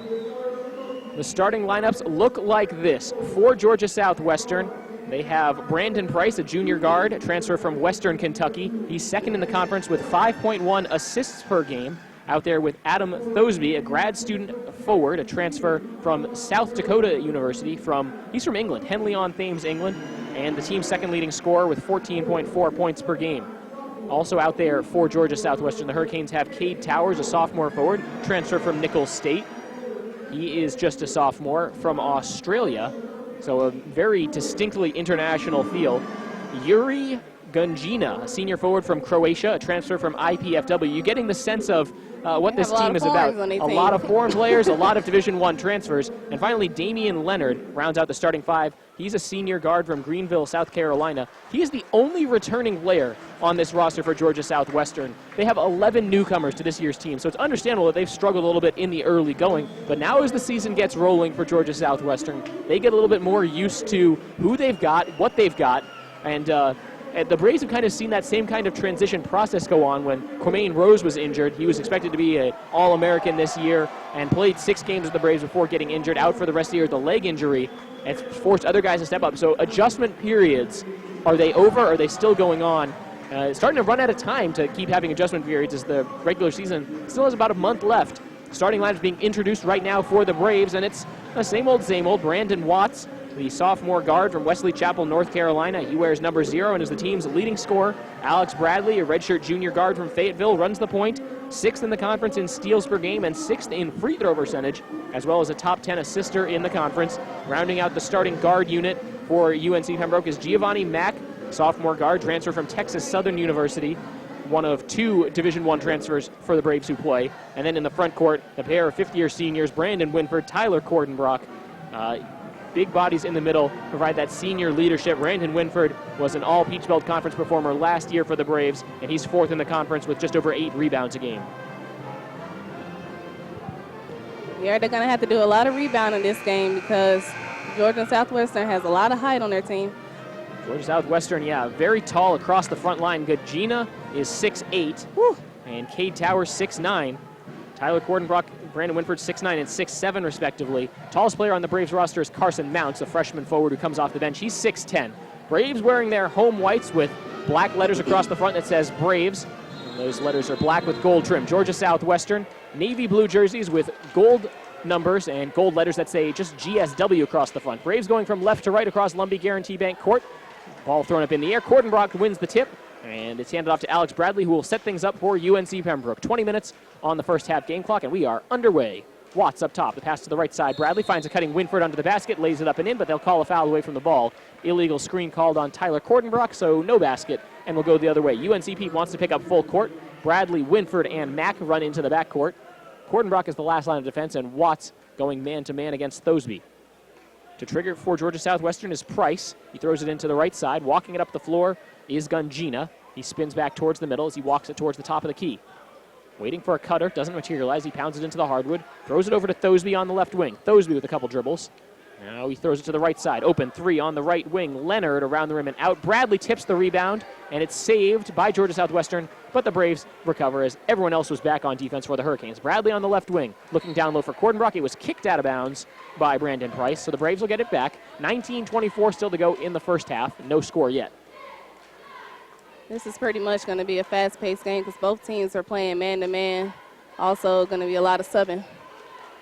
The starting lineups look like this. For Georgia Southwestern, they have Brandon Price, a junior guard, a transfer from Western Kentucky. He's 2nd in the conference with 5.1 assists per game. Out there with Adam Thosby, a grad student forward, a transfer from South Dakota University. He's from England, Henley-on-Thames, England, and the team's 2nd leading scorer with 14.4 points per game. Also out there for Georgia Southwestern, the Hurricanes have Cade Towers, a sophomore forward, transfer from Nicholls State. He is just a sophomore from Australia, so a very distinctly international feel. Yuri Gunjina, a senior forward from Croatia, a transfer from IPFW. You're getting the sense of what this team is about. A lot of foreign players, a lot of Division I transfers. And finally, Damian Leonard rounds out the starting 5. He's a senior guard from Greenville, South Carolina. He is the only returning player on this roster for Georgia Southwestern. They have 11 newcomers to this year's team, so it's understandable that they've struggled a little bit in the early going. But now as the season gets rolling for Georgia Southwestern, they get a little bit more used to who they've got, what they've got, and the Braves have kind of seen that same kind of transition process go on when Quamaine Rose was injured. He was expected to be an All-American this year and played 6 games with the Braves before getting injured, out for the rest of the year with a leg injury. It's forced other guys to step up. So adjustment periods, are they over? Are they still going on? It's starting to run out of time to keep having adjustment periods as the regular season still has about a month left. Starting lineup being introduced right now for the Braves, and it's the same old. Brandon Watts, the sophomore guard from Wesley Chapel, North Carolina. He wears number 0 and is the team's leading scorer. Alex Bradley, a redshirt junior guard from Fayetteville, runs the point. 6th in the conference in steals per game and 6th in free throw percentage, as well as a top 10 assister in the conference. Rounding out the starting guard unit for UNC Pembroke is Giovanni Mack, sophomore guard, transfer from Texas Southern University. One of 2 Division I transfers for the Braves who play. And then in the front court, the pair of 5th-year seniors, Brandon Winford, Tyler Cordenbrock. Big bodies in the middle provide that senior leadership. Brandon Winford was an all-Peach Belt Conference performer last year for the Braves, and he's 4th in the conference with just over 8 rebounds a game. Yeah, they're going to have to do a lot of rebounding this game because Georgia Southwestern has a lot of height on their team. Georgia Southwestern, yeah, very tall across the front line. Gugina is 6'8", and Cade Towers 6'9". Tyler Cordenbrock, Brandon Winford 6'9" and 6'7", respectively. Tallest player on the Braves roster is Carson Mounts, a freshman forward who comes off the bench. He's 6'10". Braves wearing their home whites with black letters across the front that says Braves. And those letters are black with gold trim. Georgia Southwestern, navy blue jerseys with gold numbers and gold letters that say just GSW across the front. Braves going from left to right across Lumbee Guaranty Bank Court. Ball thrown up in the air. Cordenbrock wins the tip, and it's handed off to Alex Bradley, who will set things up for UNC Pembroke. 20 minutes on the first half game clock, and we are underway. Watts up top. The pass to the right side. Bradley finds a cutting Winford under the basket, lays it up and in, but they'll call a foul away from the ball. Illegal screen called on Tyler Cordenbrock, so no basket, and we'll go the other way. UNCP wants to pick up full court. Bradley, Winford, and Mack run into the backcourt. Cordenbrock is the last line of defense, and Watts going man-to-man against Thosby. To trigger for Georgia Southwestern is Price. He throws it into the right side. Walking it up the floor is Gungina. He spins back towards the middle as he walks it towards the top of the key. Waiting for a cutter, doesn't materialize. He pounds it into the hardwood. Throws it over to Thosby on the left wing. Thosby with a couple dribbles. Now he throws it to the right side. Open three on the right wing. Leonard around the rim and out. Bradley tips the rebound, and it's saved by Georgia Southwestern, but the Braves recover as everyone else was back on defense for the Hurricanes. Bradley on the left wing, looking down low for Cordenbrock. It was kicked out of bounds by Brandon Price, so the Braves will get it back. 19:24 still to go in the first half. No score yet. This is pretty much going to be a fast-paced game because both teams are playing man-to-man. Also going to be a lot of subbing.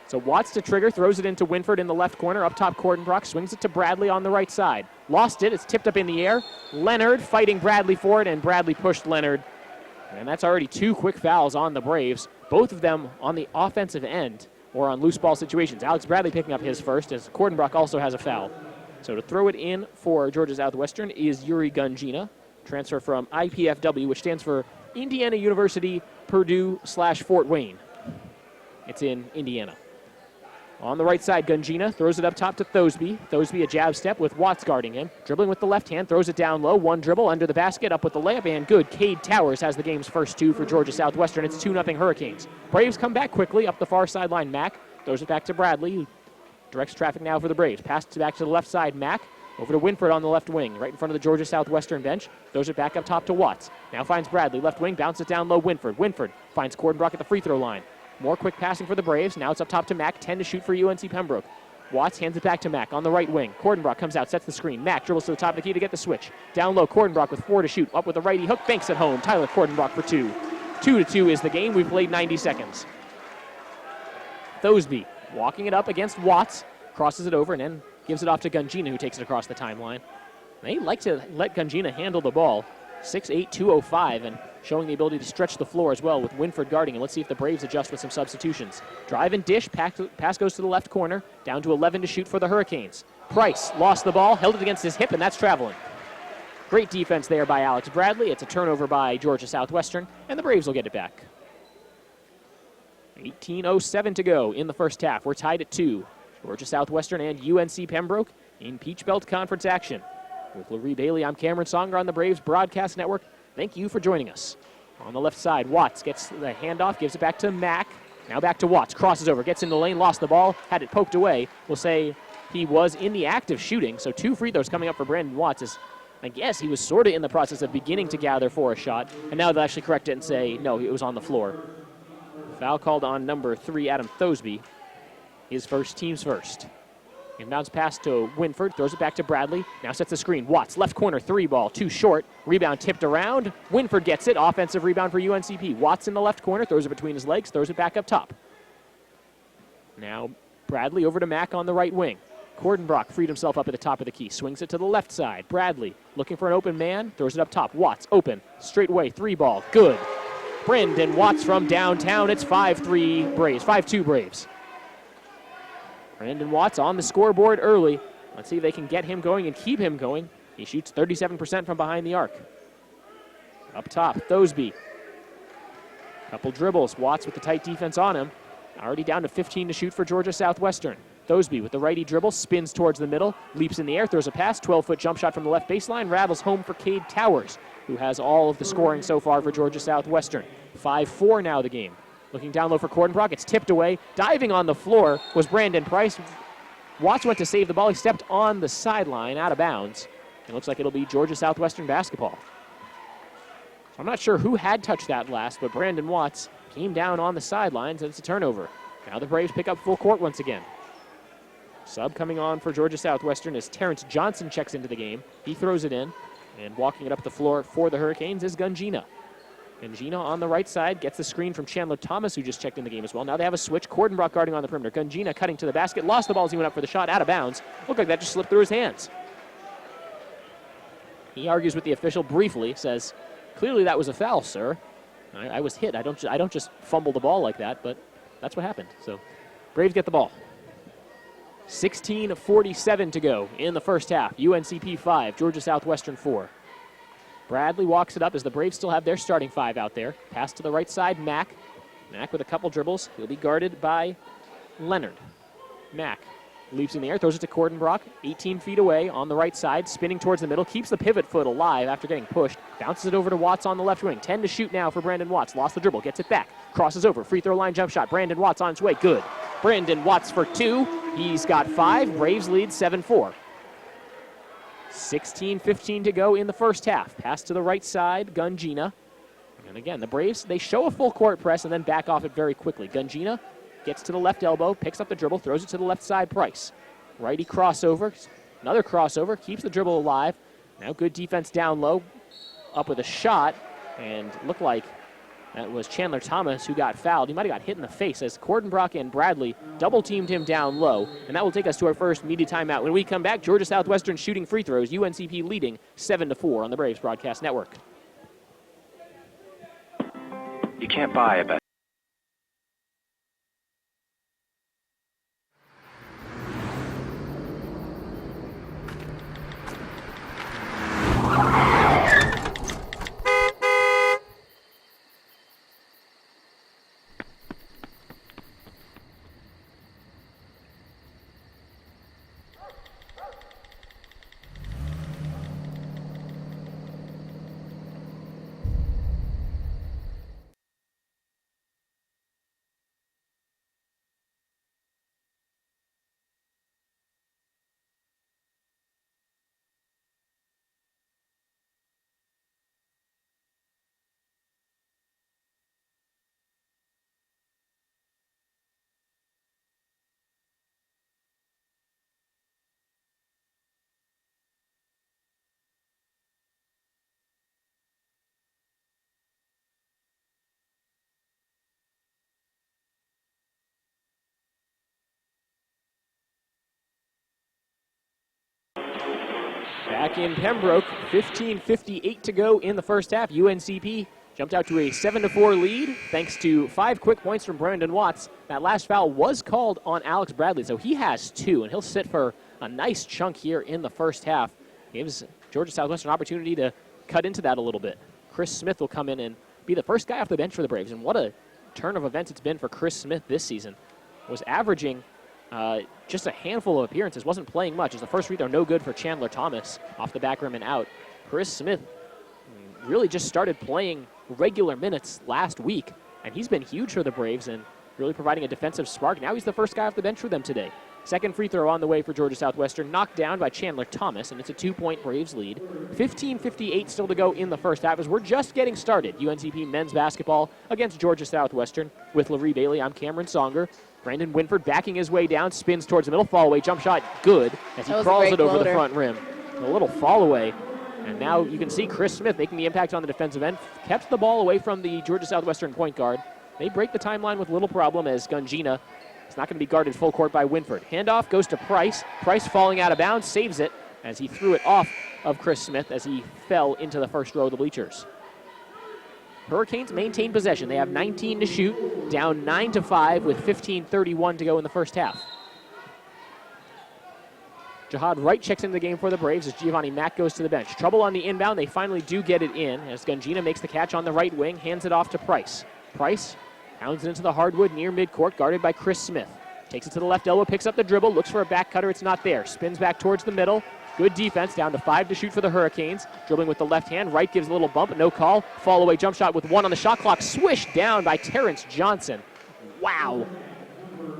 So Watts to trigger, throws it into Winford in the left corner. Up top, Cordenbrock swings it to Bradley on the right side. Lost it. It's tipped up in the air. Leonard fighting Bradley for it, and Bradley pushed Leonard. And that's already two quick fouls on the Braves, both of them on the offensive end or on loose ball situations. Alex Bradley picking up his first as Cordenbrock also has a foul. So to throw it in for Georgia Southwestern is Yuri Gungina, transfer from IPFW, which stands for Indiana University Purdue/Fort Wayne. It's in Indiana. On the right side, Gungina throws it up top to Thosby. Thosby a jab step with Watts guarding him. Dribbling with the left hand, throws it down low. One dribble under the basket, up with the layup, and good. Cade Towers has the game's first two for Georgia Southwestern. It's 2-0 Hurricanes. Braves come back quickly up the far sideline. Mack throws it back to Bradley, who directs traffic now for the Braves. Pass back to the left side. Mack over to Winford on the left wing, right in front of the Georgia Southwestern bench. Throws it back up top to Watts. Now finds Bradley, left wing, bounces it down low. Winford finds Cordenbrock at the free throw line. More quick passing for the Braves. Now it's up top to Mack, 10 to shoot for UNC Pembroke. Watts hands it back to Mack on the right wing. Cordenbrock comes out, sets the screen. Mack dribbles to the top of the key to get the switch. Down low, Cordenbrock with 4 to shoot. Up with the righty hook, banks at home. Tyler Cordenbrock for 2. 2-2 is the game. We've played 90 seconds. Thosby walking it up against Watts. Crosses it over and then gives it off to Gungina, who takes it across the timeline. They like to let Gungina handle the ball. 6'8", 205, and showing the ability to stretch the floor as well with Winford guarding. And let's see if the Braves adjust with some substitutions. Drive and dish, pass goes to the left corner, down to 11 to shoot for the Hurricanes. Price lost the ball, held it against his hip, and that's traveling. Great defense there by Alex Bradley. It's a turnover by Georgia Southwestern, and the Braves will get it back. 18:07 to go in the first half. We're tied at 2. Georgia Southwestern and UNC Pembroke in Peach Belt Conference action. With Larry Bailey, I'm Cameron Songer on the Braves Broadcast Network. Thank you for joining us. On the left side, Watts gets the handoff, gives it back to Mack. Now back to Watts, crosses over, gets in the lane, lost the ball, had it poked away. We'll say he was in the act of shooting, so 2 free throws coming up for Brandon Watts. As I guess he was sort of in the process of beginning to gather for a shot, and now they'll actually correct it and say, no, it was on the floor. Foul called on number 3, Adam Thosby. His first, team's first. Inbounds pass to Winford, throws it back to Bradley. Now sets the screen. Watts, left corner, 3 ball, too short. Rebound tipped around. Winford gets it. Offensive rebound for UNCP. Watts in the left corner, throws it between his legs, throws it back up top. Now Bradley over to Mack on the right wing. Cordenbrock freed himself up at the top of the key. Swings it to the left side. Bradley looking for an open man, throws it up top. Watts open, straight away, 3 ball, good. Brandon Watts from downtown. It's 5-3 Braves, 5-2 Braves. Brandon Watts on the scoreboard early. Let's see if they can get him going and keep him going. He shoots 37% from behind the arc. Up top, Thosby. Couple dribbles. Watts with the tight defense on him. Already down to 15 to shoot for Georgia Southwestern. Thosby with the righty dribble, spins towards the middle, leaps in the air, throws a pass, 12-foot jump shot from the left baseline, rattles home for Cade Towers, who has all of the scoring so far for Georgia Southwestern. 5-4 now the game. Looking down low for Cordenbrock. It's tipped away. Diving on the floor was Brandon Price. Watts went to save the ball. He stepped on the sideline out of bounds. It looks like it'll be Georgia Southwestern basketball. So I'm not sure who had touched that last, but Brandon Watts came down on the sidelines, and it's a turnover. Now the Braves pick up full court once again. Sub coming on for Georgia Southwestern as Terrence Johnson checks into the game. He throws it in, and walking it up the floor for the Hurricanes is Gungina. Gungina on the right side gets the screen from Chandler Thomas, who just checked in the game as well. Now they have a switch. Cordenbrock guarding on the perimeter. Gungina cutting to the basket. Lost the ball as he went up for the shot. Out of bounds. Looked like that just slipped through his hands. He argues with the official briefly. Says, clearly that was a foul, sir. I was hit. I don't just fumble the ball like that, but that's what happened. So Braves get the ball. 16:47 to go in the first half. UNCP 5, Georgia Southwestern 4. Bradley walks it up as the Braves still have their starting 5 out there. Pass to the right side, Mack. Mack with a couple dribbles. He'll be guarded by Leonard. Mack leaps in the air, throws it to Cordenbrock, 18 feet away on the right side, spinning towards the middle, keeps the pivot foot alive after getting pushed, bounces it over to Watts on the left wing. 10 to shoot now for Brandon Watts. Lost the dribble, gets it back, crosses over, free throw line jump shot. Brandon Watts on his way, good. Brandon Watts for 2. He's got 5. Braves lead 7-4. 16:15 to go in the first half. Pass to the right side, Gungina. And again, the Braves, they show a full court press and then back off it very quickly. Gungina gets to the left elbow, picks up the dribble, throws it to the left side, Price. Righty crossover, another crossover, keeps the dribble alive. Now good defense down low, up with a shot, and looked like that was Chandler Thomas who got fouled. He might have got hit in the face as Cordenbrock and Bradley double-teamed him down low. And that will take us to our first media timeout. When we come back, Georgia Southwestern shooting free throws, UNCP leading 7-4 on the Braves Broadcast Network. You can't buy a better. Back in Pembroke, 15:58 to go in the first half. UNCP jumped out to a 7-4 lead thanks to 5 quick points from Brandon Watts. That last foul was called on Alex Bradley, so he has 2, and he'll sit for a nice chunk here in the first half. Gives Georgia Southwestern an opportunity to cut into that a little bit. Chris Smith will come in and be the first guy off the bench for the Braves, and what a turn of events it's been for Chris Smith this season. Was averaging just a handful of appearances, wasn't playing much. As the first free throw no good for Chandler Thomas off the back rim and out. Chris Smith really just started playing regular minutes last week, and he's been huge for the Braves and really providing a defensive spark. Now he's the first guy off the bench for them today. Second free throw on the way for Georgia Southwestern, knocked down by Chandler Thomas, and it's a 2-point Braves lead. 15:58 still to go in the first half as we're just getting started. UNCP men's basketball against Georgia Southwestern with Larry Bailey. I'm Cameron Songer. Brandon Winford backing his way down, spins towards the middle, fall away, jump shot, good, as he crawls it over the front rim. A little fall away, and now you can see Chris Smith making the impact on the defensive end, kept the ball away from the Georgia Southwestern point guard. They break the timeline with little problem as Gungina is not going to be guarded full court by Winford. Handoff goes to Price. Price falling out of bounds, saves it as he threw it off of Chris Smith as he fell into the first row of the bleachers. Hurricanes maintain possession. They have 19 to shoot, down 9-5 with 15:31 to go in the first half. Jihad Wright checks into the game for the Braves as Giovanni Mack goes to the bench. Trouble on the inbound. They finally do get it in as Gungina makes the catch on the right wing, hands it off to Price. Price pounds it into the hardwood near midcourt, guarded by Chris Smith. Takes it to the left elbow, picks up the dribble, looks for a back cutter. It's not there. Spins back towards the middle. Good defense, down to 5 to shoot for the Hurricanes. Dribbling with the left hand, right gives a little bump, no call. Fall away jump shot with 1 on the shot clock. Swished down by Terrence Johnson. Wow.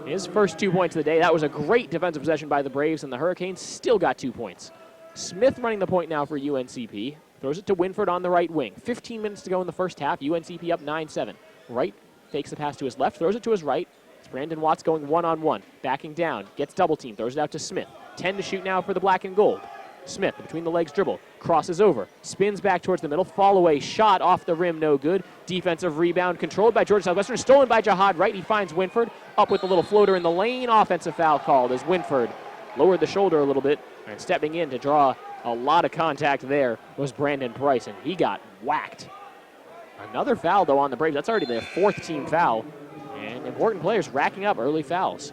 His first 2 points of the day. That was a great defensive possession by the Braves, and the Hurricanes still got 2 points. Smith running the point now for UNCP. Throws it to Winford on the right wing. 15 minutes to go in the first half. UNCP up 9-7. Wright fakes the pass to his left, throws it to his right. It's Brandon Watts going one-on-one. Backing down, gets double team, throws it out to Smith. 10 to shoot now for the black and gold. Smith, between the legs dribble, crosses over, spins back towards the middle, fall away shot off the rim, no good. Defensive rebound controlled by Georgia Southwestern, stolen by Jihad Wright. He finds Winford, up with a little floater in the lane. Offensive foul called as Winford lowered the shoulder a little bit, and stepping in to draw a lot of contact there was Brandon Price, and he got whacked. Another foul, though, on the Braves. That's already their 4th team foul, and important players racking up early fouls.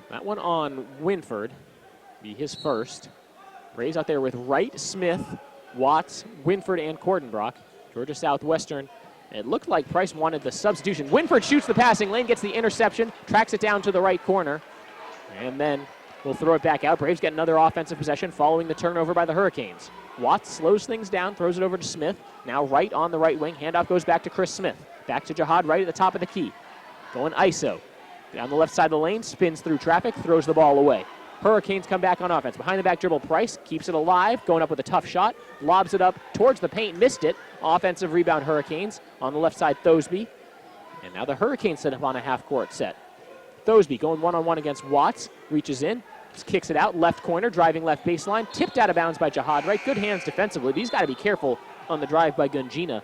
That one on Winford, be his first. Braves out there with Wright, Smith, Watts, Winford, and Cordenbrock. Georgia Southwestern, it looked like Price wanted the substitution. Winford shoots the passing lane, gets the interception, tracks it down to the right corner, and then will throw it back out. Braves get another offensive possession following the turnover by the Hurricanes. Watts slows things down, throws it over to Smith. Now Wright on the right wing. Handoff goes back to Chris Smith. Back to Jihad Wright at the top of the key. Going ISO. Down the left side of the lane, spins through traffic, throws the ball away. Hurricanes come back on offense. Behind the back dribble, Price keeps it alive, going up with a tough shot, lobs it up towards the paint, missed it. Offensive rebound, Hurricanes. On the left side, Thosby. And now the Hurricanes set up on a half-court set. Thosby going one-on-one against Watts, reaches in, kicks it out, left corner, driving left baseline, tipped out of bounds by Jihad Wright. Good hands defensively, but he's got to be careful on the drive by Gungina.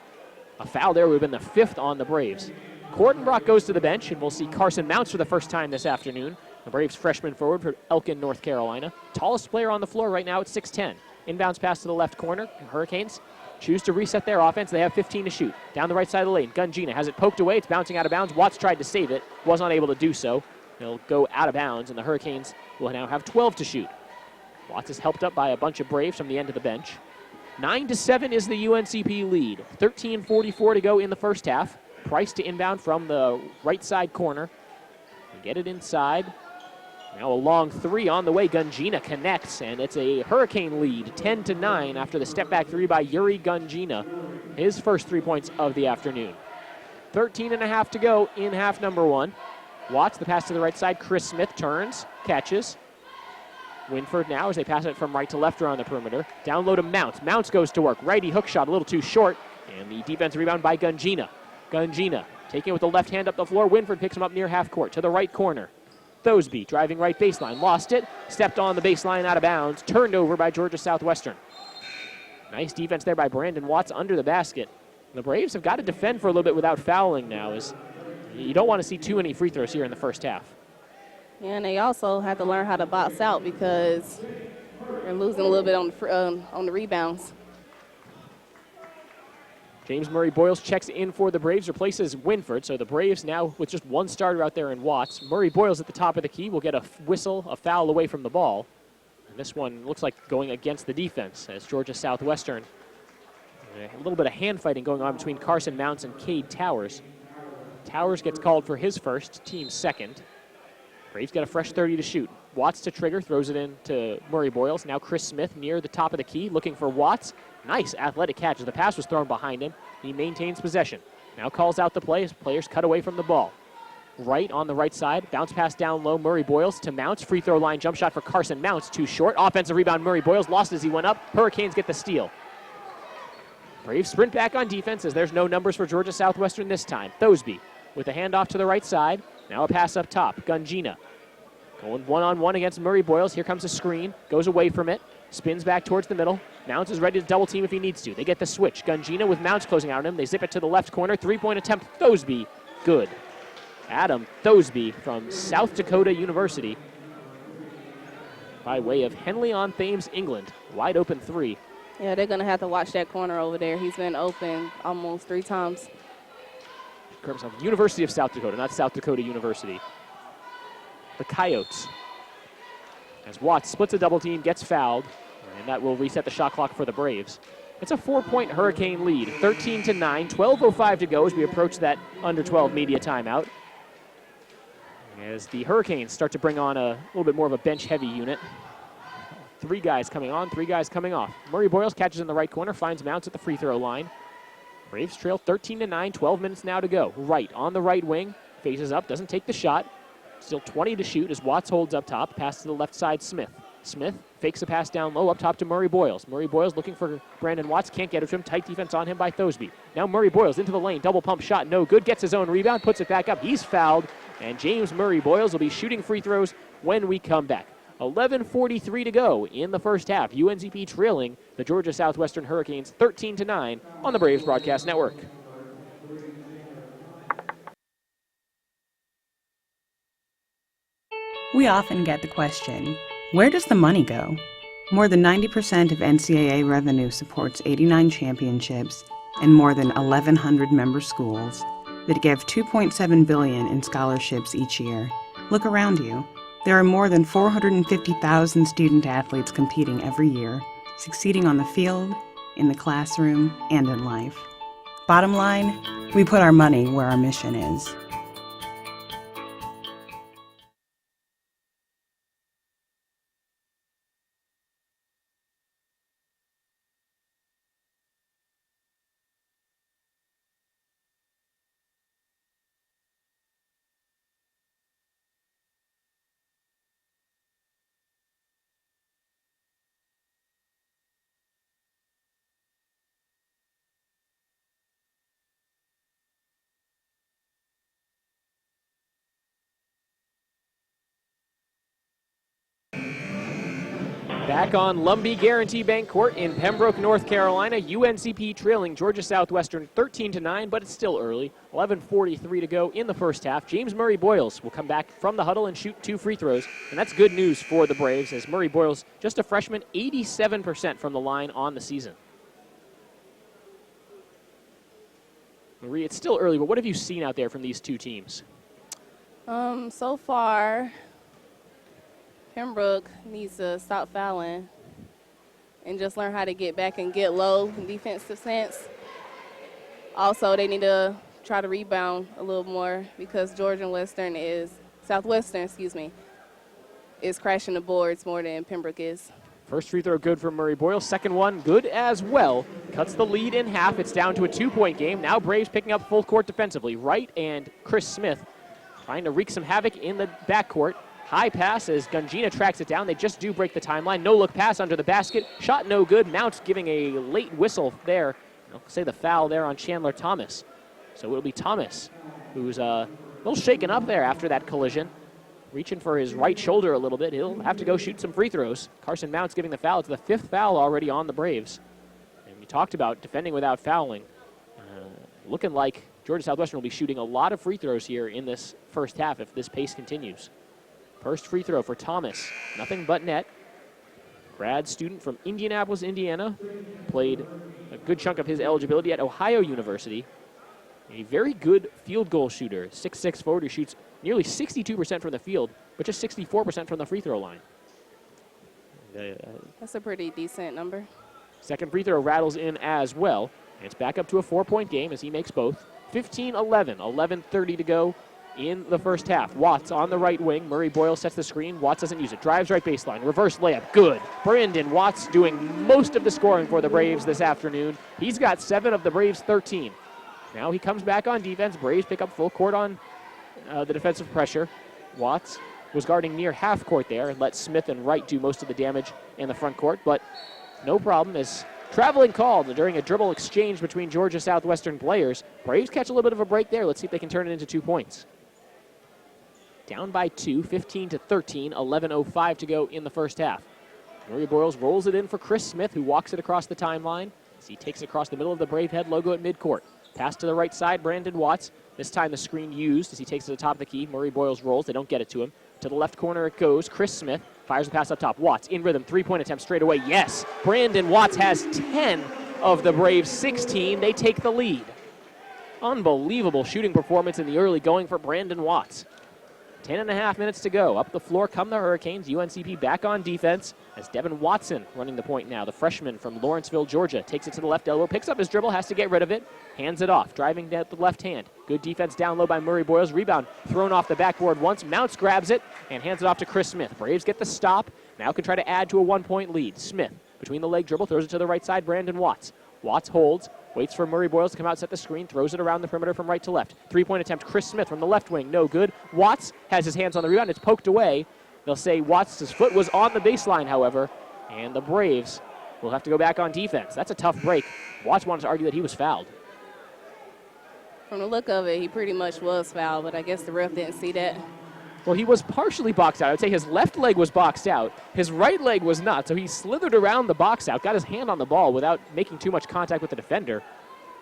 A foul there would have been the 5th on the Braves. Cordenbrock goes to the bench, and we'll see Carson Mounts for the first time this afternoon. The Braves freshman forward for Elkin, North Carolina. Tallest player on the floor right now at 6'10". Inbounds pass to the left corner. Hurricanes choose to reset their offense. They have 15 to shoot. Down the right side of the lane, Gungina has it poked away. It's bouncing out of bounds. Watts tried to save it, was not able to do so. It'll go out of bounds, and the Hurricanes will now have 12 to shoot. Watts is helped up by a bunch of Braves from the end of the bench. 9-7 is the UNCP lead. 13:44 to go in the first half. Price to inbound from the right side corner. Get it inside. Now a long 3 on the way. Gungina connects, and it's a Hurricane lead, 10-9 after the step-back 3 by Yuri Gungina. His first 3 points of the afternoon. 13.5 to go in half number 1. Watts, the pass to the right side. Chris Smith turns, catches. Winford now as they pass it from right to left around the perimeter. Down low to Mounts. Mounts goes to work. Righty hook shot a little too short, and the defensive rebound by Gungina. Gungina taking it with the left hand up the floor. Winford picks him up near half court to the right corner. Thosby driving right baseline, lost it, stepped on the baseline out of bounds, turned over by Georgia Southwestern. Nice defense there by Brandon Watts under the basket. The Braves have got to defend for a little bit without fouling now, as you don't want to see too many free throws here in the first half. Yeah, and they also have to learn how to box out because they're losing a little bit on the rebounds. James Murray Boyles checks in for the Braves, replaces Winford. So the Braves now with just one starter out there in Watts. Murray Boyles at the top of the key will get a whistle, a foul away from the ball. And this one looks like going against the defense as Georgia Southwestern. A little bit of hand fighting going on between Carson Mounts and Cade Towers. Towers gets called for his first, team's second. Braves get a fresh 30 to shoot. Watts to trigger, throws it in to Murray Boyles. Now Chris Smith near the top of the key, looking for Watts. Nice athletic catch as the pass was thrown behind him. He maintains possession. Now calls out the play as players cut away from the ball. Right on the right side, bounce pass down low, Murray Boyles to Mounts. Free throw line jump shot for Carson Mounts, too short. Offensive rebound, Murray Boyles lost as he went up. Hurricanes get the steal. Braves sprint back on defense as there's no numbers for Georgia Southwestern this time. Thosby with a handoff to the right side. Now a pass up top, Gungina. Going one-on-one against Murray Boyles. Here comes a screen, goes away from it, spins back towards the middle. Mounts is ready to double team if he needs to. They get the switch. Gungina with Mounts closing out on him. They zip it to the left corner. Three-point attempt, Thosby, good. Adam Thosby from South Dakota University by way of Henley-on-Thames, England. Wide open 3. Yeah, they're going to have to watch that corner over there. He's been open almost 3 times. University of South Dakota, not South Dakota University. The Coyotes. As Watts splits a double team, gets fouled, and that will reset the shot clock for the Braves. It's a 4-point Hurricane lead, 13-9, 12:05 to go as we approach that under 12 media timeout. as the Hurricanes start to bring on a little bit more of a bench-heavy unit. 3 guys coming on, 3 guys coming off. Murray Boyles catches in the right corner, finds Mounts at the free throw line. Braves trail 13-9, 12 minutes now to go. Wright on the right wing, faces up, doesn't take the shot. Still 20 to shoot as Watts holds up top, pass to the left side, Smith. Smith fakes a pass down low up top to Murray Boyles. Murray Boyles looking for Brandon Watts, can't get it to him, tight defense on him by Thosby. Now Murray Boyles into the lane, double pump shot, no good, gets his own rebound, puts it back up, he's fouled, and James Murray Boyles will be shooting free throws when we come back. 11:43 to go in the first half. UNCP trailing the Georgia Southwestern Hurricanes 13-9 on the Braves Broadcast Network. We often get the question, where does the money go? More than 90% of NCAA revenue supports 89 championships and more than 1,100 member schools that give $2.7 billion in scholarships each year. Look around you. There are more than 450,000 student athletes competing every year, succeeding on the field, in the classroom, and in life. Bottom line, we put our money where our mission is. Back on Lumbee Guaranty Bank Court in Pembroke, North Carolina. UNCP trailing Georgia Southwestern 13-9, but it's still early. 11:43 to go in the first half. James Murray Boyles will come back from the huddle and shoot 2 free throws, and that's good news for the Braves as Murray Boyles, just a freshman, 87% from the line on the season. Marie, it's still early, but what have you seen out there from these 2 teams? So far, Pembroke needs to stop fouling and just learn how to get back and get low in defensive sense. Also, they need to try to rebound a little more because Southwestern is crashing the boards more than Pembroke is. First free throw good for Murray Boyles. Second one good as well. Cuts the lead in half. It's down to a 2-point game. Now Braves picking up full court defensively. Wright and Chris Smith trying to wreak some havoc in the backcourt. High pass as Gungina tracks it down. They just do break the timeline. No-look pass under the basket. Shot no good. Mounts giving a late whistle there. I'll say the foul there on Chandler Thomas. So it'll be Thomas, who's a little shaken up there after that collision. Reaching for his right shoulder a little bit. He'll have to go shoot some free throws. Carson Mounts giving the foul. It's the 5th foul already on the Braves. And we talked about defending without fouling. Looking like Georgia Southwestern will be shooting a lot of free throws here in this first half if this pace continues. First free throw for Thomas. Nothing but net. Grad student from Indianapolis, Indiana. Played a good chunk of his eligibility at Ohio University. A very good field goal shooter. 6'6" forward who shoots nearly 62% from the field, but just 64% from the free throw line. That's a pretty decent number. Second free throw rattles in as well. And it's back up to a 4-point game as he makes both. 15-11, 11:30 to go in the first half. Watts on the right wing. Murray Boyles sets the screen. Watts doesn't use it. Drives right baseline. Reverse layup. Good. Brandon Watts doing most of the scoring for the Braves this afternoon. He's got 7 of the Braves' 13. Now he comes back on defense. Braves pick up full court on the defensive pressure. Watts was guarding near half court there and let Smith and Wright do most of the damage in the front court, but no problem as traveling called during a dribble exchange between Georgia Southwestern players. Braves catch a little bit of a break there. Let's see if they can turn it into 2 points. Down by 2, 15-13, 11:05 to go in the first half. Murray Boyles rolls it in for Chris Smith, who walks it across the timeline as he takes it across the middle of the Brave Head logo at midcourt. Pass to the right side, Brandon Watts. This time the screen used as he takes it to the top of the key. Murray Boyles rolls. They don't get it to him. To the left corner it goes. Chris Smith fires the pass up top. Watts in rhythm. 3-point attempt straight away. Yes. Brandon Watts has 10 of the Braves' 16. They take the lead. Unbelievable shooting performance in the early going for Brandon Watts. 10.5 minutes to go. Up the floor come the Hurricanes. UNCP back on defense. as Devin Watson running the point now. The freshman from Lawrenceville, Georgia, takes it to the left elbow, picks up his dribble, has to get rid of it, hands it off, driving down the left hand. Good defense down low by Murray Boyles. Rebound thrown off the backboard once. Mounts grabs it and hands it off to Chris Smith. Braves get the stop. Now can try to add to a 1-point lead. Smith, between the leg dribble, throws it to the right side. Brandon Watts. Watts holds, waits for Murray Boyles to come out, set the screen, throws it around the perimeter from right to left. 3-point attempt, Chris Smith from the left wing, no good. Watts has his hands on the rebound. It's poked away. They'll say Watts' foot was on the baseline, however, and the Braves will have to go back on defense. That's a tough break. Watts wanted to argue that he was fouled. From the look of it, he pretty much was fouled, but I guess the ref didn't see that. Well, he was partially boxed out. I would say his left leg was boxed out. His right leg was not, so he slithered around the box out, got his hand on the ball without making too much contact with the defender,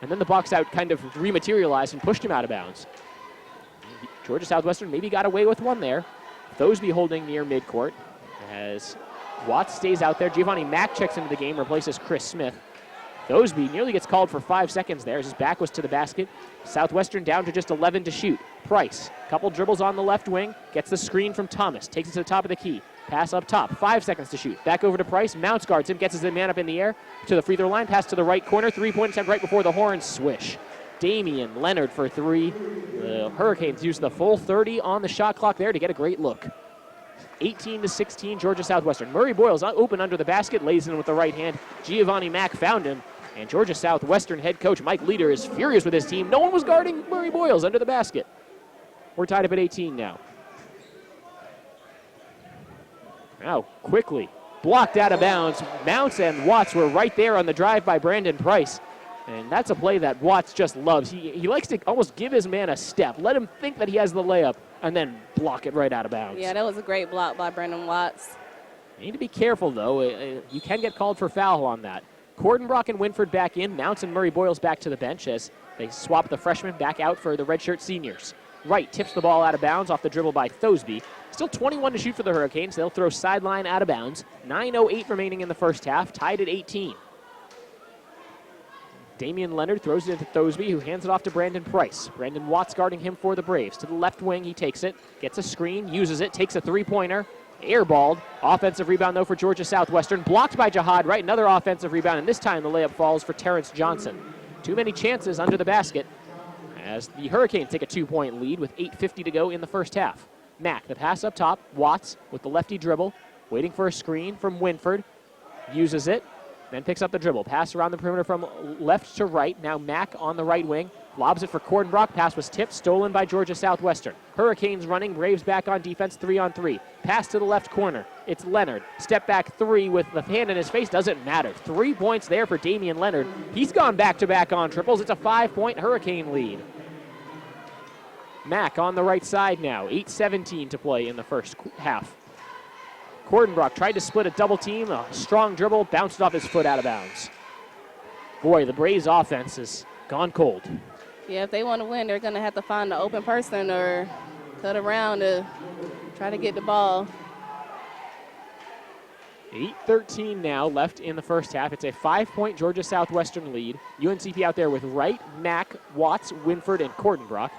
and then the box out kind of rematerialized and pushed him out of bounds. Georgia Southwestern maybe got away with one there. Thosby holding near midcourt as Watts stays out there. Giovanni Mack checks into the game, replaces Chris Smith. Thosby nearly gets called for 5 seconds there as his back was to the basket. Southwestern down to just 11 to shoot. Price, couple dribbles on the left wing, gets the screen from Thomas, takes it to the top of the key. Pass up top, 5 seconds to shoot. Back over to Price, Mounts guards him, gets his man up in the air to the free throw line, pass to the right corner, 3-point attempt right before the horn, swish. Damian Leonard for 3. The Hurricanes use the full 30 on the shot clock there to get a great look. 18-16, Georgia Southwestern. Murray Boyles open under the basket, lays in with the right hand. Giovanni Mack found him, and Georgia Southwestern head coach Mike Leader is furious with his team. No one was guarding Murray Boyles under the basket. We're tied up at 18 now. Now, quickly, blocked out of bounds. Mounts and Watts were right there on the drive by Brandon Price. And that's a play that Watts just loves. He likes to almost give his man a step, let him think that he has the layup, and then block it right out of bounds. Yeah, that was a great block by Brandon Watts. You need to be careful, though. You can get called for foul on that. Cordenbrock and Winford back in. Mounts and Murray Boyles back to the bench as they swap the freshmen back out for the redshirt seniors. Wright tips the ball out of bounds off the dribble by Thosby. Still 21 to shoot for the Hurricanes. They'll throw sideline out of bounds. 9:08 remaining in the first half, tied at 18. Damian Leonard throws it into Thosby, who hands it off to Brandon Price. Brandon Watts guarding him for the Braves. To the left wing, he takes it, gets a screen, uses it, takes a three-pointer, airballed. Offensive rebound, though, for Georgia Southwestern. Blocked by Jihad Wright, another offensive rebound, and this time the layup falls for Terrence Johnson. Too many chances under the basket as the Hurricanes take a 2-point lead with 8:50 to go in the first half. Mack, the pass up top. Watts with the lefty dribble, waiting for a screen from Winford. Uses it, then picks up the dribble. Pass around the perimeter from left to right. Now Mack on the right wing. Lobs it for Cordenbrock. Pass was tipped, stolen by Georgia Southwestern. Hurricanes running, Braves back on defense, 3-on-3. Pass to the left corner. It's Leonard. Step back three with the hand in his face. Doesn't matter. 3 points there for Damian Leonard. He's gone back-to-back on triples. It's a 5-point Hurricane lead. Mack on the right side now. 8:17 to play in the first half. Cordenbrock tried to split a double team. A strong dribble, bounced off his foot out of bounds. Boy, the Braves offense has gone cold. Yeah, if they want to win, they're going to have to find an open person or cut around to try to get the ball. 8:13 now left in the first half. It's a 5-point Georgia Southwestern lead. UNCP out there with Wright, Mack, Watts, Winford, and Cordenbrock.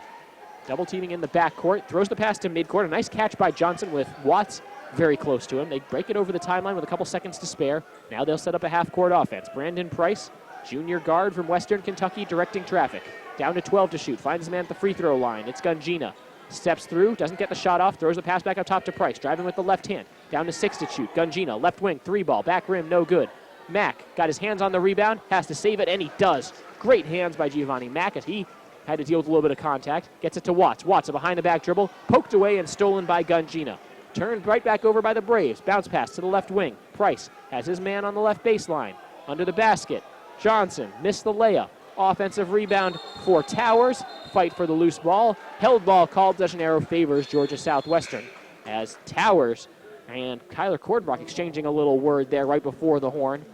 Double teaming in the backcourt. Throws the pass to midcourt. A nice catch by Johnson with Watts very close to him. They break it over the timeline with a couple seconds to spare. Now they'll set up a half-court offense. Brandon Price, junior guard from Western Kentucky, directing traffic. Down to 12 to shoot. Finds his man at the free throw line. It's Gungina. Steps through, doesn't get the shot off, throws the pass back up top to Price. Driving with the left hand. Down to 6 to shoot. Gungina, left wing, 3-ball, back rim, no good. Mack got his hands on the rebound, has to save it, and he does. Great hands by Giovanni Mack as he had to deal with a little bit of contact. Gets it to Watts. Watts, a behind-the-back dribble, poked away and stolen by Gungina. Turned right back over by the Braves. Bounce pass to the left wing. Price has his man on the left baseline. Under the basket. Johnson missed the layup. Offensive rebound for Towers. Fight for the loose ball. Held ball called. Doesn't arrow favors Georgia Southwestern. As Towers and Kyler Cordenbrock exchanging a little word there right before the horn.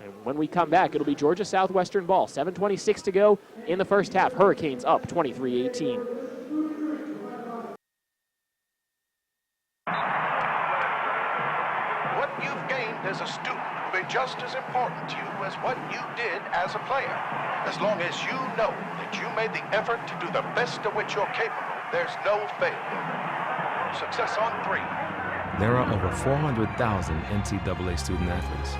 And when we come back, it'll be Georgia Southwestern ball. 7:26 to go in the first half. Hurricanes up 23-18. What you've gained as a student will be just as important to you as what you did as a player. As long as you know that you made the effort to do the best of which you're capable, there's no failure. Success on 3. There are over 400,000 NCAA student athletes.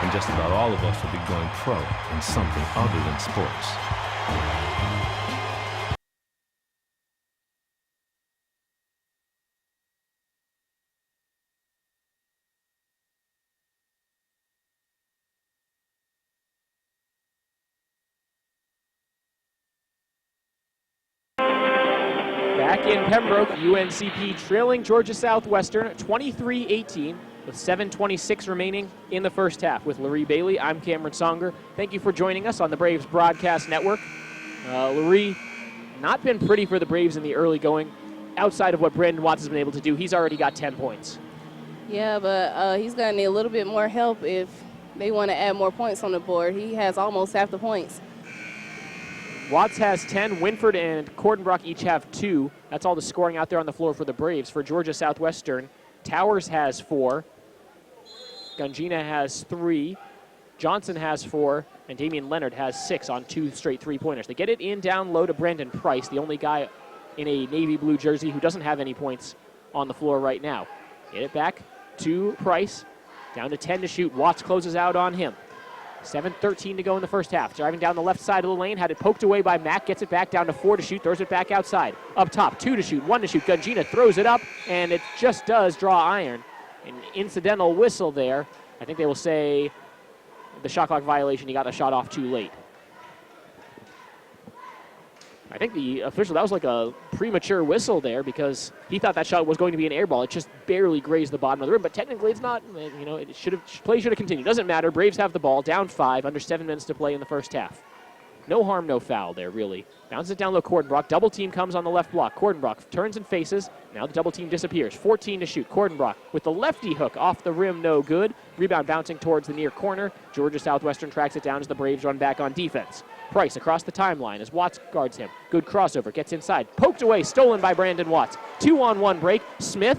And just about all of us will be going pro in something other than sports. Back in Pembroke, UNCP trailing Georgia Southwestern 23-18 with 7:26 remaining in the first half. With Larry Bailey, I'm Cameron Songer. Thank you for joining us on the Braves Broadcast Network. Larry, not been pretty for the Braves in the early going. Outside of what Brandon Watts has been able to do, he's already got 10 points. Yeah, but he's going to need a little bit more help if they want to add more points on the board. He has almost half the points. Watts has 10. Winford and Cordenbrock each have 2. That's all the scoring out there on the floor for the Braves. For Georgia Southwestern, Towers has 4. Gungina has 3. Johnson has 4. And Damian Leonard has 6 on 2 straight three-pointers. They get it in down low to Brandon Price, the only guy in a navy blue jersey who doesn't have any points on the floor right now. Get it back to Price. Down to 10 to shoot. Watts closes out on him. 7:13 to go in the first half. Driving down the left side of the lane, had it poked away by Mack, gets it back down to 4 to shoot, throws it back outside. Up top, 2 to shoot, 1 to shoot. Gungina throws it up, and it just does draw iron. An incidental whistle there. I think they will say the shot clock violation, he got the shot off too late. I think the official, that was like a premature whistle there because he thought that shot was going to be an air ball. It just barely grazed the bottom of the rim, but technically it's not. You know, play should have continued. Doesn't matter. Braves have the ball, down 5, under 7 minutes to play in the first half. No harm, no foul there, really. Bounces it down low, Cordenbrock. Double team comes on the left block. Cordenbrock turns and faces. Now the double team disappears. 14 to shoot. Cordenbrock with the lefty hook off the rim, no good. Rebound bouncing towards the near corner. Georgia Southwestern tracks it down as the Braves run back on defense. Price across the timeline as Watts guards him. Good crossover, gets inside. Poked away, stolen by Brandon Watts. 2-on-1 break. Smith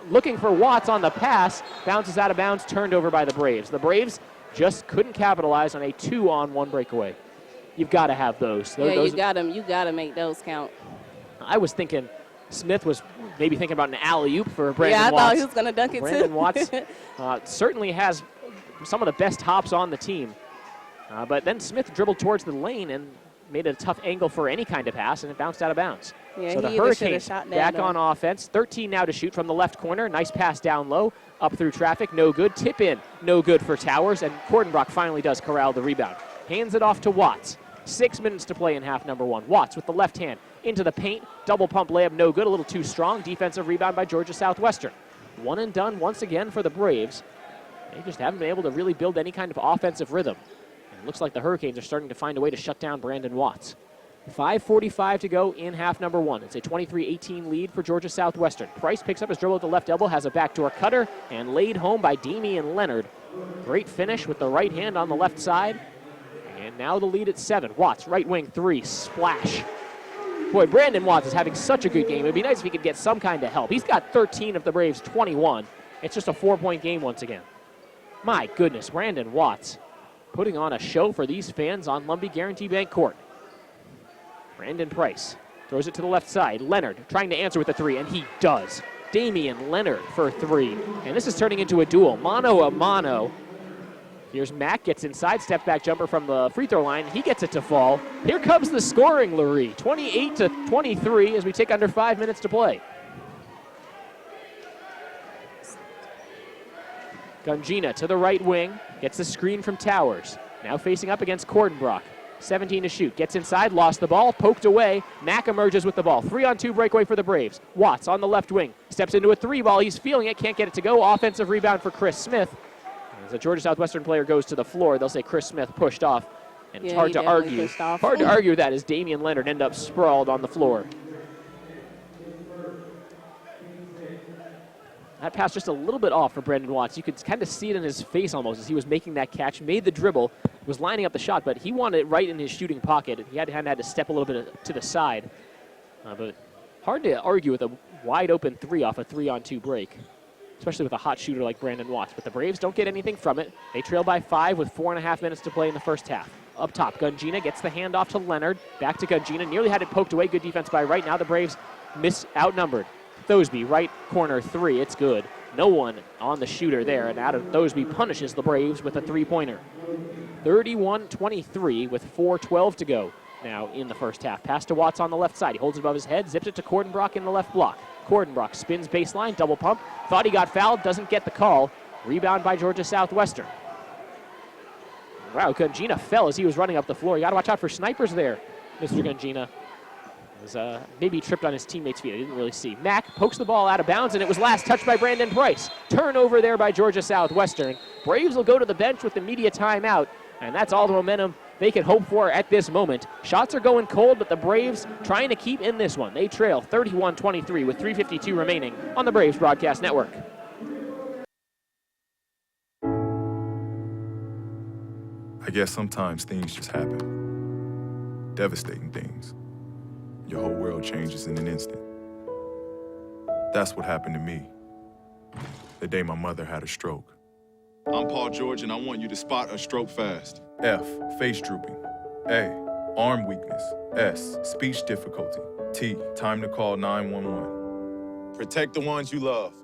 looking for Watts on the pass. Bounces out of bounds, turned over by the Braves. The Braves just couldn't capitalize on a 2-on-1 breakaway. You've got to have those. Yeah, you got them. You got to make those count. I was thinking Smith was maybe thinking about an alley-oop for Brandon Watts. Yeah, I thought he was going to dunk it Brandon too. Watts certainly has some of the best hops on the team. But then Smith dribbled towards the lane and made it a tough angle for any kind of pass, and it bounced out of bounds. Yeah, so the Hurricanes back on offense. 13 now to shoot from the left corner. Nice pass down low, up through traffic, no good. Tip in, no good for Towers, and Cordenbrock finally does corral the rebound. Hands it off to Watts. 6 minutes to play in half number 1. Watts with the left hand into the paint. Double pump layup, no good, a little too strong. Defensive rebound by Georgia Southwestern. One and done once again for the Braves. They just haven't been able to really build any kind of offensive rhythm. It looks like the Hurricanes are starting to find a way to shut down Brandon Watts. 5:45 to go in half number 1. It's a 23-18 lead for Georgia Southwestern. Price picks up his dribble at the left elbow, has a backdoor cutter, and laid home by Damian Leonard. Great finish with the right hand on the left side. And now the lead at 7. Watts, right wing 3, splash. Boy, Brandon Watts is having such a good game. It would be nice if he could get some kind of help. He's got 13 of the Braves' 21. It's just a 4-point game once again. My goodness, Brandon Watts putting on a show for these fans on Lumbee Guaranty Bank Court. Brandon Price throws it to the left side. Leonard trying to answer with a 3, and he does. Damian Leonard for 3. And this is turning into a duel, mano a mano. Here's Mack, gets inside, step back jumper from the free throw line. He gets it to fall. Here comes the scoring, Lurie. 28-23 as we take under 5 minutes to play. Gungina to the right wing, gets the screen from Towers. Now facing up against Cordenbrock. 17 to shoot, gets inside, lost the ball, poked away. Mack emerges with the ball. 3-on-2 breakaway for the Braves. Watts on the left wing, steps into a 3 ball. He's feeling it, can't get it to go. Offensive rebound for Chris Smith. As a Georgia Southwestern player goes to the floor, they'll say Chris Smith pushed off. And it's hard to argue. Hard to argue that as Damian Leonard ended up sprawled on the floor. That pass just a little bit off for Brandon Watts. You could kind of see it in his face almost as he was making that catch, made the dribble, was lining up the shot, but he wanted it right in his shooting pocket. He had to step a little bit to the side. But hard to argue with a wide open 3 off a 3-on-2 break. especially with a hot shooter like Brandon Watts. But the Braves don't get anything from it. They trail by 5 with 4.5 minutes to play in the first half. Up top, Gungina gets the handoff to Leonard. Back to Gungina. Nearly had it poked away. Good defense by Wright. Now the Braves outnumbered. Thosby, right corner 3. It's good. No one on the shooter there. And Adam Thosby punishes the Braves with a 3-pointer. 31-23 with 4:12 to go now in the first half. Pass to Watts on the left side. He holds it above his head. Zips it to Cordenbrock in the left block. Cordenbrock spins baseline. Double pump. Thought he got fouled. Doesn't get the call. Rebound by Georgia Southwestern. Wow, Gungina fell as he was running up the floor. You got to watch out for snipers there, Mr. Gungina. Was maybe tripped on his teammate's feet. I didn't really see. Mack pokes the ball out of bounds, and it was last touched by Brandon Price. Turnover there by Georgia Southwestern. Braves will go to the bench with the media timeout, and that's all the momentum they can hope for at this moment. Shots are going cold, but the Braves trying to keep in this one. They trail 31-23 with 3:52 remaining on the Braves Broadcast Network. I guess sometimes things just happen. Devastating things. Your whole world changes in an instant. That's what happened to me the day my mother had a stroke. I'm Paul George, and I want you to spot a stroke fast. F, face drooping. A, arm weakness. S, speech difficulty. T, time to call 911. Protect the ones you love.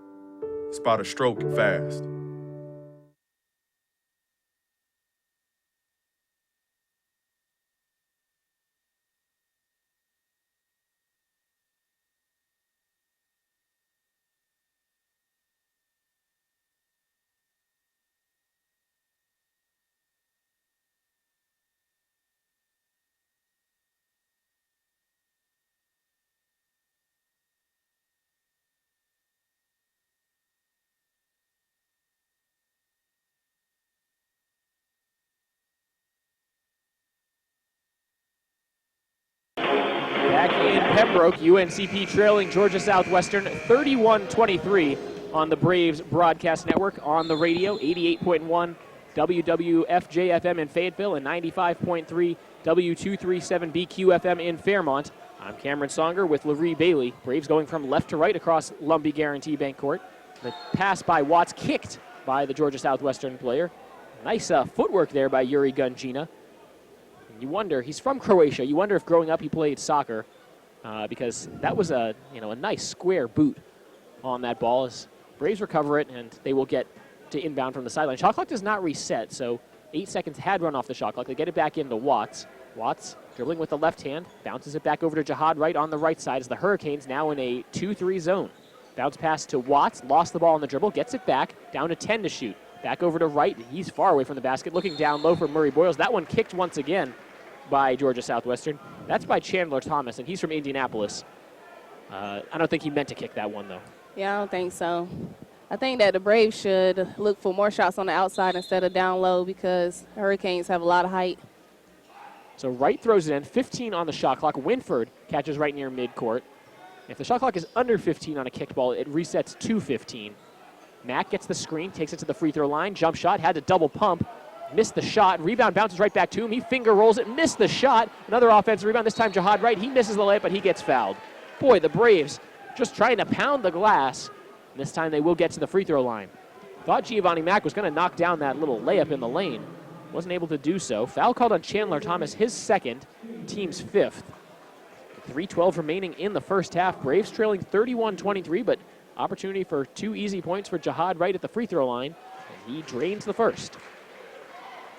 Spot a stroke fast. Back in Pembroke, UNCP trailing Georgia Southwestern 31-23 on the Braves Broadcast Network, on the radio, 88.1 WWFJ-FM in Fayetteville and 95.3 W237BQ-FM in Fairmont. I'm Cameron Songer with Laree Bailey. Braves going from left to right across Lumbee Guaranty Bank Court. The pass by Watts kicked by the Georgia Southwestern player. Nice footwork there by Yuri Gungina. You wonder, he's from Croatia. You wonder if growing up he played soccer, because that was a nice square boot on that ball. As Braves recover it, and they will get to inbound from the sideline. Shot clock does not reset, so 8 seconds had run off the shot clock. They get it back into Watts. Watts dribbling with the left hand, bounces it back over to Jihad Wright on the right side as the Hurricanes now in a 2-3 zone. Bounce pass to Watts, lost the ball on the dribble, gets it back, down to 10 to shoot. Back over to Wright. He's far away from the basket, looking down low for Murray Boyles. That one kicked once again by Georgia Southwestern. That's by Chandler Thomas, and he's from Indianapolis. I don't think he meant to kick that one, though. Yeah, I don't think so. I think that the Braves should look for more shots on the outside instead of down low, because Hurricanes have a lot of height. So Wright throws it in, 15 on the shot clock. Winford catches right near midcourt. If the shot clock is under 15 on a kicked ball, it resets to 15. Mack gets the screen, takes it to the free throw line. Jump shot, had to double pump. Missed the shot. Rebound bounces right back to him. He finger rolls it, missed the shot. Another offensive rebound, this time Jihad Wright. He misses the layup, but he gets fouled. Boy, the Braves just trying to pound the glass. And this time they will get to the free throw line. Thought Giovanni Mack was going to knock down that little layup in the lane. Wasn't able to do so. Foul called on Chandler Thomas, his second, team's fifth. 3:12 remaining in the first half. Braves trailing 31-23, but opportunity for 2 easy points for Jihad Wright at the free throw line. And he drains the first.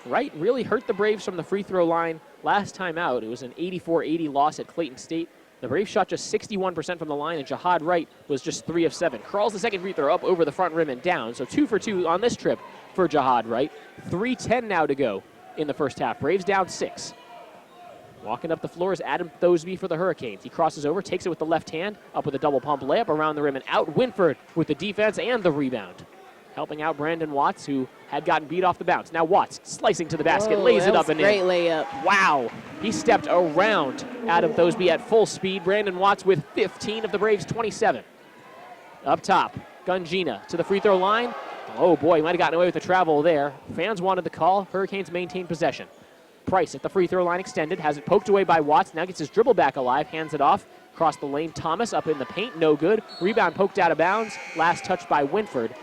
Wright really hurt the Braves from the free throw line last time out. It was an 84-80 loss at Clayton State. The Braves shot just 61% from the line, and Jihad Wright was just 3 of 7. Crawls the second free throw up over the front rim and down. So 2 for 2 on this trip for Jihad Wright. 3:10 now to go in the first half. Braves down 6. Walking up the floor is Adam Thosby for the Hurricanes. He crosses over, takes it with the left hand, up with a double pump layup around the rim and out. Winford with the defense and the rebound. Helping out Brandon Watts, who had gotten beat off the bounce. Now Watts slicing to the basket, lays it up and in. Great layup. Wow. He stepped around Adam Thosby at full speed. Brandon Watts with 15 of the Braves' 27. Up top, Gungina to the free throw line. Oh boy, he might have gotten away with the travel there. Fans wanted the call. Hurricanes maintain possession. Price at the free throw line extended, has it poked away by Watts. Now gets his dribble back alive, hands it off. Across the lane, Thomas up in the paint, no good. Rebound poked out of bounds. Last touch by Winford.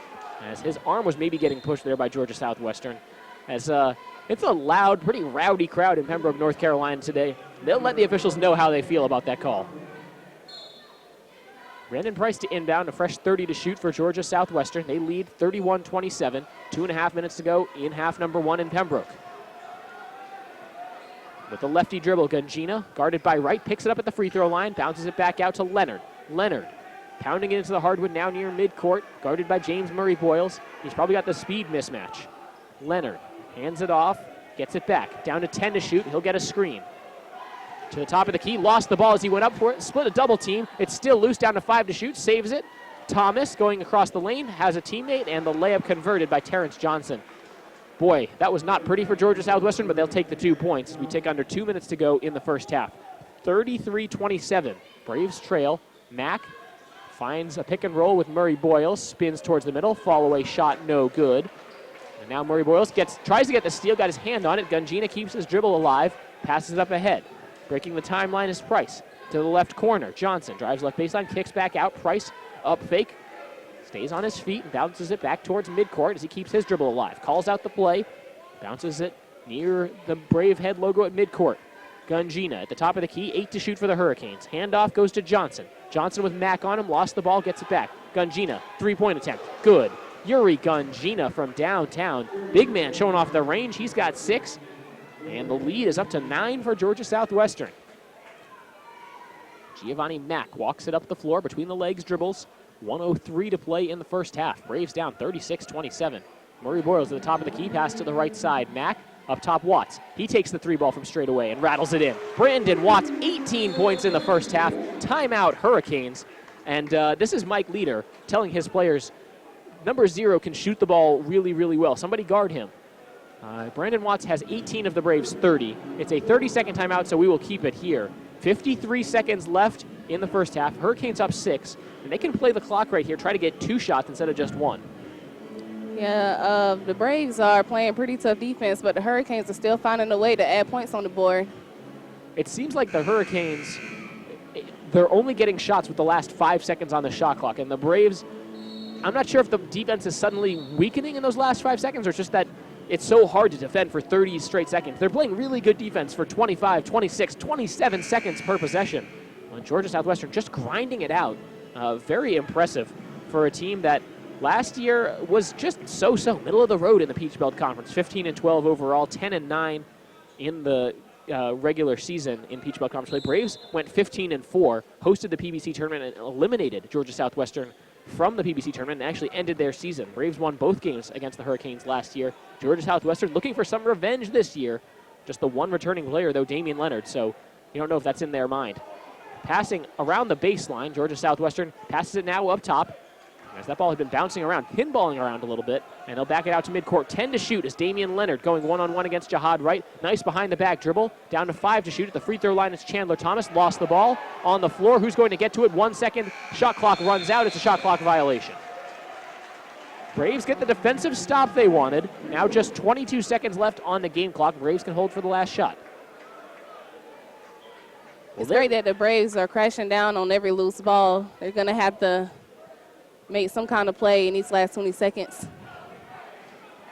as his arm was maybe getting pushed there by Georgia Southwestern. As it's a loud, pretty rowdy crowd in Pembroke, North Carolina today. They'll let the officials know how they feel about that call. Brandon Price to inbound, a fresh 30 to shoot for Georgia Southwestern. They lead 31-27, 2.5 minutes to go in half number 1 in Pembroke. With the lefty dribble, Gungina, guarded by Wright, picks it up at the free throw line, bounces it back out to Leonard. Leonard pounding it into the hardwood now near midcourt, guarded by James Murray Boyles. He's probably got the speed mismatch. Leonard hands it off, gets it back, down to 10 to shoot. He'll get a screen. To the top of the key, lost the ball as he went up for it, split a double team. It's still loose, down to 5 to shoot, saves it. Thomas going across the lane, has a teammate, and the layup converted by Terrence Johnson. Boy, that was not pretty for Georgia Southwestern, but they'll take the 2 points. We take under 2 minutes to go in the first half. 33-27, Braves trail. Mack finds a pick and roll with Murray Boyles, spins towards the middle, fall away shot, no good. And now Murray Boyles tries to get the steal, got his hand on it. Gungina keeps his dribble alive, passes it up ahead. Breaking the timeline is Price to the left corner. Johnson drives left baseline, kicks back out. Price up fake, stays on his feet and bounces it back towards midcourt as he keeps his dribble alive. Calls out the play, bounces it near the Brave head logo at midcourt. Gungina at the top of the key, 8 to shoot for the Hurricanes. Handoff goes to Johnson. Johnson with Mack on him, lost the ball, gets it back. Gungina, three-point attempt, good. Yuri Gungina from downtown. Big man showing off the range, he's got 6. And the lead is up to 9 for Georgia Southwestern. Giovanni Mack walks it up the floor, between the legs dribbles. 1:03 to play in the first half. Braves down 36-27. Murray Boyles at the top of the key, pass to the right side. Mack up top, Watts. He takes the 3 ball from straight away and rattles it in. Brandon Watts, 18 points in the first half. Timeout Hurricanes. And this is Mike Leader telling his players, number 0 can shoot the ball really, really well. Somebody guard him. Brandon Watts has 18 of the Braves' 30. It's a 30-second timeout, so we will keep it here. 53 seconds left in the first half. Hurricanes up 6, and they can play the clock right here, try to get 2 shots instead of just 1. Yeah, the Braves are playing pretty tough defense, but the Hurricanes are still finding a way to add points on the board. It seems like the Hurricanes, they're only getting shots with the last 5 seconds on the shot clock, and the Braves, I'm not sure if the defense is suddenly weakening in those last 5 seconds or it's just that it's so hard to defend for 30 straight seconds. They're playing really good defense for 25, 26, 27 seconds per possession. Well, Georgia Southwestern just grinding it out. Very impressive for a team that last year was just so-so, middle of the road in the Peach Belt Conference. 15-12 overall, 10-9 in the regular season in Peach Belt Conference play. Braves went 15-4, hosted the PBC tournament and eliminated Georgia Southwestern from the PBC tournament and actually ended their season. Braves won both games against the Hurricanes last year. Georgia Southwestern looking for some revenge this year. Just the one returning player, though, Damian Leonard, so you don't know if that's in their mind. Passing around the baseline, Georgia Southwestern passes it now up top. As that ball had been bouncing around, pinballing around a little bit, and they'll back it out to midcourt. 10 to shoot as Damian Leonard going one-on-one against Jihad Wright. Nice behind-the-back dribble. Down to 5 to shoot at the free throw line. It's Chandler Thomas. Lost the ball on the floor. Who's going to get to it? 1 second. Shot clock runs out. It's a shot clock violation. Braves get the defensive stop they wanted. Now just 22 seconds left on the game clock. Braves can hold for the last shot. It's great that the Braves are crashing down on every loose ball. They're going to have to make some kind of play in these last 20 seconds.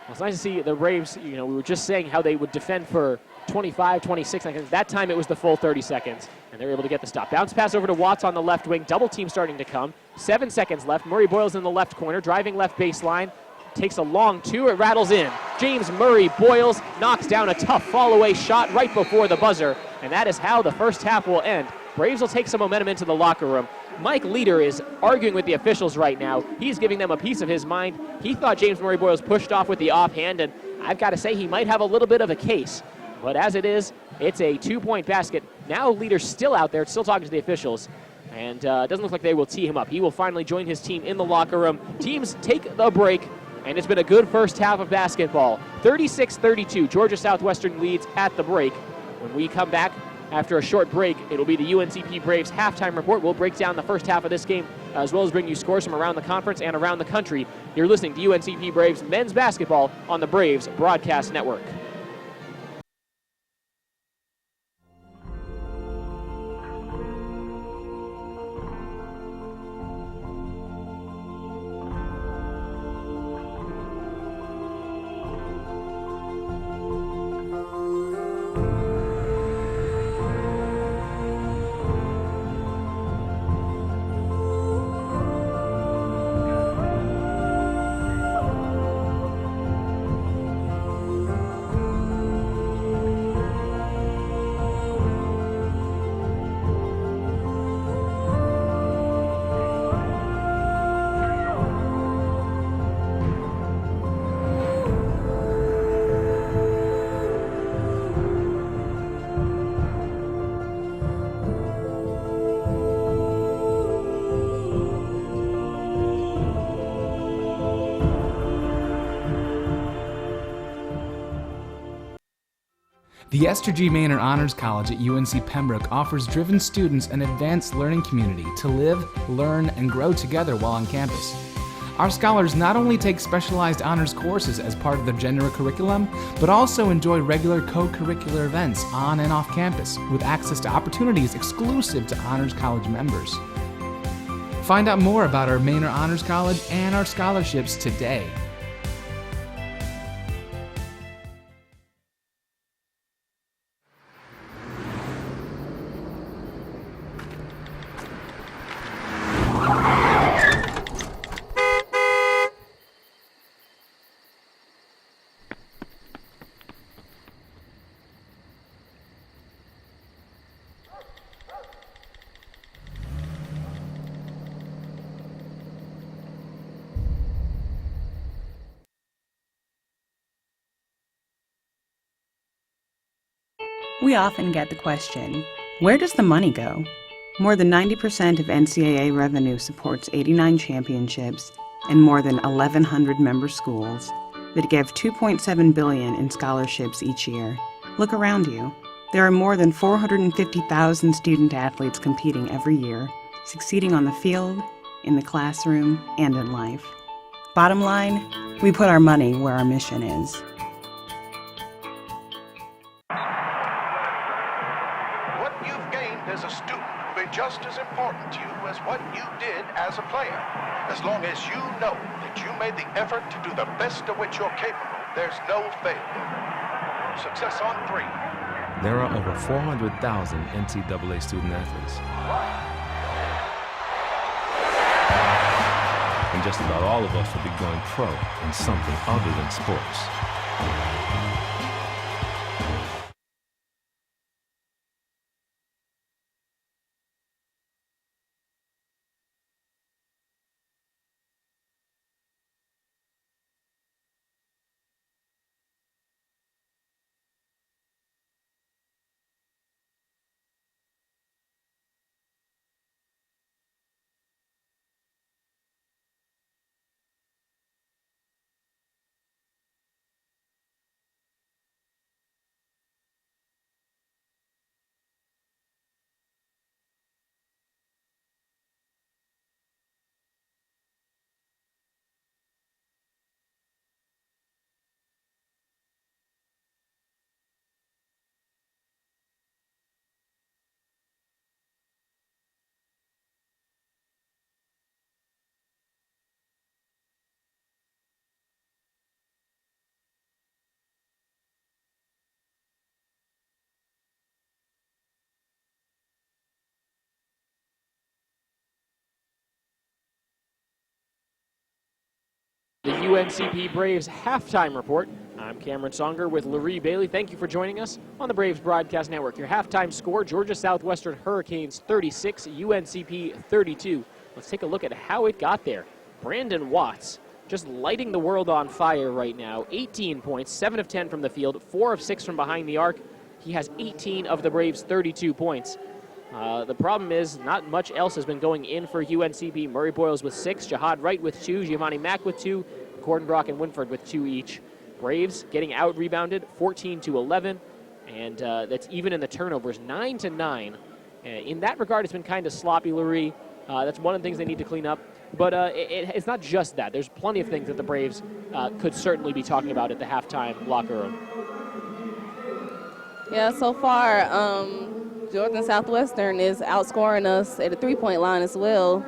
Well, it's nice to see the Braves, we were just saying how they would defend for 25, 26 seconds. That time it was the full 30 seconds, and they were able to get the stop. Bounce pass over to Watts on the left wing. Double team starting to come. 7 seconds left. Murray Boyles in the left corner, driving left baseline. Takes a long 2. It rattles in. James Murray Boyles knocks down a tough fall-away shot right before the buzzer, and that is how the first half will end. Braves will take some momentum into the locker room. Mike Leader is arguing with the officials right now. He's giving them a piece of his mind. He thought James Murray Boyles pushed off with the offhand, and I've got to say he might have a little bit of a case. But as it is, it's a 2-point basket. Now Leader's still out there, still talking to the officials, and it doesn't look like they will tee him up. He will finally join his team in the locker room. Teams take the break, and it's been a good first half of basketball. 36-32, Georgia Southwestern leads at the break. When we come back, after a short break, it'll be the UNCP Braves halftime report. We'll break down the first half of this game, as well as bring you scores from around the conference and around the country. You're listening to UNCP Braves men's basketball on the Braves Broadcast Network. The Esther G. Maynard Honors College at UNC Pembroke offers driven students an advanced learning community to live, learn, and grow together while on campus. Our scholars not only take specialized honors courses as part of their general curriculum, but also enjoy regular co-curricular events on and off campus with access to opportunities exclusive to Honors College members. Find out more about our Maynard Honors College and our scholarships today. We often get the question, where does the money go? More than 90% of NCAA revenue supports 89 championships and more than 1,100 member schools that give $2.7 billion in scholarships each year. Look around you. There are more than 450,000 student athletes competing every year, succeeding on the field, in the classroom, and in life. Bottom line, we put our money where our mission is. What you've gained as a student will be just as important to you as what you did as a player. As long as you know that you made the effort to do the best of which you're capable, there's no failure. Success on 3. There are over 400,000 NCAA student athletes. And just about all of us will be going pro in something other than sports. The UNCP Braves halftime report. I'm Cameron Songer with Larry Bailey. Thank you for joining us on the Braves Broadcast Network. Your halftime score, Georgia Southwestern Hurricanes 36, UNCP 32. Let's take a look at how it got there. Brandon Watts just lighting the world on fire right now. 18 points, 7 of 10 from the field, 4 of 6 from behind the arc. He has 18 of the Braves' 32 points. The problem is not much else has been going in for UNCP. Murray Boyles with 6, Jihad Wright with 2, Giovanni Mack with 2, Gordon Brock and Winford with 2 each. Braves getting out-rebounded 14-11, and that's even in the turnovers, 9-9. In that regard, it's been kind of sloppy, Lurie. That's one of the things they need to clean up. But it's not just that. There's plenty of things that the Braves could certainly be talking about at the halftime locker room. Yeah, so far, Georgia Southwestern is outscoring us at the three-point line as well.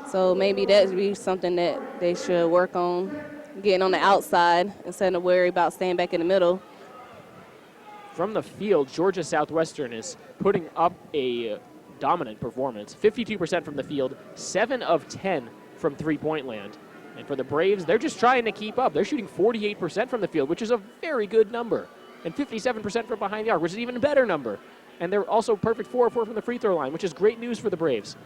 So maybe that would be something that they should work on, getting on the outside instead of worry about staying back in the middle. From the field, Georgia Southwestern is putting up a dominant performance. 52% from the field, 7 of 10 from three-point land. And for the Braves, they're just trying to keep up. They're shooting 48% from the field, which is a very good number. And 57% from behind the arc, which is an even better number. And they're also perfect 4 of 4 from the free throw line, which is great news for the Braves.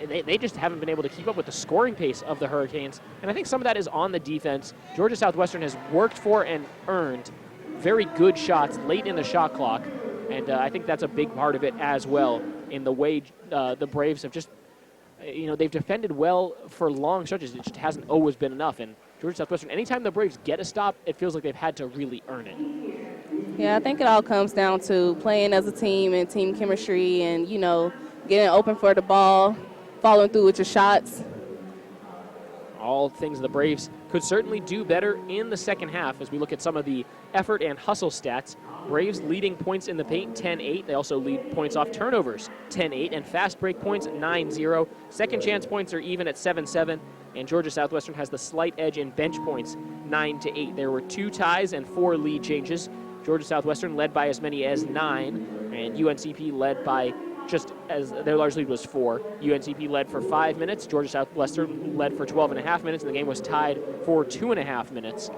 They just haven't been able to keep up with the scoring pace of the Hurricanes. And I think some of that is on the defense. Georgia Southwestern has worked for and earned very good shots late in the shot clock. And I think that's a big part of it as well in the way the Braves have just, they've defended well for long stretches. It just hasn't always been enough. And Georgia Southwestern, anytime the Braves get a stop, it feels like they've had to really earn it. Yeah, I think it all comes down to playing as a team and team chemistry and, getting open for the ball, following through with your shots. All things the Braves could certainly do better in the second half as we look at some of the effort and hustle stats. Braves leading points in the paint 10-8. They also lead points off turnovers 10-8 and fast break points 9-0. Second chance points are even at 7-7, and Georgia Southwestern has the slight edge in bench points 9-8. There were 2 ties and 4 lead changes. Georgia Southwestern led by as many as 9, and UNCP led by just as their large lead was 4. UNCP led for 5 minutes. Georgia Southwestern led for 12.5 minutes, and the game was tied for 2.5 minutes.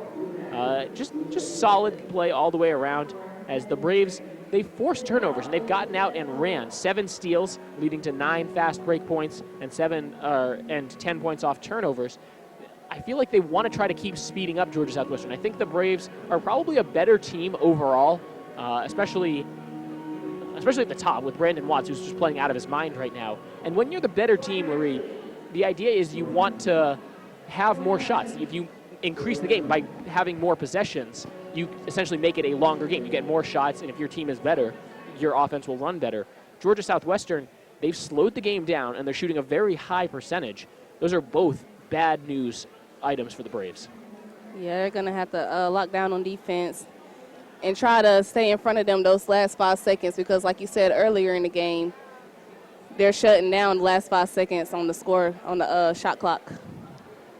Just solid play all the way around as the Braves, they forced turnovers, and they've gotten out and ran. 7 steals, leading to 9 fast break points and 10 points off turnovers. I feel like they want to try to keep speeding up Georgia Southwestern. I think the Braves are probably a better team overall, especially at the top with Brandon Watts, who's just playing out of his mind right now. And when you're the better team, Marie, the idea is you want to have more shots. If you increase the game by having more possessions, you essentially make it a longer game. You get more shots, and if your team is better, your offense will run better. Georgia Southwestern, they've slowed the game down, and they're shooting a very high percentage. Those are both bad news items for the Braves. Yeah, they're going to have to lock down on defense and try to stay in front of them those last 5 seconds because, like you said earlier in the game, they're shutting down the last 5 seconds on the shot clock.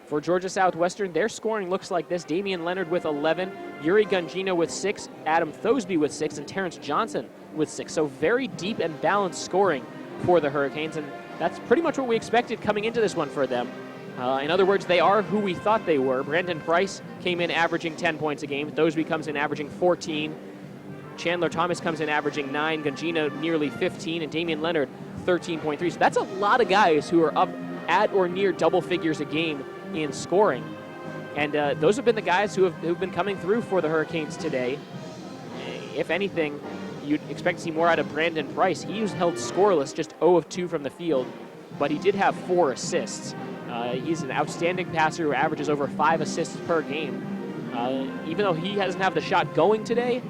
For Georgia Southwestern, their scoring looks like this. Damian Leonard with 11, Yuri Gungino with 6, Adam Thosby with 6, and Terrence Johnson with 6. So very deep and balanced scoring for the Hurricanes, and that's pretty much what we expected coming into this one for them. In other words, they are who we thought they were. Brandon Price came in averaging 10 points a game. Thosby comes in averaging 14. Chandler Thomas comes in averaging 9. Gungino nearly 15. And Damian Leonard 13.3. So that's a lot of guys who are up at or near double figures a game in scoring. And those have been the guys who've been coming through for the Hurricanes today. If anything, you'd expect to see more out of Brandon Price. He was held scoreless, just 0 of 2 from the field, but he did have 4 assists. He's an outstanding passer who averages over 5 assists per game. Even though he doesn't have the shot going today,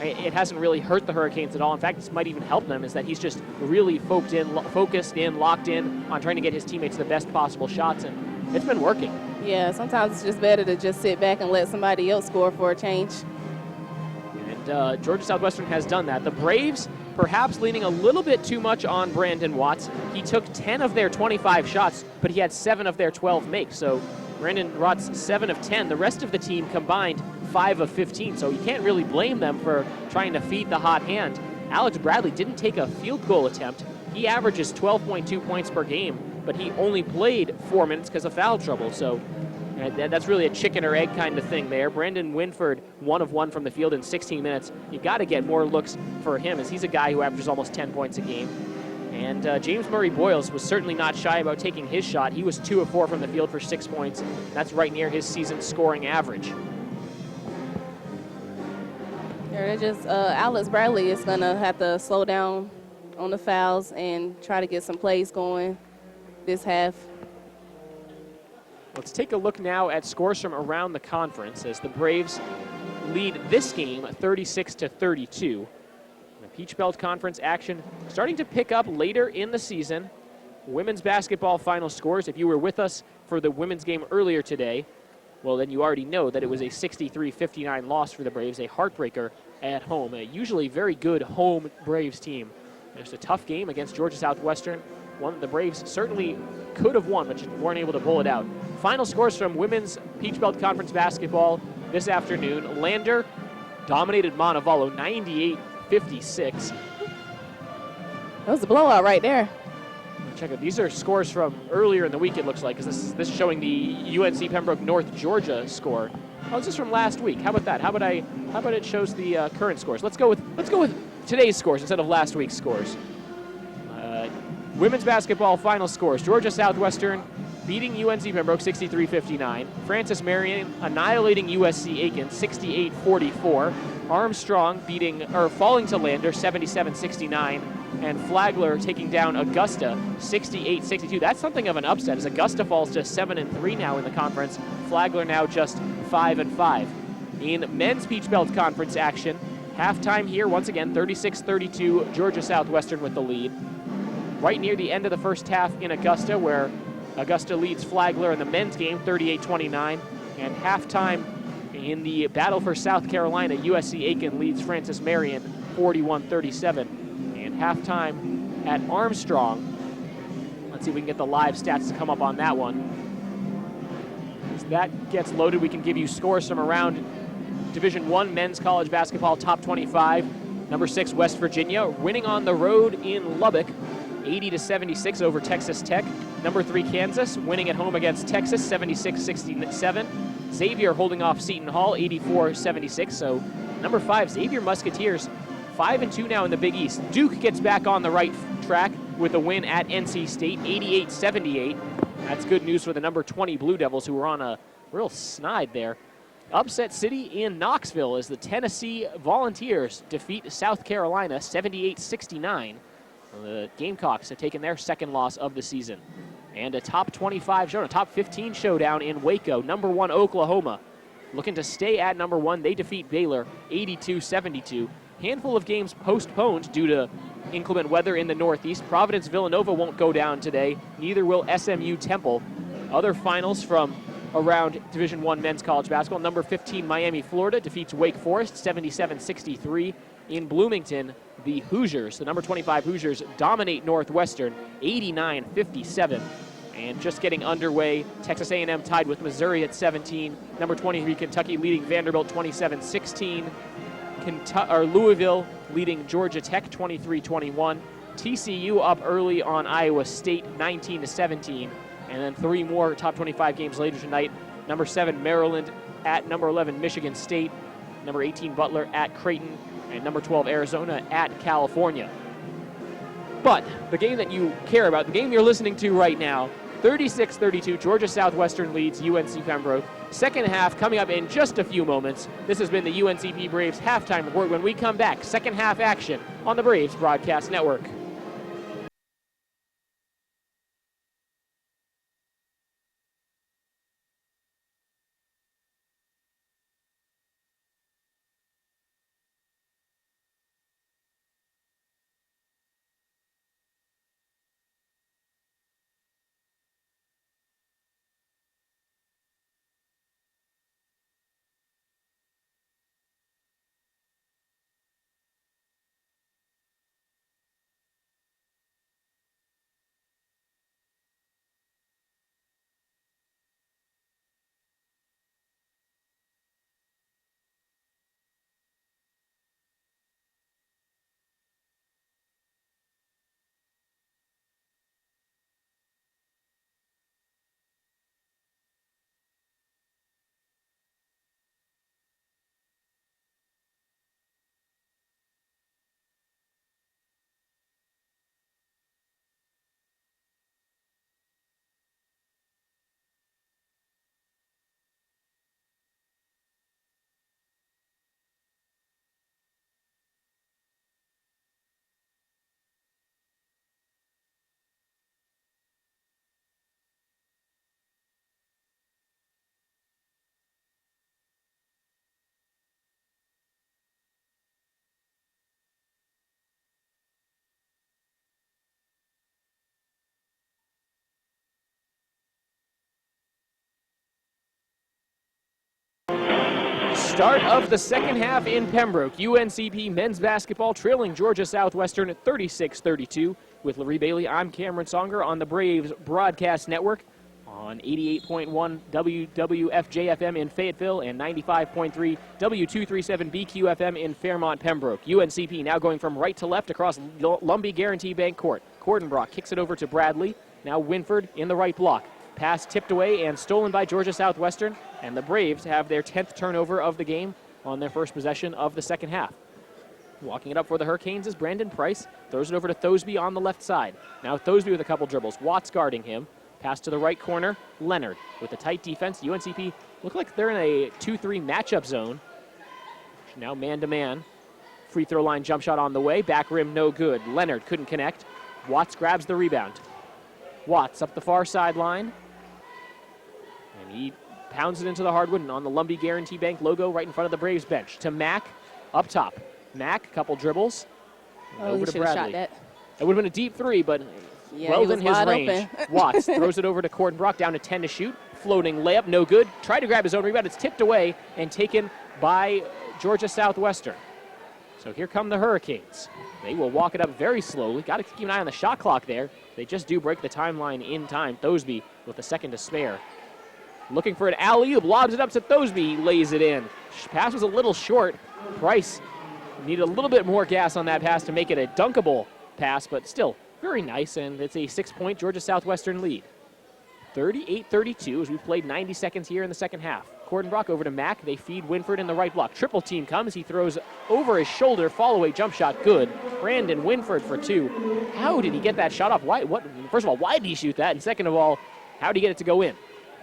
it hasn't really hurt the Hurricanes at all. In fact, this might even help them, is that he's just really focused in, locked in on trying to get his teammates the best possible shots, and it's been working. Yeah, sometimes it's just better to just sit back and let somebody else score for a change. And Georgia Southwestern has done that. The Braves perhaps leaning a little bit too much on Brandon Watts. He took 10 of their 25 shots, but he had 7 of their 12 makes. So Brandon Watts, 7 of 10. The rest of the team combined 5 of 15. So you can't really blame them for trying to feed the hot hand. Alex Bradley didn't take a field goal attempt. He averages 12.2 points per game, but he only played 4 minutes because of foul trouble. So that's really a chicken or egg kind of thing there. Brandon Winford, 1 of 1 from the field in 16 minutes. You've got to get more looks for him, as he's a guy who averages almost 10 points a game. And James Murray Boyles was certainly not shy about taking his shot. He was 2 of 4 from the field for 6 points. That's right near his season scoring average. They're just Alex Bradley is going to have to slow down on the fouls and try to get some plays going this half. Let's take a look now at scores from around the conference as the Braves lead this game 36-32. The Peach Belt Conference action starting to pick up later in the season. Women's basketball final scores. If you were with us for the women's game earlier today, well, then you already know that it was a 63-59 loss for the Braves, a heartbreaker at home. A usually very good home Braves team. Just a tough game against Georgia Southwestern. One that the Braves certainly could have won, but just weren't able to pull it out. Final scores from women's Peach Belt Conference basketball this afternoon. Lander dominated Montevallo 98-56. That was a blowout right there. Check it. These are scores from earlier in the week, it looks like, because this is showing the UNC Pembroke North Georgia score. Oh, this is from last week. How about that? How about it shows the current scores? Let's go with today's scores instead of last week's scores. Women's basketball final scores. Georgia Southwestern beating UNC Pembroke 63-59. Francis Marion annihilating USC Aiken 68-44. Armstrong falling to Lander 77-69. And Flagler taking down Augusta 68-62. That's something of an upset, as Augusta falls to 7-3 now in the conference. Flagler now just 5-5. In men's Peach Belt Conference action, Halftime here, once again, 36-32, Georgia Southwestern with the lead. Right near the end of the first half in Augusta, where Augusta leads Flagler in the men's game, 38-29. And halftime in the battle for South Carolina, USC Aiken leads Francis Marion, 41-37. And halftime at Armstrong, let's see if we can get the live stats to come up on that one. As that gets loaded, we can give you scores from around Division I men's college basketball top 25. Number 6, West Virginia, winning on the road in Lubbock, 80-76 over Texas Tech. Number 3, Kansas, winning at home against Texas, 76-67. Xavier holding off Seton Hall, 84-76. So number 5, Xavier Musketeers, 5-2 now in the Big East. Duke gets back on the right track with a win at NC State, 88-78. That's good news for the number 20 Blue Devils, who were on a real snide there. Upset City in Knoxville as the Tennessee Volunteers defeat South Carolina 78-69. The Gamecocks have taken their second loss of the season. And a top 25 showdown, a top 15 showdown in Waco. Number 1 Oklahoma looking to stay at number 1. They defeat Baylor 82-72. Handful of games postponed due to inclement weather in the Northeast. Providence Villanova won't go down today. Neither will SMU Temple. Other finals from around Division I men's college basketball. Number 15 Miami, Florida defeats Wake Forest 77-63. In Bloomington, the Hoosiers, the number 25 Hoosiers, dominate Northwestern 89-57. And just getting underway, Texas A&M tied with Missouri at 17. Number 23 Kentucky leading Vanderbilt 27-16. Louisville leading Georgia Tech 23-21. TCU up early on Iowa State 19-17. And then 3 more top 25 games later tonight. Number 7 Maryland at number 11 Michigan State. Number 18 Butler at Creighton. And number 12 Arizona at California. But the game that you care about, the game you're listening to right now, 36-32, Georgia Southwestern leads UNC Pembroke. Second half coming up in just a few moments. This has been the UNCP Braves halftime report. When we come back, second half action on the Braves Broadcast Network. Start of the second half in Pembroke. UNCP men's basketball trailing Georgia Southwestern at 36-32. With Larry Bailey, I'm Cameron Songer on the Braves Broadcast Network on 88.1 WWFJ-FM in Fayetteville and 95.3 W237BQ-FM in Fairmont, Pembroke. UNCP now going from right to left across Lumbee Guaranty Bank Court. Cordenbrock kicks it over to Bradley. Now Winford in the right block. Pass tipped away and stolen by Georgia Southwestern, and the Braves have their 10th turnover of the game on their first possession of the second half. Walking it up for the Hurricanes is Brandon Price. Throws it over to Thosby on the left side. Now Thosby with a couple dribbles. Watts guarding him. Pass to the right corner. Leonard with a tight defense. UNCP look like they're in a 2-3 matchup zone. Now man-to-man. Free throw line jump shot on the way. Back rim no good. Leonard couldn't connect. Watts grabs the rebound. Watts up the far sideline. And he pounds it into the hardwood and on the Lumbee Guaranty Bank logo right in front of the Braves bench. To Mack, up top. Mack, a couple dribbles. Oh, over he to should have Bradley. shot that. It would have been a deep three, but Yeah, well he was within his wide range. open. Watts throws it over to Cordenbrock, down to 10 to shoot. Floating layup, no good. Tried to grab his own rebound. It's tipped away and taken by Georgia Southwestern. So here come the Hurricanes. They will walk it up very slowly. Got to keep an eye on the shot clock there. They just do break the timeline in time. Thosby with a second to spare. Looking for an alley-oop, lobs it up to Thosby, lays it in. Pass was a little short. Price needed a little bit more gas on that pass to make it a dunkable pass, but still very nice, and it's a 6-point Georgia Southwestern lead. 38-32 as we've played 90 seconds here in the second half. Cordenbrock over to Mack. They feed Winford in the right block. Triple team comes. He throws over his shoulder. Fall-away jump shot, good. Brandon Winford for 2. How did he get that shot off? First of all, why did he shoot that? And second of all, how did he get it to go in?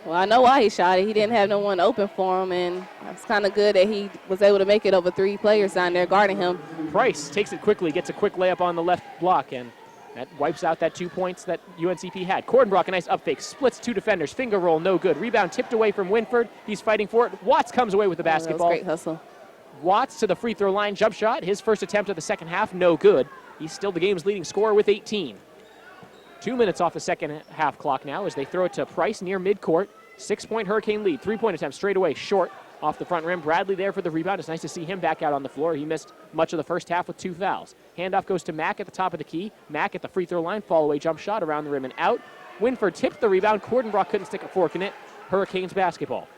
Well, I know why he shot it. He didn't have no one open for him, and it's kind of good that he was able to make it over 3 players down there guarding him. Price takes it quickly, gets a quick layup on the left block, and that wipes out that 2 points that UNCP had. Cordenbrock, a nice up fake, splits 2 defenders, finger roll, no good. Rebound tipped away from Winford. He's fighting for it. Watts comes away with the basketball. That was great hustle. Watts to the free throw line, jump shot. His first attempt of the second half, no good. He's still the game's leading scorer with 18. 2 minutes off the second half clock now as they throw it to Price near midcourt. 6-point Hurricane lead. 3-point attempt straight away, short off the front rim. Bradley there for the rebound. It's nice to see him back out on the floor. He missed much of the first half with 2 fouls. Handoff goes to Mack at the top of the key. Mack at the free throw line. Fall away jump shot around the rim and out. Winford tipped the rebound. Cordenbrock couldn't stick a fork in it. Hurricanes basketball.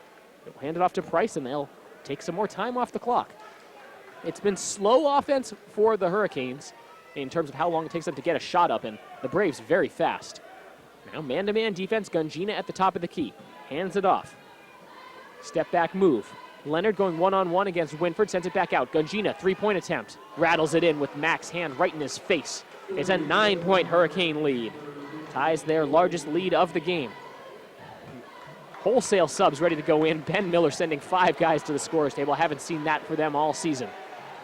They'll hand it off to Price and they'll take some more time off the clock. It's been slow offense for the Hurricanes in terms of how long it takes them to get a shot up, and the Braves very fast. Now man-to-man defense. Gungina at the top of the key. Hands it off. Step back move. Leonard going one-on-one against Winford, sends it back out. Gungina, 3-point attempt. Rattles it in with Mack's hand right in his face. It's a 9-point Hurricane lead. Ties their largest lead of the game. Wholesale subs ready to go in. Ben Miller sending 5 guys to the scorer's table. Haven't seen that for them all season.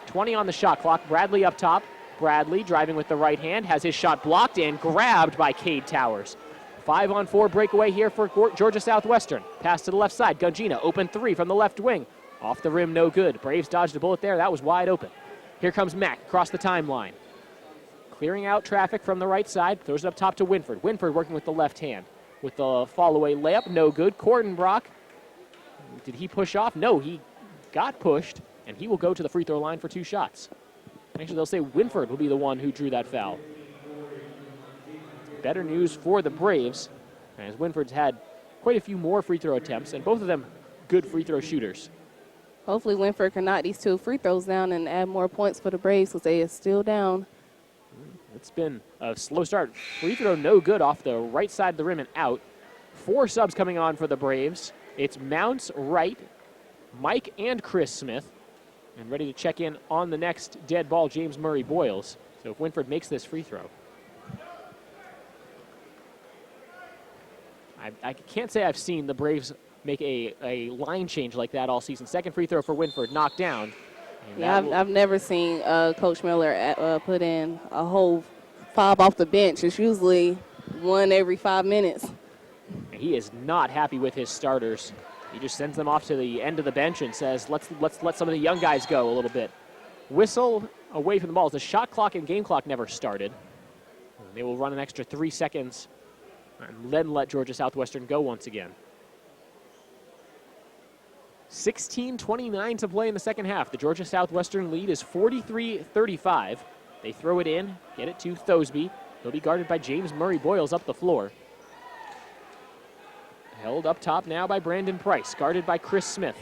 20 on the shot clock. Bradley up top. Bradley driving with the right hand. Has his shot blocked and grabbed by Cade Towers. 5-on-4 breakaway here for Georgia Southwestern. Pass to the left side. Gungina, open 3 from the left wing. Off the rim, no good. Braves dodged a bullet there. That was wide open. Here comes Mack across the timeline. Clearing out traffic from the right side. Throws it up top to Winford. Winford working with the left hand. With the fall-away layup, no good. Cordenbrock, did he push off? No, he got pushed, and he will go to the free throw line for 2 shots. Actually, they'll say Winford will be the one who drew that foul. Better news for the Braves, as Winford's had quite a few more free throw attempts, and both of them good free throw shooters. Hopefully Winford can knock these 2 free throws down and add more points for the Braves because they are still down. It's been a slow start. Free throw no good off the right side of the rim and out. 4 subs coming on for the Braves. It's Mounts, Wright, Mike, and Chris Smith. And ready to check in on the next dead ball, James Murray Boyles. So if Winford makes this free throw. I can't say I've seen the Braves make a line change like that all season. Second free throw for Winford, knocked down. Yeah, I've never seen Coach Miller put in a whole 5 off the bench. It's usually 1 every 5 minutes. He is not happy with his starters. He just sends them off to the end of the bench and says, let's let some of the young guys go a little bit. Whistle away from the ball. The shot clock and game clock never started. They will run an extra 3 seconds and then let Georgia Southwestern go once again. 16:29 to play in the second half. The Georgia Southwestern lead is 43-35. They throw it in, get it to Thosby. He'll be guarded by James Murray Boyles up the floor. Held up top now by Brandon Price, guarded by Chris Smith.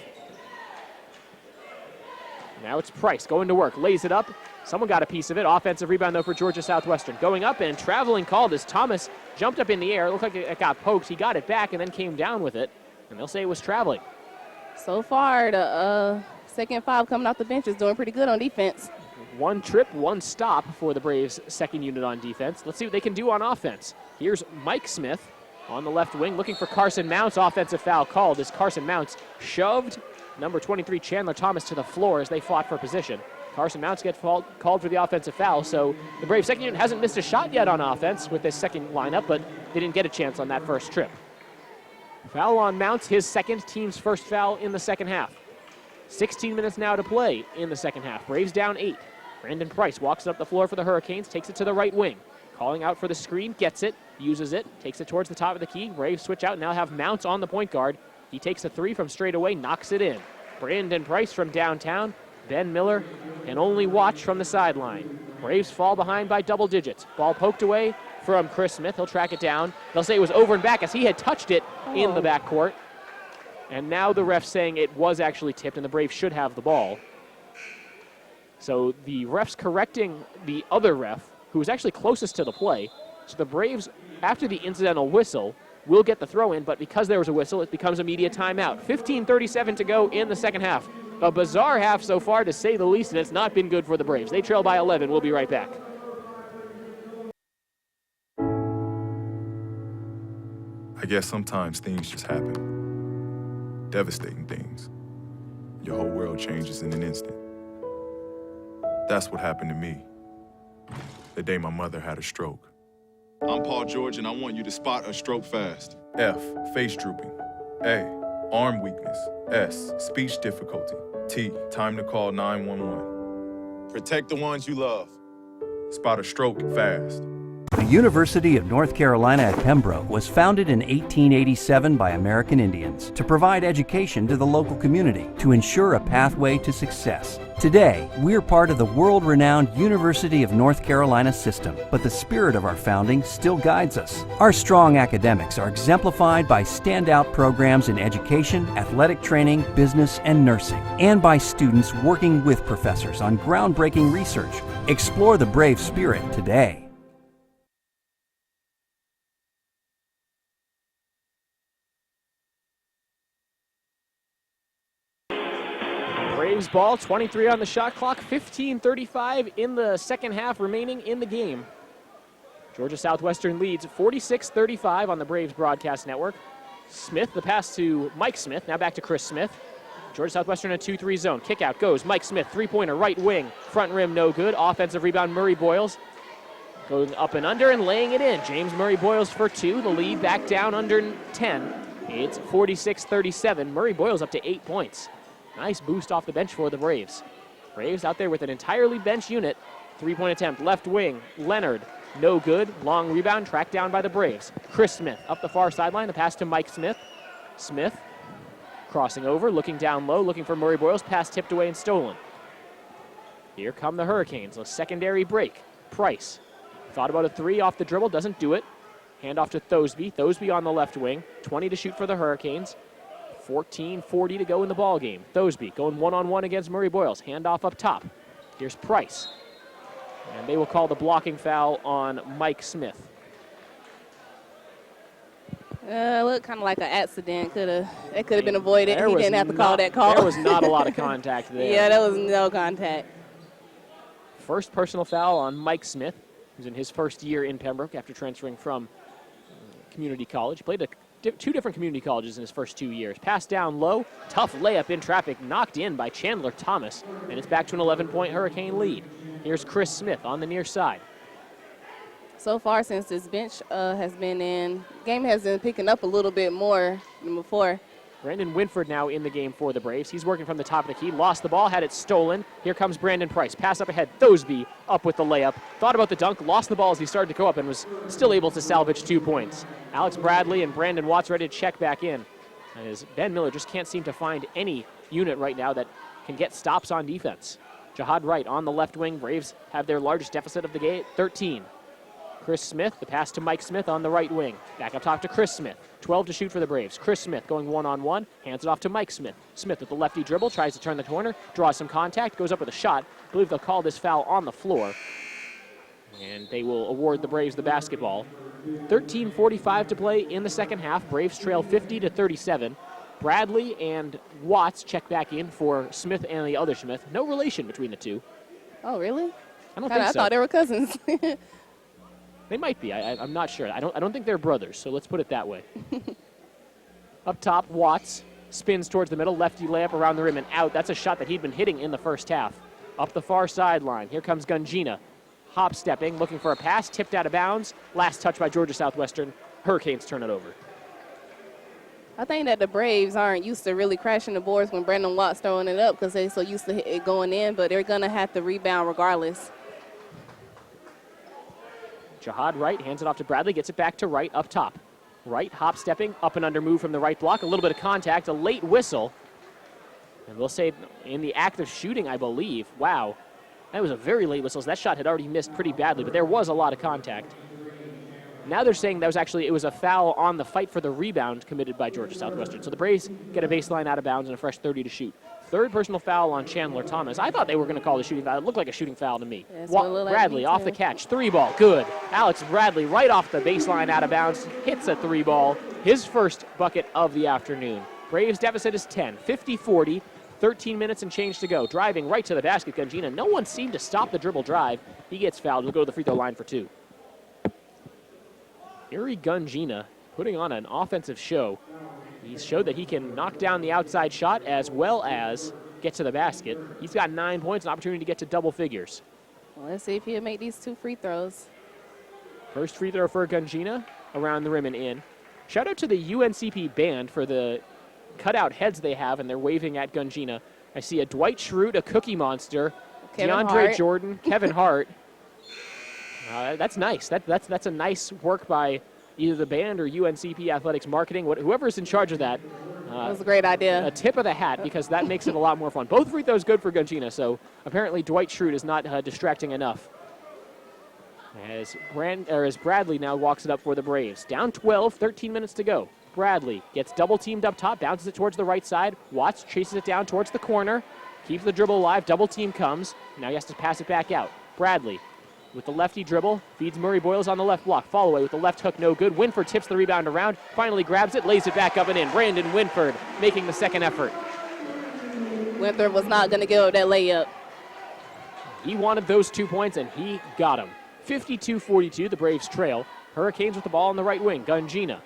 Now it's Price going to work, lays it up. Someone got a piece of it. Offensive rebound, though, for Georgia Southwestern. Going up and traveling called as Thomas jumped up in the air. It looked like it got poked. He got it back and then came down with it. And they'll say it was traveling. So far, the second 5 coming off the bench is doing pretty good on defense. 1 trip, 1 stop for the Braves' second unit on defense. Let's see what they can do on offense. Here's Mike Smith on the left wing looking for Carson Mounts. Offensive foul called as Carson Mounts shoved number 23 Chandler Thomas to the floor as they fought for position. Carson Mounts gets called for the offensive foul, so the Braves second unit hasn't missed a shot yet on offense with this second lineup, but they didn't get a chance on that first trip. Foul on Mounts, his second, team's first foul in the second half. 16 minutes now to play in the second half. Braves down 8. Brandon Price walks it up the floor for the Hurricanes, takes it to the right wing. Calling out for the screen, gets it, uses it, takes it towards the top of the key. Braves switch out, now have Mounts on the point guard. He takes a three from straight away, knocks it in. Brandon Price from downtown. Ben Miller can only watch from the sideline. Braves fall behind by double digits. Ball poked away from Chris Smith. He'll track it down. They'll say it was over and back as he had touched it in the backcourt. And now the ref saying it was actually tipped and the Braves should have the ball. So the ref's correcting the other ref, who was actually closest to the play. So the Braves, after the incidental whistle, will get the throw in, but because there was a whistle, it becomes immediate timeout. 15:37 to go in the second half. A bizarre half so far, to say the least, and it's not been good for the Braves. They trail by 11. We'll be right back. I guess sometimes things just happen. Devastating things. Your whole world changes in an instant. That's what happened to me the day my mother had a stroke. I'm Paul George, and I want you to spot a stroke fast. F, face drooping. A, arm weakness. S, speech difficulty. T, time to call 911. Protect the ones you love. Spot a stroke fast. The University of North Carolina at Pembroke was founded in 1887 by American Indians to provide education to the local community to ensure a pathway to success. Today, we're part of the world-renowned University of North Carolina system, but the spirit of our founding still guides us. Our strong academics are exemplified by standout programs in education, athletic training, business, and nursing, and by students working with professors on groundbreaking research. Explore the Brave spirit today. Braves ball, 23 on the shot clock, 15:35 in the second half remaining in the game. Georgia Southwestern leads 46-35 on the Braves broadcast network. Smith, the pass to Mike Smith, now back to Chris Smith. Georgia Southwestern in a 2-3 zone. Kick out goes Mike Smith, three-pointer, right wing, front rim, no good. Offensive rebound, Murray Boyles. Going up and under and laying it in. James Murray Boyles for two. The lead back down under 10. It's 46-37. Murray Boyles up to 8 points. Nice boost off the bench for the Braves. Braves out there with an entirely bench unit. Three-point attempt, left wing, Leonard, no good. Long rebound, tracked down by the Braves. Chris Smith up the far sideline, the pass to Mike Smith. Smith crossing over, looking down low, looking for Murray Boyles. Pass tipped away and stolen. Here come the Hurricanes, a secondary break. Price thought about a three off the dribble, doesn't do it. Hand off to Thosby. Thosby on the left wing, 20 to shoot for the Hurricanes. 14:40 to go in the ball game. Thosby going one-on-one against Murray Boyles. Handoff up top. Here's Price. And they will call the blocking foul on Mike Smith. Looked kind of like an accident. That could have been avoided. He didn't have to call that call. There was not a lot of contact there. Yeah, there was no contact. First personal foul on Mike Smith, who's in his first year in Pembroke after transferring from community college. He played at two different community colleges in his first 2 years. Pass down low, tough layup in traffic, knocked in by Chandler Thomas, and it's back to an 11-point Hurricane lead. Here's Chris Smith on the near side. So far since this bench has been in, game has been picking up a little bit more than before. Brandon Winford now in the game for the Braves. He's working from the top of the key, lost the ball, had it stolen. Here comes Brandon Price. Pass up ahead, Thosby up with the layup. Thought about the dunk, lost the ball as he started to go up and was still able to salvage 2 points. Alex Bradley and Brandon Watts ready to check back in. As Ben Miller just can't seem to find any unit right now that can get stops on defense. Jahad Wright on the left wing. Braves have their largest deficit of the game, 13. Chris Smith, the pass to Mike Smith on the right wing. Back up top to Chris Smith. 12 to shoot for the Braves. Chris Smith going one-on-one, hands it off to Mike Smith. Smith with the lefty dribble, tries to turn the corner, draws some contact, goes up with a shot. I believe they'll call this foul on the floor. And they will award the Braves the basketball. 13:45 to play in the second half. Braves trail 50-37. Bradley and Watts check back in for Smith and the other Smith. No relation between the two. Oh, really? I don't think so. I thought they were cousins. They might be. I'm not sure. I don't think they're brothers, so let's put it that way. Up top, Watts spins towards the middle, lefty layup around the rim and out. That's a shot that he'd been hitting in the first half. Up the far sideline, here comes Gungina. Hop stepping, looking for a pass, tipped out of bounds. Last touch by Georgia Southwestern. Hurricanes turn it over. I think that the Braves aren't used to really crashing the boards when Brandon Watt's throwing it up because they're so used to it going in, but they're going to have to rebound regardless. Jahad Wright hands it off to Bradley, gets it back to Wright up top. Wright hop stepping, up and under move from the right block, a little bit of contact, a late whistle. And we'll say in the act of shooting, I believe. Wow, that was a very late whistle. So that shot had already missed pretty badly, but there was a lot of contact. Now they're saying that it was a foul on the fight for the rebound committed by Georgia Southwestern. So the Braves get a baseline out of bounds and a fresh 30 to shoot. Third personal foul on Chandler Thomas. I thought they were going to call the shooting foul. It looked like a shooting foul to me. Bradley off the catch, 3-ball, good. Alex Bradley right off the baseline out of bounds, hits a 3-ball, his first bucket of the afternoon. Braves deficit is 10, 50-40, 13 minutes and change to go. Driving right to the basket, Gungina. No one seemed to stop the dribble drive. He gets fouled. He'll go to the free throw line for 2. Uri Gungina putting on an offensive show. He's showed that he can knock down the outside shot as well as get to the basket. He's got 9 points, an opportunity to get to double figures. Well, let's see if he'll make these 2 free throws. First free throw for Gungina, around the rim and in. Shout out to the UNCP band for the cutout heads they have, and they're waving at Gungina. I see a Dwight Schrute, a Cookie Monster, DeAndre Jordan, Kevin Hart. That's nice. That's a nice work by either the band or UNCP Athletics Marketing. Whoever's in charge of that. That was a great idea. A tip of the hat, because that makes it a lot more fun. Both free throws good for Gungina, so apparently Dwight Schrute is not distracting enough. As Bradley now walks it up for the Braves. Down 12, 13 minutes to go. Bradley gets double teamed up top, bounces it towards the right side. Watts chases it down towards the corner, keeps the dribble alive, double team comes. Now he has to pass it back out. Bradley with the lefty dribble, feeds Murray Boyles on the left block. Fall away with the left hook, no good. Winford tips the rebound around, finally grabs it, lays it back up and in. Brandon Winford making the second effort. Winford was not going to give up that layup. He wanted those 2 points, and he got them. 52-42, the Braves trail. Hurricanes with the ball on the right wing. Gungina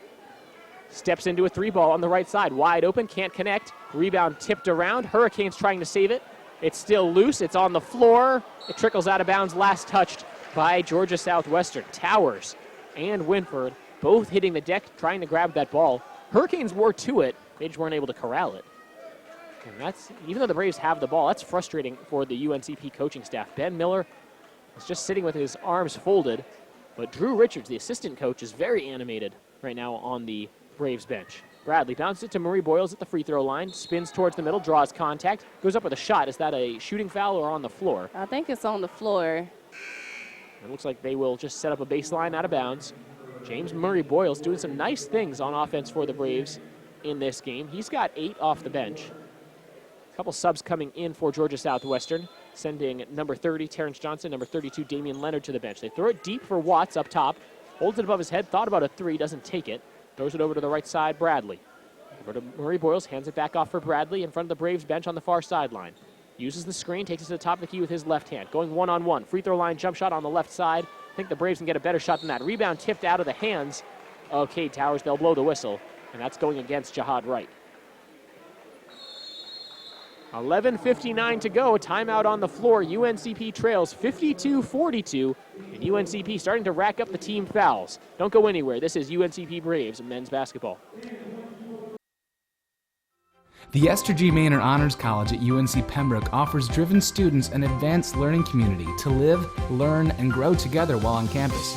steps into a 3-ball on the right side. Wide open, can't connect. Rebound tipped around. Hurricanes trying to save it. It's still loose. It's on the floor. It trickles out of bounds, last touched by Georgia Southwestern. Towers and Winford both hitting the deck, trying to grab that ball. Hurricanes were to it. They just weren't able to corral it. And that's, even though the Braves have the ball, that's frustrating for the UNCP coaching staff. Ben Miller is just sitting with his arms folded, but Drew Richards, the assistant coach, is very animated right now on the Braves bench. Bradley bounces it to Murray Boyles at the free throw line, spins towards the middle, draws contact, goes up with a shot. Is that a shooting foul or on the floor? I think it's on the floor. It looks like they will just set up a baseline out of bounds. James Murray Boyles doing some nice things on offense for the Braves in this game. He's got 8 off the bench. A couple subs coming in for Georgia Southwestern, sending number 30, Terrence Johnson, number 32, Damian Leonard to the bench. They throw it deep for Watts up top, holds it above his head, thought about a 3, doesn't take it. Throws it over to the right side, Bradley. Over to Murray Boyles, hands it back off for Bradley in front of the Braves bench on the far sideline. Uses the screen, takes it to the top of the key with his left hand. Going one-on-one, free throw line jump shot on the left side. I think the Braves can get a better shot than that. Rebound tipped out of the hands of Cade Towers. They'll blow the whistle, and that's going against Jahad Wright. 11:59 to go, timeout on the floor. UNCP trails 52-42, and UNCP starting to rack up the team fouls. Don't go anywhere. This is UNCP Braves men's basketball. The Esther G. Maynard Honors College at UNC Pembroke offers driven students an advanced learning community to live, learn, and grow together while on campus.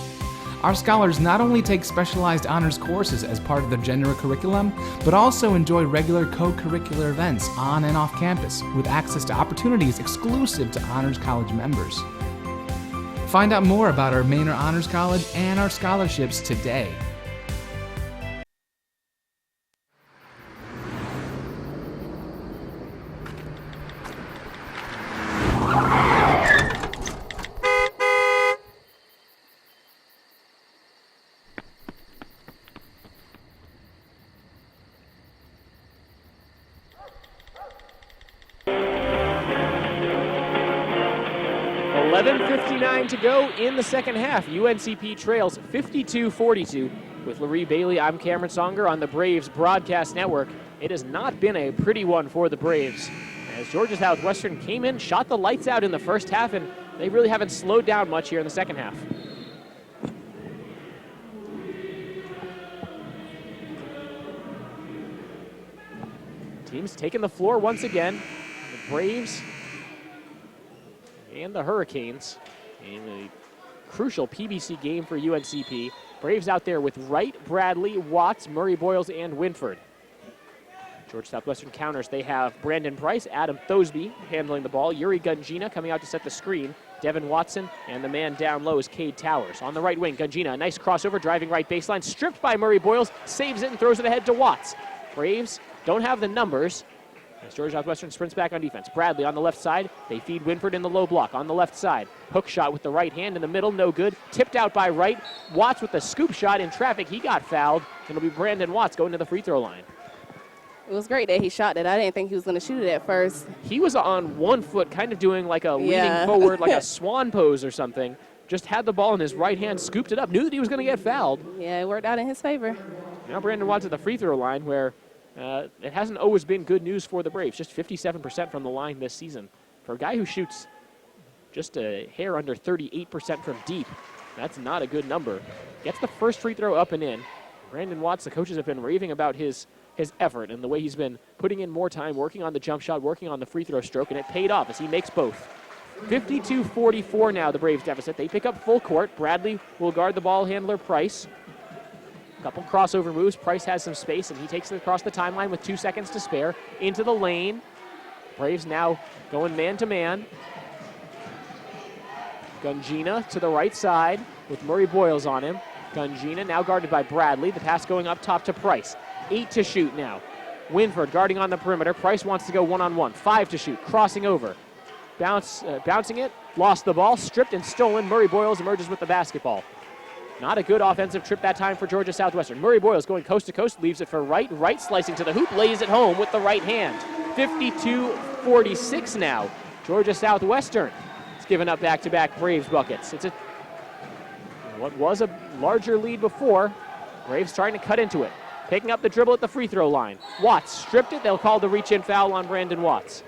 Our scholars not only take specialized honors courses as part of their general curriculum, but also enjoy regular co-curricular events on and off campus with access to opportunities exclusive to Honors College members. Find out more about our Maynard Honors College and our scholarships today. To go in the second half. UNCP trails 52-42. With Larry Bailey, I'm Cameron Songer on the Braves Broadcast Network. It has not been a pretty one for the Braves, as Georgia Southwestern came in, shot the lights out in the first half, and they really haven't slowed down much here in the second half. Teams taking the floor once again. The Braves and the Hurricanes in a crucial PBC game for UNCP. Braves out there with Wright, Bradley, Watts, Murray Boyles, and Winford. Georgia Southwestern counters. They have Brandon Price, Adam Thosby handling the ball, Yuri Gungina coming out to set the screen, Devin Watson, and the man down low is Cade Towers. On the right wing, Gungina, a nice crossover, driving right baseline, stripped by Murray Boyles, saves it and throws it ahead to Watts. Braves don't have the numbers as Georgia Southwestern sprints back on defense. Bradley on the left side. They feed Winford in the low block on the left side. Hook shot with the right hand in the middle, no good. Tipped out by Wright. Watts with the scoop shot in traffic. He got fouled. It'll be Brandon Watts going to the free throw line. It was great that he shot it. I didn't think he was going to shoot it at first. He was on 1 foot, kind of doing like a leaning forward, like a swan pose or something. Just had the ball in his right hand, scooped it up, knew that he was going to get fouled. Yeah, it worked out in his favor. Now Brandon Watts at the free throw line, where it hasn't always been good news for the Braves. Just 57% from the line this season. For a guy who shoots just a hair under 38% from deep, that's not a good number. Gets the first free throw up and in. Brandon Watts, the coaches have been raving about his effort and the way he's been putting in more time, working on the jump shot, working on the free throw stroke, and it paid off as he makes both. 52-44 now, the Braves deficit. They pick up full court. Bradley will guard the ball handler, Price. Couple crossover moves. Price has some space, and he takes it across the timeline with 2 seconds to spare. Into the lane. Braves now going man-to-man. Gungina to the right side with Murray Boyles on him. Gungina now guarded by Bradley. The pass going up top to Price. 8 to shoot now. Winford guarding on the perimeter. Price wants to go one-on-one. 5 to shoot. Crossing over. Bouncing it. Lost the ball. Stripped and stolen. Murray Boyles emerges with the basketball. Not a good offensive trip that time for Georgia Southwestern. Murray Boyles going coast to coast. Leaves it for Wright. Wright slicing to the hoop. Lays it home with the right hand. 52-46 now. Georgia Southwestern has given up back-to-back Braves buckets. It's what was a larger lead before. Braves trying to cut into it. Picking up the dribble at the free throw line. Watts stripped it. They'll call the reach-in foul on Brandon Watts.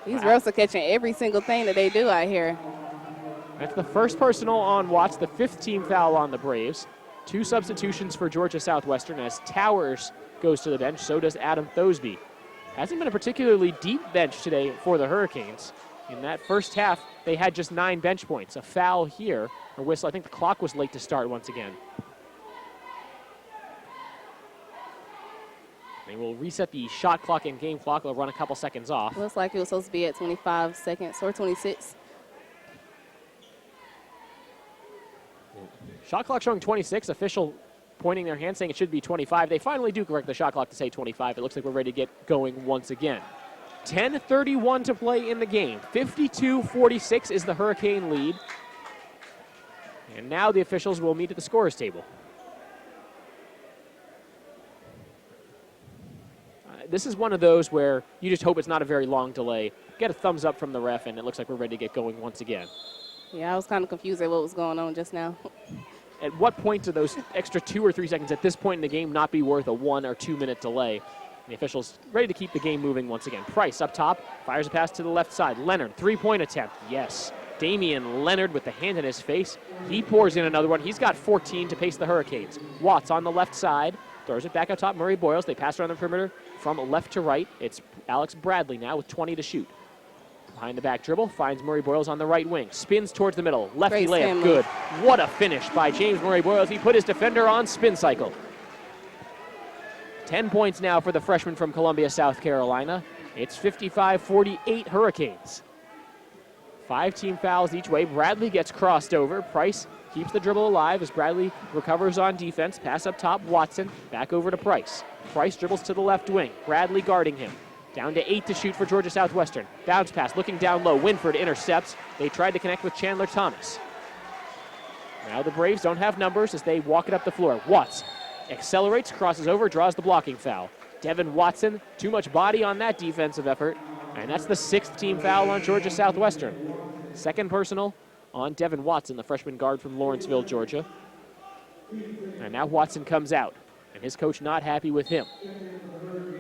These refs are catching every single thing that they do out here. That's the first personal on Watts, the 5th team foul on the Braves. 2 substitutions for Georgia Southwestern as Towers goes to the bench. So does Adam Thosby. Hasn't been a particularly deep bench today for the Hurricanes. In that first half, they had just 9 bench points. A foul here, or whistle. I think the clock was late to start once again. They will reset the shot clock and game clock. They'll run a couple seconds off. Looks like it was supposed to be at 25 seconds or 26. Shot clock showing 26. Official pointing their hand saying it should be 25. They finally do correct the shot clock to say 25. It looks like we're ready to get going once again. 10:31 to play in the game. 52-46 is the Hurricane lead. And now the officials will meet at the scorer's table. This is one of those where you just hope it's not a very long delay. Get a thumbs up from the ref, and it looks like we're ready to get going once again. Yeah, I was kind of confused at what was going on just now. At what point do those extra 2 or 3 seconds at this point in the game not be worth a 1 or 2 minute delay? And the officials ready to keep the game moving once again. Price up top, fires a pass to the left side. Leonard, 3-point attempt. Yes. Damian Leonard with the hand in his face. He pours in another one. He's got 14 to pace the Hurricanes. Watts on the left side. Throws it back up top, Murray Boyles. They pass around the perimeter from left to right. It's Alex Bradley now with 20 to shoot. Behind the back dribble, finds Murray Boyles on the right wing. Spins towards the middle. Lefty layup, good. What a finish by James Murray Boyles. He put his defender on spin cycle. 10 points now for the freshman from Columbia, South Carolina. It's 55-48 Hurricanes. 5 team fouls each way. Bradley gets crossed over. Price keeps the dribble alive as Bradley recovers on defense. Pass up top, Watson. Back over to Price. Price dribbles to the left wing. Bradley guarding him. Down to 8 to shoot for Georgia Southwestern. Bounce pass, looking down low. Winford intercepts. They tried to connect with Chandler Thomas. Now the Braves don't have numbers as they walk it up the floor. Watts accelerates, crosses over, draws the blocking foul. Devin Watson, too much body on that defensive effort. And that's the 6th team foul on Georgia Southwestern. 2nd personal on Devin Watson, the freshman guard from Lawrenceville, Georgia. And now Watson comes out, and his coach not happy with him.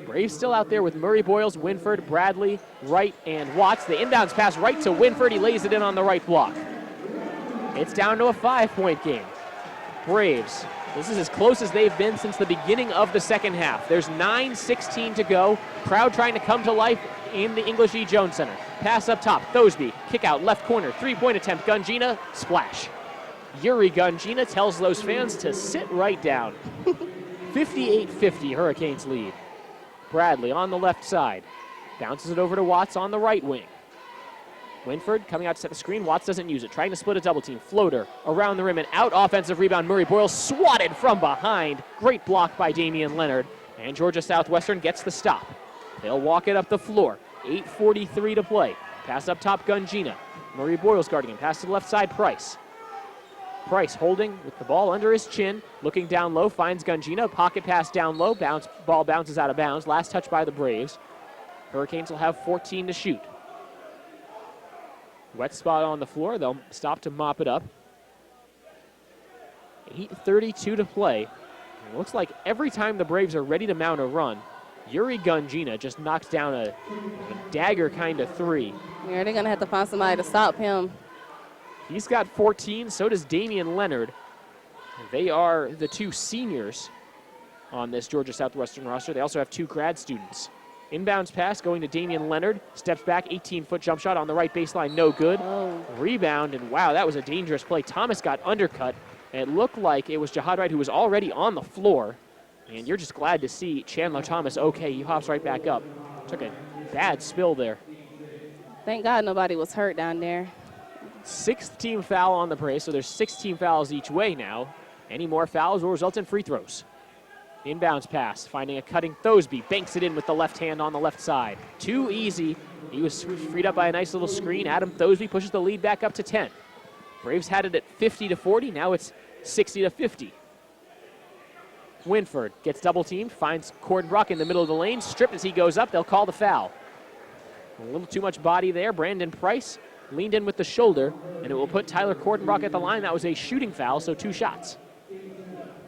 Braves still out there with Murray Boyles, Winford, Bradley, Wright, and Watts. The inbounds pass right to Winford. He lays it in on the right block. It's down to a 5-point game. Braves This is as close as they've been since the beginning of the second half. There's 9:16 to go. Crowd trying to come to life in the English E. Jones Center. Pass up top, Thosby, kick out, left corner, three-point attempt, Gungina, splash. Yuri Gungina tells those fans to sit right down. 58-50, Hurricanes lead. Bradley on the left side. Bounces it over to Watts on the right wing. Winford coming out to set the screen. Watts doesn't use it. Trying to split a double team. Floater around the rim and out. Offensive rebound. Murray Boyle swatted from behind. Great block by Damian Leonard. And Georgia Southwestern gets the stop. They'll walk it up the floor. 8:43 to play. Pass up top, Gungina. Murray Boyle's guarding him. Pass to the left side, Price. Price holding with the ball under his chin. Looking down low. Finds Gungina. Pocket pass down low. Ball bounces out of bounds. Last touch by the Braves. Hurricanes will have 14 to shoot. Wet spot on the floor. They'll stop to mop it up. 8:32 to play. It looks like every time the Braves are ready to mount a run, Yuri Gungina just knocks down a dagger kind of three. Yeah, they're going to have to find somebody to stop him. He's got 14, so does Damian Leonard. They are the two seniors on this Georgia Southwestern roster. They also have two grad students. Inbounds pass going to Damian Leonard. Steps back, 18-foot jump shot on the right baseline, no good. Oh. Rebound, and wow, that was a dangerous play. Thomas got undercut, and it looked like it was Jihad Wright who was already on the floor. And you're just glad to see Chandler Thomas okay. He hops right back up. Took a bad spill there. Thank God nobody was hurt down there. Sixth team foul on the Braves, so there's 16 fouls each way now. Any more fouls will result in free throws. Inbounds pass, finding a cutting Thosby, banks it in with the left hand on the left side. Too easy. He was freed up by a nice little screen. Adam Thosby pushes the lead back up to 10. Braves had it at 50-40, now it's 60-50. Winford gets double teamed, finds Cordenbrock in the middle of the lane, stripped as he goes up, they'll call the foul. A little too much body there. Brandon Price leaned in with the shoulder, and it will put Tyler Cordenbrock at the line. That was a shooting foul, so 2 shots.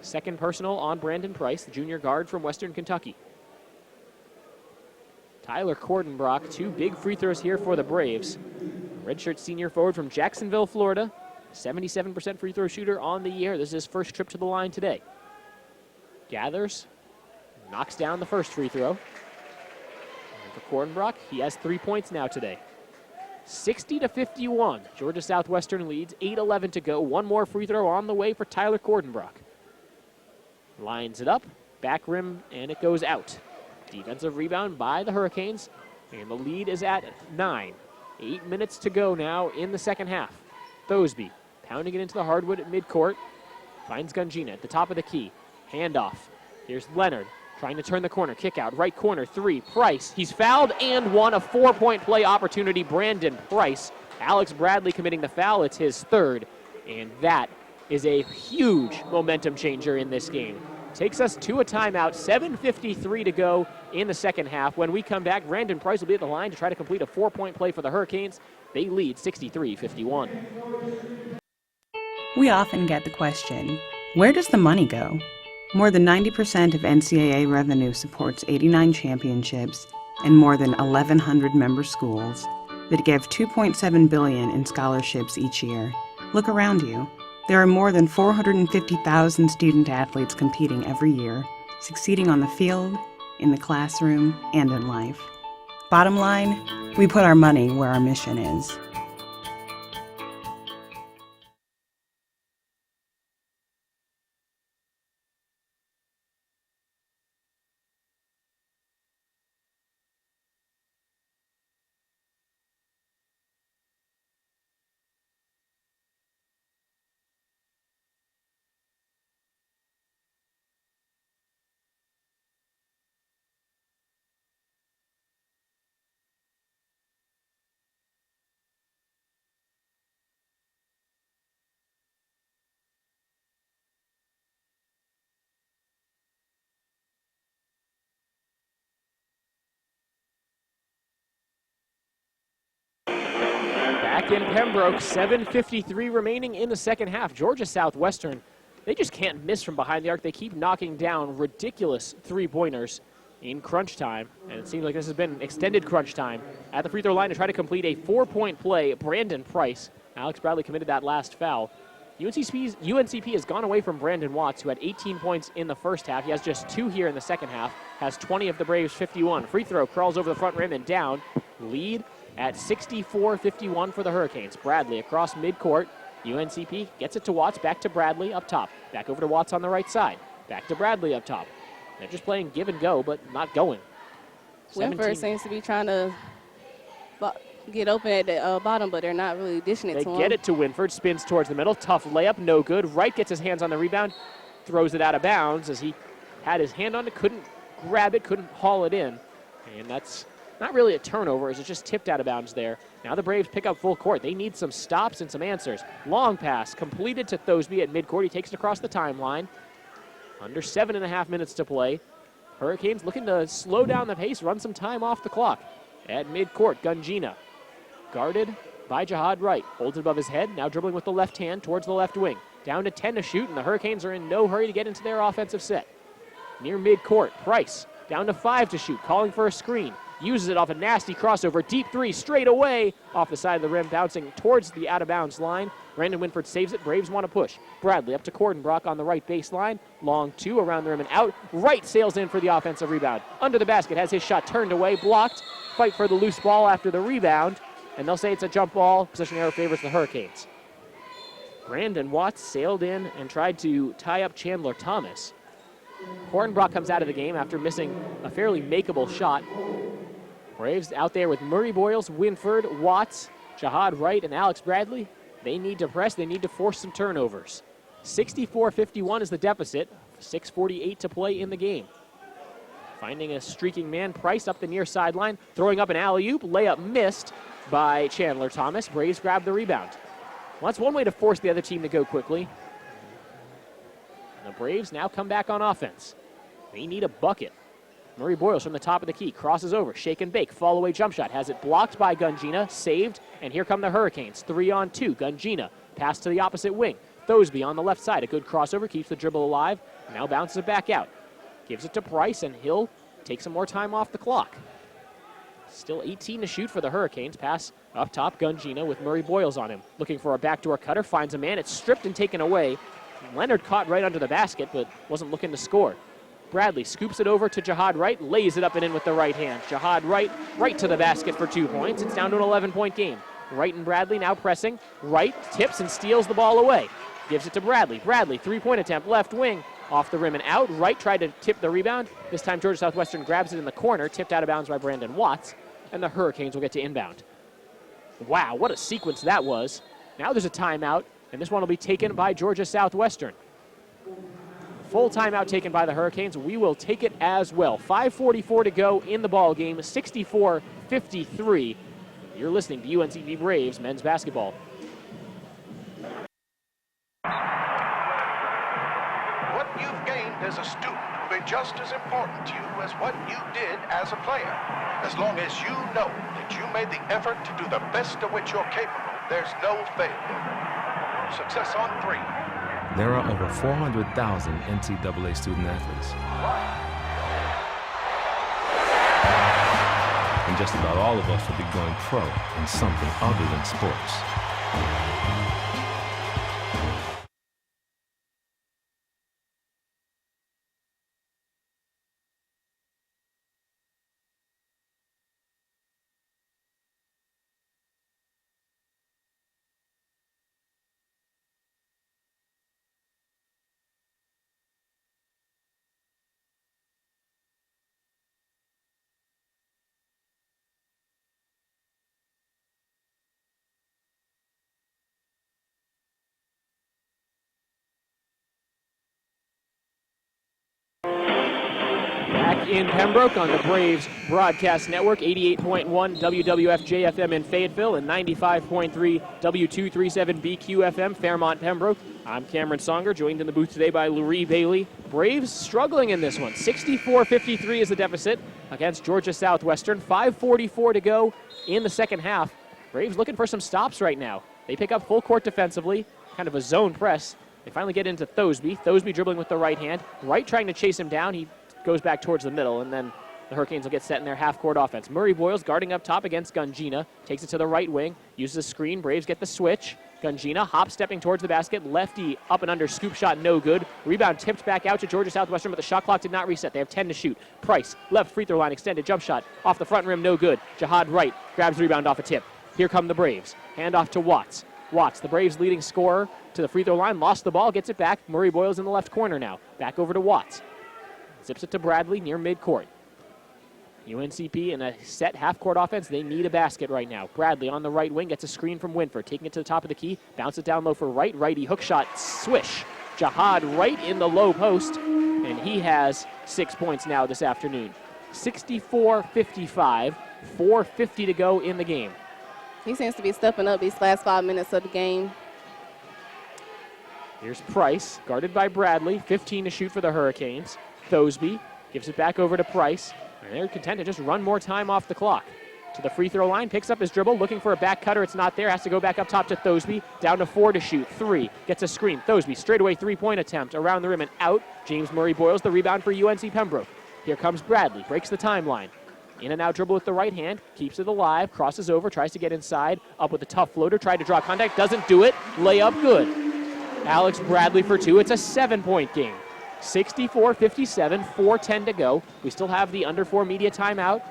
Second personal on Brandon Price, the junior guard from Western Kentucky. Tyler Cordenbrock, 2 big free throws here for the Braves. Redshirt senior forward from Jacksonville, Florida. 77% free throw shooter on the year. This is his first trip to the line today. Gathers, knocks down the first free throw. And for Cordenbrock, he has 3 points now today. 60-51, Georgia Southwestern leads, 8:11 to go. One more free throw on the way for Tyler Cordenbrock. Lines it up, back rim, and it goes out. Defensive rebound by the Hurricanes, and the lead is at 9. 8 minutes to go now in the second half. Thosby pounding it into the hardwood at midcourt. Finds Gungina at the top of the key. Handoff. Here's Leonard trying to turn the corner. Kick out, right corner, 3. Price, he's fouled and won a 4-point play opportunity. Brandon Price. Alex Bradley committing the foul. It's his 3rd, and that is a huge momentum changer in this game. Takes us to a timeout, 7:53 to go in the second half. When we come back, Brandon Price will be at the line to try to complete a 4-point play for the Hurricanes. They lead 63-51. We often get the question, where does the money go? More than 90% of NCAA revenue supports 89 championships and more than 1,100 member schools that give $2.7 billion in scholarships each year. Look around you. There are more than 450,000 student athletes competing every year, succeeding on the field, in the classroom, and in life. Bottom line, we put our money where our mission is. Back in Pembroke, 7:53 remaining in the second half. Georgia Southwestern, they just can't miss from behind the arc. They keep knocking down ridiculous three-pointers in crunch time, and it seems like this has been extended crunch time. At the free throw line to try to complete a 4-point play, Brandon Price. Alex Bradley committed that last foul. UNCP has gone away from Brandon Watts, who had 18 points in the first half. He has just 2 here in the second half, has 20 of the Braves' 51. Free throw crawls over the front rim and down. Lead at 64-51 for the Hurricanes. Bradley across midcourt. UNCP gets it to Watts, back to Bradley up top. Back over to Watts on the right side. Back to Bradley up top. They're just playing give and go, but not going. Winford seems to be trying to get open at the bottom, but they're not really dishing it to him. They get it to Winford, spins towards the middle. Tough layup, no good. Wright gets his hands on the rebound, throws it out of bounds as he had his hand on it, couldn't grab it, couldn't haul it in. And that's not really a turnover, as it's just tipped out of bounds there. Now the Braves pick up full court. They need some stops and some answers. Long pass completed to Thosby at midcourt. He takes it across the timeline. Under 7.5 minutes to play. Hurricanes looking to slow down the pace, run some time off the clock. At midcourt, Gungina guarded by Jahad Wright. Holds it above his head, now dribbling with the left hand towards the left wing. Down to 10 to shoot, and the Hurricanes are in no hurry to get into their offensive set. Near midcourt, Price down to 5 to shoot, calling for a screen. Uses it off a nasty crossover. Deep 3 straight away off the side of the rim, bouncing towards the out-of-bounds line. Brandon Winford saves it. Braves want to push. Bradley up to Cordenbrock on the right baseline. Long 2 around the rim and out. Wright sails in for the offensive rebound. Under the basket, has his shot turned away, blocked. Fight for the loose ball after the rebound. And they'll say it's a jump ball. Position error favors the Hurricanes. Brandon Watts sailed in and tried to tie up Chandler Thomas. Cordenbrock comes out of the game after missing a fairly makeable shot. Braves out there with Murray Boyles, Winford, Watts, Jahad Wright, and Alex Bradley. They need to press. They need to force some turnovers. 64-51 is the deficit. 6:48 to play in the game. Finding a streaking man, Price up the near sideline, throwing up an alley-oop. Layup missed by Chandler Thomas. Braves grab the rebound. Well, that's one way to force the other team to go quickly. And the Braves now come back on offense. They need a bucket. Murray Boyles from the top of the key, crosses over, shake and bake, fall away jump shot, has it blocked by Gungina, saved, and here come the Hurricanes. 3-on-2, Gungina, pass to the opposite wing. Thosby on the left side, a good crossover, keeps the dribble alive, now bounces it back out. Gives it to Price, and he'll take some more time off the clock. Still 18 to shoot for the Hurricanes. Pass up top, Gungina with Murray Boyles on him. Looking for a backdoor cutter, finds a man, it's stripped and taken away. Leonard caught right under the basket, but wasn't looking to score. Bradley scoops it over to Jahad Wright, lays it up and in with the right hand. Jahad Wright, right to the basket for 2 points. It's down to an 11-point game. Wright and Bradley now pressing. Wright tips and steals the ball away. Gives it to Bradley. Bradley, 3-point attempt, left wing, off the rim and out. Wright tried to tip the rebound. This time Georgia Southwestern grabs it in the corner, tipped out of bounds by Brandon Watts, and the Hurricanes will get to inbound. Wow, what a sequence that was. Now there's a timeout, and this one will be taken by Georgia Southwestern. Full timeout taken by the Hurricanes. We will take it as well. 5:44 to go in the ball game, 64-53. You're listening to UNCP Braves men's basketball. What you've gained as a student will be just as important to you as what you did as a player. As long as you know that you made the effort to do the best of which you're capable, there's no failure. Success on 3. There are over 400,000 NCAA student athletes. And just about all of us will be going pro in something other than sports. In Pembroke on the Braves Broadcast Network, 88.1 WWF-JFM in Fayetteville and 95.3 W237BQ-FM, Fairmont, Pembroke. I'm Cameron Songer, joined in the booth today by Lurie Bailey. Braves struggling in this one. 64-53 is the deficit against Georgia Southwestern. 5:44 to go in the second half. Braves looking for some stops right now. They pick up full court defensively, kind of a zone press. They finally get into Thosby. Thosby dribbling with the right hand. Wright trying to chase him down. He goes back towards the middle, and then the Hurricanes will get set in their half-court offense. Murray Boyles guarding up top against Gungina, takes it to the right wing, uses a screen. Braves get the switch. Gungina hop-stepping towards the basket. Lefty up and under, scoop shot, no good. Rebound tipped back out to Georgia Southwestern, but the shot clock did not reset. They have 10 to shoot. Price, left free throw line, extended jump shot. Off the front rim, no good. Jihad Wright grabs the rebound off a tip. Here come the Braves. Hand off to Watts. Watts, the Braves' leading scorer, to the free throw line. Lost the ball, gets it back. Murray Boyles in the left corner now. Back over to Watts. Zips it to Bradley near midcourt. UNCP in a set half-court offense. They need a basket right now. Bradley on the right wing gets a screen from Winford. Taking it to the top of the key. Bounces down low for Wright. Righty hook shot. Swish. Jihad Wright in the low post. And he has 6 points now this afternoon. 64-55. 4:50 to go in the game. He seems to be stepping up these last 5 minutes of the game. Here's Price, guarded by Bradley. 15 to shoot for the Hurricanes. Thosby gives it back over to Price. And they're content to just run more time off the clock. To the free throw line, picks up his dribble, looking for a back cutter. It's not there. Has to go back up top to Thosby. Down to 4 to shoot. 3. Gets a screen. Thosby, straightaway three-point attempt. Around the rim and out. James Murray Boyles, the rebound for UNC Pembroke. Here comes Bradley. Breaks the timeline. In and out dribble with the right hand. Keeps it alive. Crosses over. Tries to get inside. Up with a tough floater. Tried to draw contact. Doesn't do it. Layup good. Alex Bradley for 2. It's a 7-point game. 64-57, 4:10 to go. We still have the under 4 media timeout,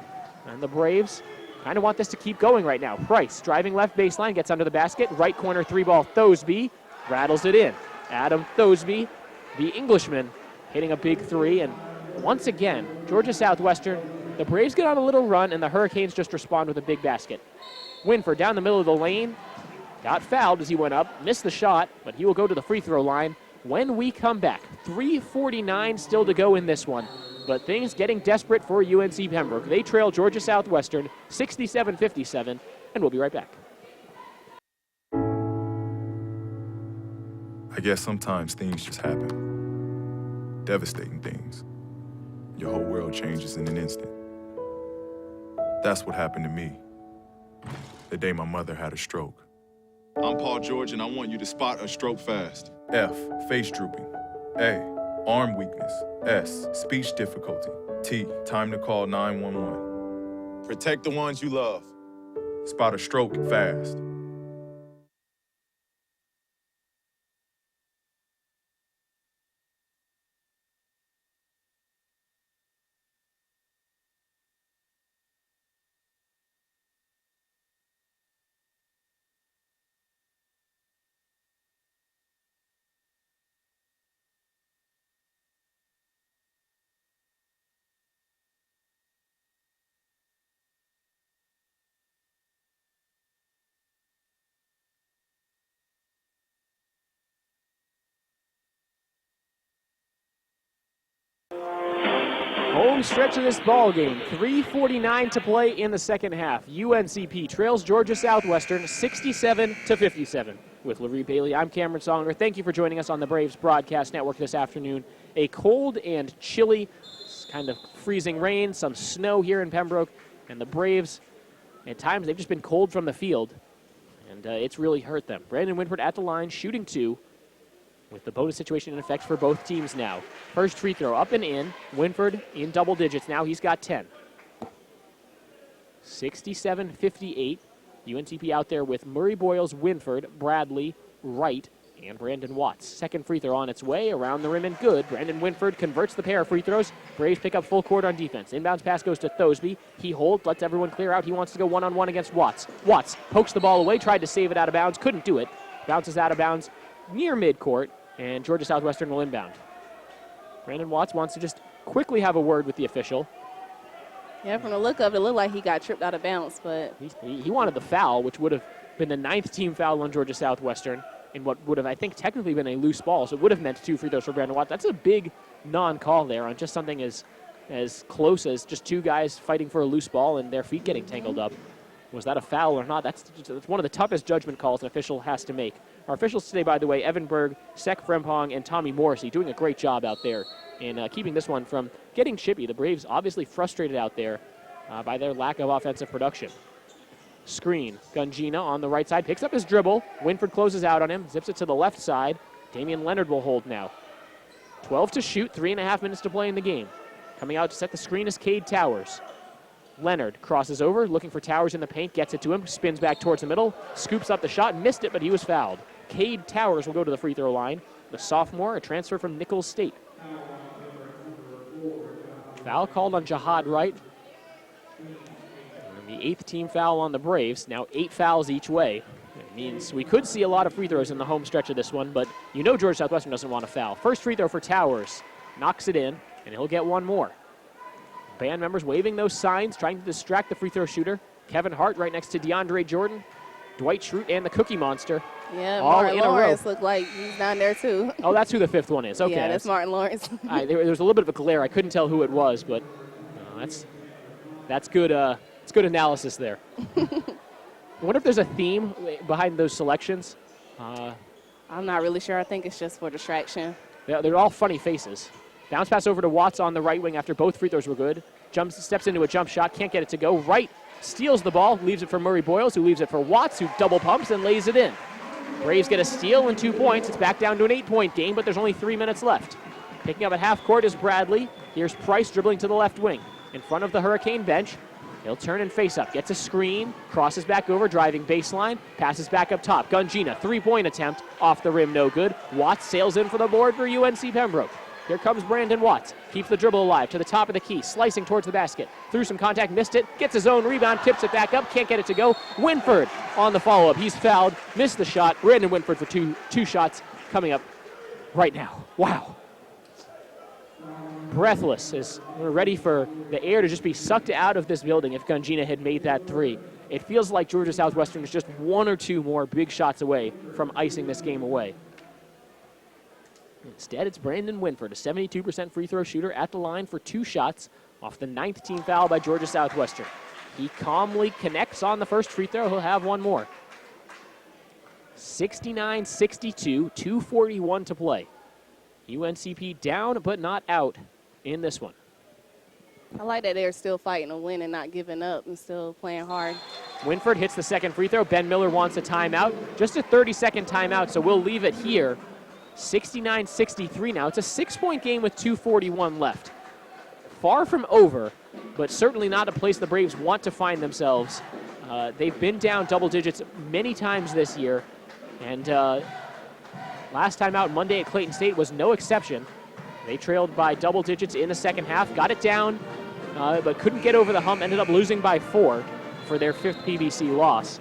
and the Braves kind of want this to keep going right now. Price driving left baseline, gets under the basket. Right corner 3-ball, Thosby rattles it in. Adam Thosby, the Englishman, hitting a big 3. And once again, Georgia Southwestern, the Braves get on a little run, and the Hurricanes just respond with a big basket. Winford down the middle of the lane. Got fouled as he went up, missed the shot, but he will go to the free throw line. When we come back, 3:49 still to go in this one, but things getting desperate for UNC Pembroke. They trail Georgia Southwestern 67-57, and we'll be right back. I guess sometimes things just happen. Devastating things. Your whole world changes in an instant. That's what happened to me the day my mother had a stroke. I'm Paul George, and I want you to spot a stroke fast. F, face drooping. A, arm weakness. S, speech difficulty. T, time to call 911. Protect the ones you love. Spot a stroke fast. Home stretch of this ball game. 3:49 to play in the second half. UNCP trails Georgia Southwestern 67-57. With Larry Bailey, I'm Cameron Songer. Thank you for joining us on the Braves Broadcast Network this afternoon. A cold and chilly, kind of freezing rain, some snow here in Pembroke, and the Braves, at times, they've just been cold from the field, and it's really hurt them. Brandon Winford at the line, shooting 2. With the bonus situation in effect for both teams now. First free throw up and in. Winford in double digits now. He's got 10. 67-58. UNCP out there with Murray Boyles, Winford, Bradley, Wright, and Brandon Watts. Second free throw on its way. Around the rim and good. Brandon Winford converts the pair of free throws. Braves pick up full court on defense. Inbounds pass goes to Thosby. He holds, lets everyone clear out. He wants to go one-on-one against Watts. Watts pokes the ball away, tried to save it out of bounds. Couldn't do it. Bounces out of bounds near midcourt, and Georgia Southwestern will inbound. Brandon Watts wants to just quickly have a word with the official. Yeah, from the look of it, it looked like he got tripped out of bounds, but He wanted the foul, which would have been the 9th team foul on Georgia Southwestern in what would have, I think, technically been a loose ball, so it would have meant 2 free throws for Brandon Watts. That's a big non-call there on just something as close as just 2 guys fighting for a loose ball and their feet getting tangled up. Was that a foul or not? That's one of the toughest judgment calls an official has to make. Our officials today, by the way, Evan Berg, Sek Frempong, and Tommy Morrissey doing a great job out there in keeping this one from getting chippy. The Braves obviously frustrated out there by their lack of offensive production. Screen. Gungina on the right side picks up his dribble. Winford closes out on him, zips it to the left side. Damian Leonard will hold now. 12 to shoot, 3.5 minutes to play in the game. Coming out to set the screen is Cade Towers. Leonard crosses over, looking for Towers in the paint, gets it to him, spins back towards the middle, scoops up the shot, missed it, but he was fouled. Cade Towers will go to the free throw line. The sophomore, a transfer from Nichols State. Foul called on Jihad Wright. And the 8th team foul on the Braves. Now 8 fouls each way. It means we could see a lot of free throws in the home stretch of this one, but you know Georgia Southwestern doesn't want to foul. First free throw for Towers. Knocks it in, and he'll get one more. Band members waving those signs, trying to distract the free throw shooter. Kevin Hart right next to DeAndre Jordan, Dwight Schrute, and the Cookie Monster. Yeah, all Martin in a row. Lawrence looked like he's down there too. Oh, that's who the 5th one is. Okay. Yeah, that's Martin Lawrence. There was a little bit of a glare. I couldn't tell who it was, but that's good. It's good analysis there. I wonder if there's a theme behind those selections. I'm not really sure. I think it's just for distraction. They're all funny faces. Bounce pass over to Watts on the right wing after both free throws were good. Steps into a jump shot, can't get it to go. Wright steals the ball, leaves it for Murray Boyles, who leaves it for Watts, who double pumps and lays it in. Braves get a steal and 2 points. It's back down to an 8-point game, but there's only 3 minutes left. Picking up at half court is Bradley. Here's Price dribbling to the left wing. In front of the Hurricane bench. He'll turn and face up, gets a screen, crosses back over, driving baseline, passes back up top. Gungina, 3-point attempt, off the rim, no good. Watts sails in for the board for UNC Pembroke. Here comes Brandon Watts, keeps the dribble alive to the top of the key, slicing towards the basket. Through some contact, missed it, gets his own rebound, tips it back up, can't get it to go. Winford on the follow-up, he's fouled, missed the shot. Brandon Winford for two shots coming up right now. Wow. Breathless as we're ready for the air to just be sucked out of this building if Gungina had made that 3. It feels like Georgia Southwestern is just 1 or 2 more big shots away from icing this game away. Instead, it's Brandon Winford, a 72% free throw shooter at the line for 2 shots off the 9th team foul by Georgia Southwestern. He calmly connects on the first free throw. He'll have one more. 69-62, 2:41 to play. UNCP down but not out in this one. I like that they're still fighting to win and not giving up and still playing hard. Winford hits the second free throw. Ben Miller wants a timeout. Just a 30-second timeout, so we'll leave it here. 69-63 now. It's a 6-point game with 2:41 left. Far from over, but certainly not a place the Braves want to find themselves. They've been down double digits many times this year, and last time out Monday at Clayton State was no exception. They trailed by double digits in the second half, got it down, but couldn't get over the hump, ended up losing by 4 for their 5th PBC loss.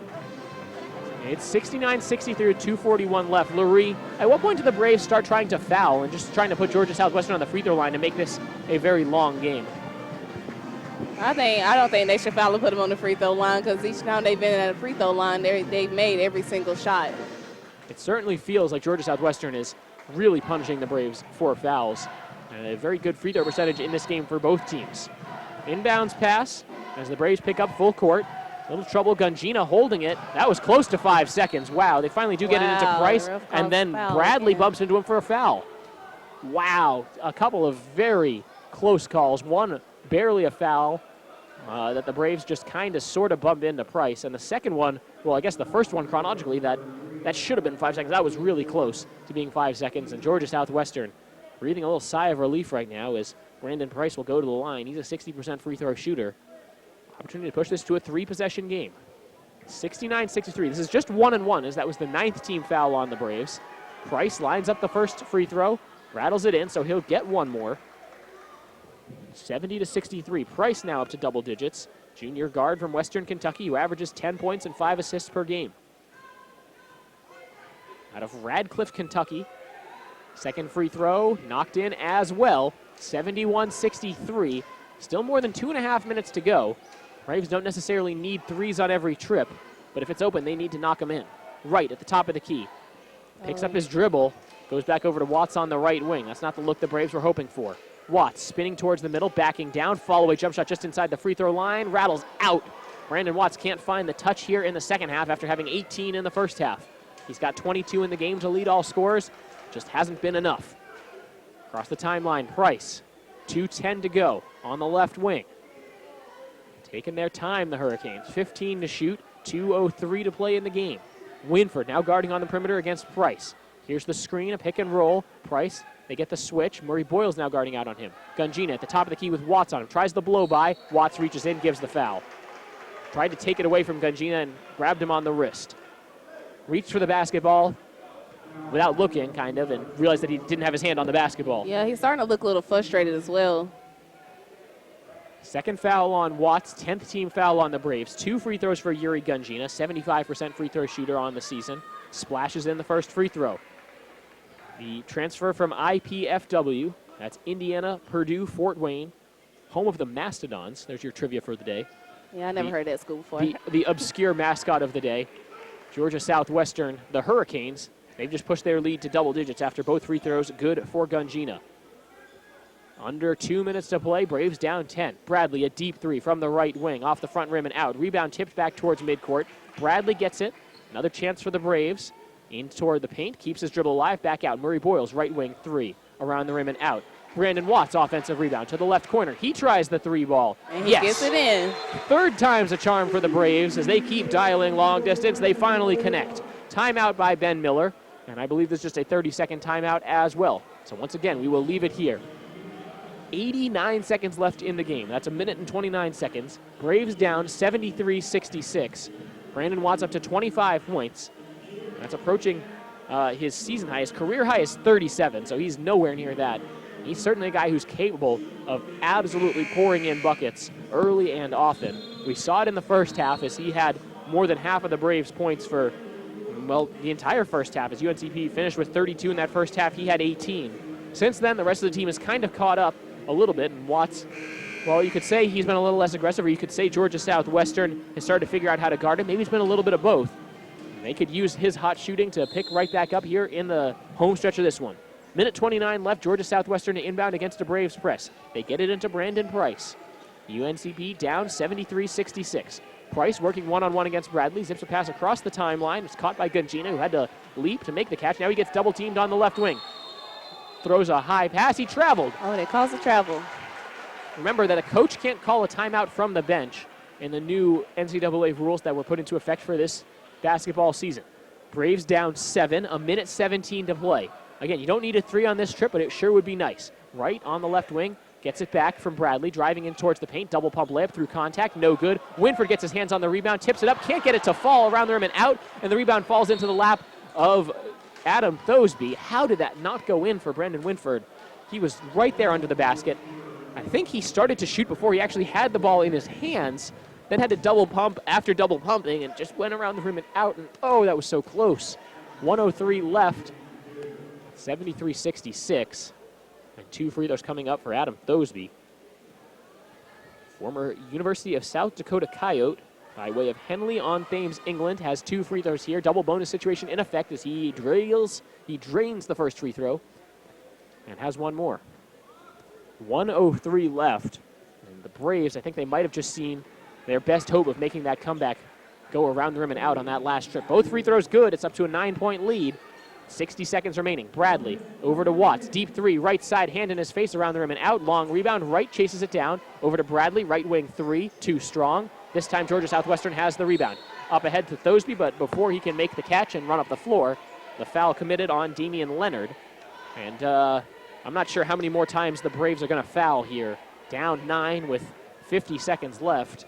It's 69-63 with 2:41 left. Lurie, at what point do the Braves start trying to foul and just trying to put Georgia Southwestern on the free throw line to make this a very long game? I don't think they should foul and put them on the free throw line because each time they've been at a free throw line, they've made every single shot. It certainly feels like Georgia Southwestern is really punishing the Braves for fouls. And a very good free throw percentage in this game for both teams. Inbounds pass as the Braves pick up full court. Little trouble, Gungina holding it. That was close to 5 seconds. Wow, they finally do get it into Price, and then Bradley bumps into him for a foul. Wow, a couple of very close calls. One barely a foul that the Braves just kind of sort of bumped into Price. And the second one, well, I guess the first one chronologically, that should have been 5 seconds. That was really close to being 5 seconds. And Georgia Southwestern breathing a little sigh of relief right now as Brandon Price will go to the line. He's a 60% free throw shooter. Opportunity to push this to a 3-possession game. 69-63. This is just 1-1 as that was the 9th team foul on the Braves. Price lines up the first free throw, rattles it in, so he'll get one more. 70-63. Price now up to double digits. Junior guard from Western Kentucky who averages 10 points and 5 assists per game. Out of Radcliffe, Kentucky. Second free throw knocked in as well. 71-63. Still more than 2.5 minutes to go. Braves don't necessarily need 3s on every trip, but if it's open, they need to knock them in. Right at the top of the key. Picks up his dribble, goes back over to Watts on the right wing. That's not the look the Braves were hoping for. Watts spinning towards the middle, backing down, follow-away jump shot just inside the free throw line, rattles out. Brandon Watts can't find the touch here in the second half after having 18 in the first half. He's got 22 in the game to lead all scorers, just hasn't been enough. Across the timeline, Price, 2:10 to go on the left wing. Taking their time, the Hurricanes. 15 to shoot, 2:03 to play in the game. Winford now guarding on the perimeter against Price. Here's the screen, a pick and roll. Price, they get the switch. Murray Boyle's now guarding out on him. Gungina at the top of the key with Watts on him. Tries the blow by. Watts reaches in, gives the foul. Tried to take it away from Gungina and grabbed him on the wrist. Reached for the basketball without looking, kind of, and realized that he didn't have his hand on the basketball. Yeah, he's starting to look a little frustrated as well. Second foul on Watts, 10th team foul on the Braves. 2 free throws for Yuri Gungina, 75% free throw shooter on the season. Splashes in the first free throw. The transfer from IPFW, that's Indiana, Purdue, Fort Wayne, home of the Mastodons. There's your trivia for the day. Yeah, I never heard that school before. The obscure mascot of the day, Georgia Southwestern, the Hurricanes. They've just pushed their lead to double digits after both free throws, good for Gungina. Under 2 minutes to play, Braves down 10. Bradley, a deep three from the right wing, off the front rim and out. Rebound tipped back towards midcourt. Bradley gets it. Another chance for the Braves. In toward the paint, keeps his dribble alive, back out. Murray Boyle's right wing three, around the rim and out. Brandon Watts, offensive rebound to the left corner. He tries the three ball. And he gets it in. Third time's a charm for the Braves as they keep dialing long distance. They finally connect. Timeout by Ben Miller, and I believe there's just a 30-second timeout as well. So once again, we will leave it here. 89 seconds left in the game. That's 1 minute and 29 seconds. Braves down 73-66. Brandon Watts up to 25 points. That's approaching his season high. His career high is 37, so he's nowhere near that. He's certainly a guy who's capable of absolutely pouring in buckets early and often. We saw it in the first half as he had more than half of the Braves' points for, well, the entire first half. As UNCP finished with 32 in that first half, he had 18. Since then, the rest of the team has kind of caught up a little bit, and Watts, well, you could say he's been a little less aggressive, or you could say Georgia Southwestern has started to figure out how to guard him. Maybe it's been a little bit of both. They could use his hot shooting to pick right back up here in the home stretch of this one. Minute 29 left, Georgia Southwestern to inbound against the Braves press. They get it into Brandon Price. UNCP down 73-66. Price working one-on-one against Bradley, zips a pass across the timeline. It's caught by Gungina, who had to leap to make the catch. Now he gets double-teamed on the left wing. Throws a high pass, he traveled. Oh, they calls a travel. Remember that a coach can't call a timeout from the bench in the new NCAA rules that were put into effect for this basketball season. Braves down 7, 1 minute 17 to play. Again, you don't need a three on this trip, but it sure would be nice. Right on the left wing, gets it back from Bradley, driving in towards the paint, double pump layup through contact, no good. Winford gets his hands on the rebound, tips it up, can't get it to fall around the rim and out, and the rebound falls into the lap of Adam Thosby. How did that not go in for Brendan Winford? He was right there under the basket. I think he started to shoot before he actually had the ball in his hands, then had to double pump after double pumping and just went around the rim and out. And oh, that was so close. 1:03 left, 73-66. And 2 free throws coming up for Adam Thosby. Former University of South Dakota Coyote, by way of Henley-on-Thames, England, has 2 free throws here. Double bonus situation in effect as he drains the first free throw and has one more. 1:03 left. And the Braves, I think they might have just seen their best hope of making that comeback go around the rim and out on that last trip. Both free throws good. It's up to a 9-point lead. 60 seconds remaining. Bradley over to Watts. Deep three, right side, hand in his face around the rim and out. Long rebound, right chases it down. Over to Bradley, right wing three, too strong. This time Georgia Southwestern has the rebound. Up ahead to Thosby, but before he can make the catch and run up the floor, the foul committed on Damian Leonard. And I'm not sure how many more times the Braves are going to foul here. Down 9 with 50 seconds left.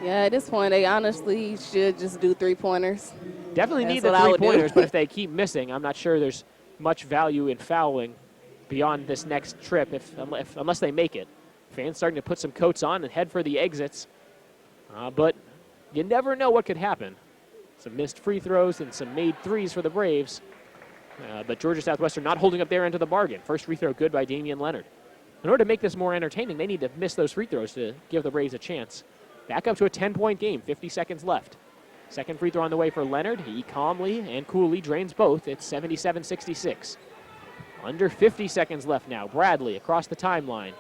Yeah, at this point, they honestly should just do three-pointers. Definitely need the 3-pointers, but if they keep missing, I'm not sure there's much value in fouling beyond this next trip unless they make it. Fans starting to put some coats on and head for the exits. But you never know what could happen. Some missed free throws and some made threes for the Braves. But Georgia Southwestern not holding up their end of the bargain. First free throw good by Damian Leonard. In order to make this more entertaining, they need to miss those free throws to give the Braves a chance. Back up to a 10-point game, 50 seconds left. Second free throw on the way for Leonard. He calmly and coolly drains both. It's 77-66. Under 50 seconds left now. Bradley across the timeline.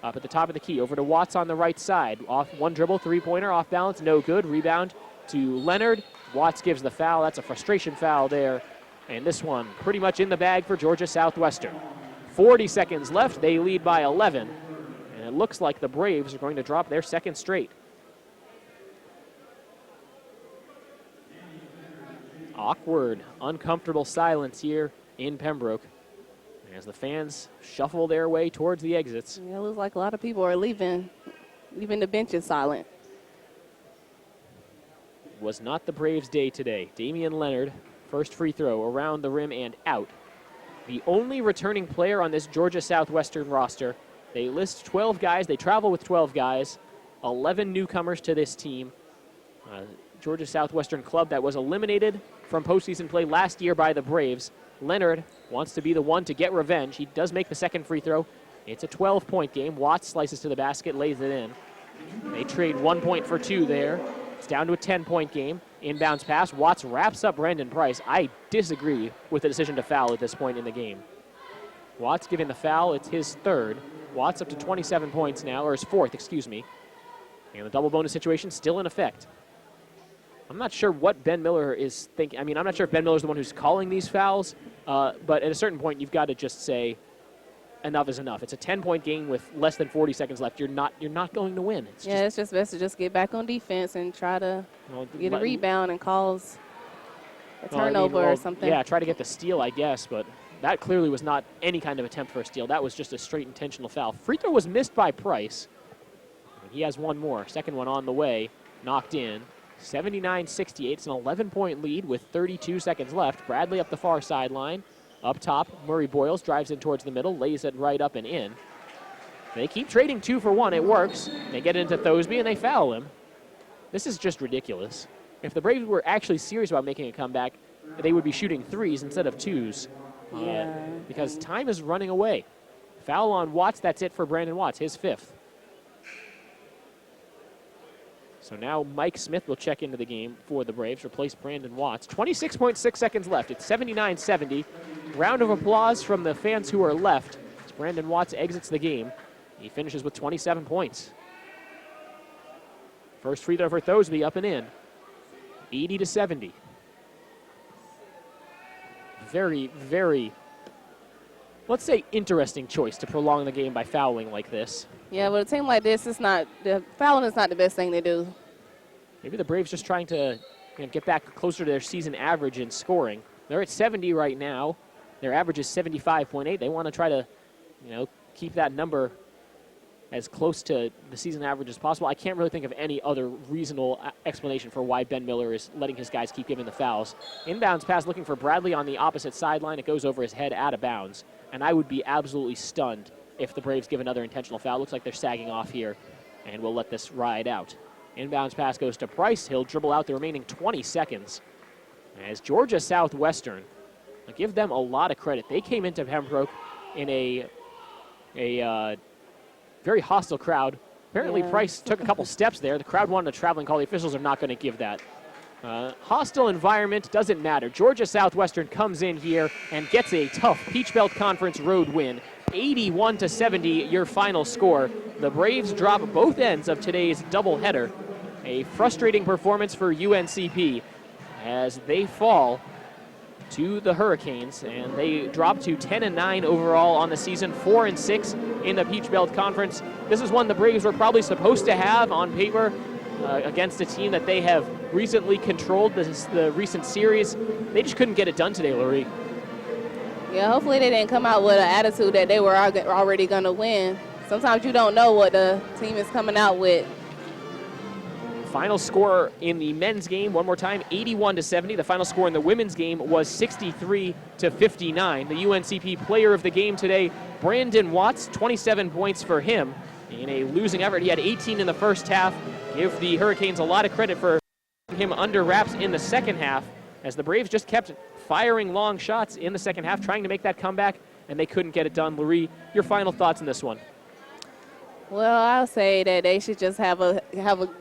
Up at the top of the key. Over to Watts on the right side. Off one dribble, three-pointer, off balance, no good. Rebound to Leonard. Watts gives the foul. That's a frustration foul there. And this one pretty much in the bag for Georgia Southwestern. 40 seconds left. They lead by 11. And it looks like the Braves are going to drop their second straight. Awkward, uncomfortable silence here in Pembroke as the fans shuffle their way towards the exits. Yeah, it looks like a lot of people are leaving the benches silent. Was not the Braves' day today. Damian Leonard, first free throw around the rim and out. The only returning player on this Georgia Southwestern roster. They list 12 guys. They travel with 12 guys. 11 newcomers to this team. Georgia Southwestern club that was eliminated from postseason play last year by the Braves. Leonard wants to be the one to get revenge. He does make the second free throw. It's a 12-point game. Watts slices to the basket, lays it in. They trade 1 point for 2 there. It's down to a 10-point game. Inbounds pass. Watts wraps up Brandon Price. I disagree with the decision to foul at this point in the game. Watts giving the foul. It's his third. Watts up to 27 points now, or his fourth, excuse me. And the double bonus situation still in effect. I'm not sure what Ben Miller is thinking. I mean, I'm not sure if Ben Miller's the one who's calling these fouls, but at a certain point, you've got to just say, enough is enough. It's a 10-point game with less than 40 seconds left. You're not going to win. It's just best to just get back on defense and try to get a rebound and cause a turnover or something. Yeah, try to get the steal, I guess, but that clearly was not any kind of attempt for a steal. That was just a straight intentional foul. Free throw was missed by Price. He has one more. Second one on the way. Knocked in. 79-68. It's an 11-point lead with 32 seconds left. Bradley up the far sideline. Up top, Murray Boyles drives in towards the middle, lays it right up and in. They keep trading 2 for 1. It works. They get it into Thosby, and they foul him. This is just ridiculous. If the Braves were actually serious about making a comeback, they would be shooting 3s instead of 2s. Because time is running away. Foul on Watts. That's it for Brandon Watts, his 5th. So now Mike Smith will check into the game for the Braves, replace Brandon Watts. 26.6 seconds left. It's 79-70. Round of applause from the fans who are left as Brandon Watts exits the game. He finishes with 27 points. First free throw for Thosby up and in. 80-70. Very, very, let's say, interesting choice to prolong the game by fouling like this. Yeah, but a team like this, fouling is not the best thing to do. Maybe the Braves just trying to get back closer to their season average in scoring. They're at 70 right now. Their average is 75.8. They want to try to, keep that number as close to the season average as possible. I can't really think of any other reasonable explanation for why Ben Miller is letting his guys keep giving the fouls. Inbounds pass looking for Bradley on the opposite sideline. It goes over his head out of bounds. And I would be absolutely stunned if the Braves give another intentional foul. Looks like they're sagging off here, and we'll let this ride out. Inbounds pass goes to Price. He'll dribble out the remaining 20 seconds. As Georgia Southwestern, I give them a lot of credit. They came into Pembroke in a very hostile crowd. Apparently Price took a couple steps there. The crowd wanted a traveling call. The officials are not going to give that. Hostile environment, doesn't matter. Georgia Southwestern comes in here and gets a tough Peach Belt Conference road win. 81-70, your final score. The Braves drop both ends of today's doubleheader. A frustrating performance for UNCP as they fall to the Hurricanes, and they drop to 10-9 overall on the season, 4-6 in the Peach Belt Conference. This is one the Braves were probably supposed to have on paper against a team that they have recently controlled the recent series. They just couldn't get it done today, Lurie. Yeah, hopefully they didn't come out with an attitude that they were already going to win. Sometimes you don't know what the team is coming out with. Final score in the men's game, one more time, 81-70. The final score in the women's game was 63-59. The UNCP player of the game today, Brandon Watts, 27 points for him. In a losing effort, he had 18 in the first half. Give the Hurricanes a lot of credit for him under wraps in the second half, as the Braves just kept firing long shots in the second half, trying to make that comeback, and they couldn't get it done. Lurie, your final thoughts on this one? Well, I'll say that they should just have a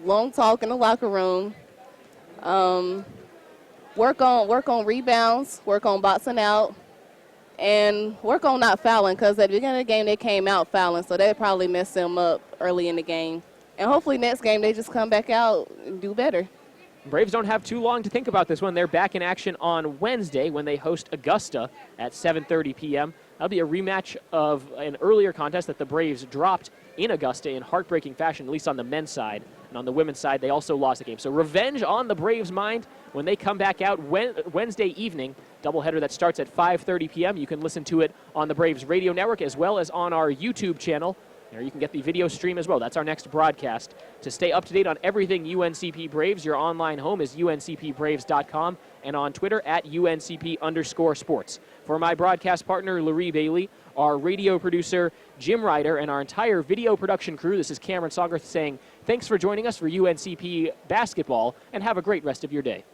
long talk in the locker room. Work on rebounds, work on boxing out, and work on not fouling, because at the beginning of the game they came out fouling, so that probably messed them up early in the game. And hopefully next game they just come back out and do better. Braves don't have too long to think about this one. They're back in action on Wednesday when they host Augusta at 7:30 p.m. That'll be a rematch of an earlier contest that the Braves dropped in Augusta in heartbreaking fashion, at least on the men's side. And on the women's side, they also lost the game. So revenge on the Braves' mind when they come back out Wednesday evening. Doubleheader that starts at 5:30 p.m. You can listen to it on the Braves radio network as well as on our YouTube channel. There you can get the video stream as well. That's our next broadcast. To stay up to date on everything UNCP Braves, your online home is uncpbraves.com and on Twitter at UNCP_sports. For my broadcast partner, Larry Bailey, our radio producer, Jim Ryder, and our entire video production crew, this is Cameron Songerth saying thanks for joining us for UNCP basketball, and have a great rest of your day.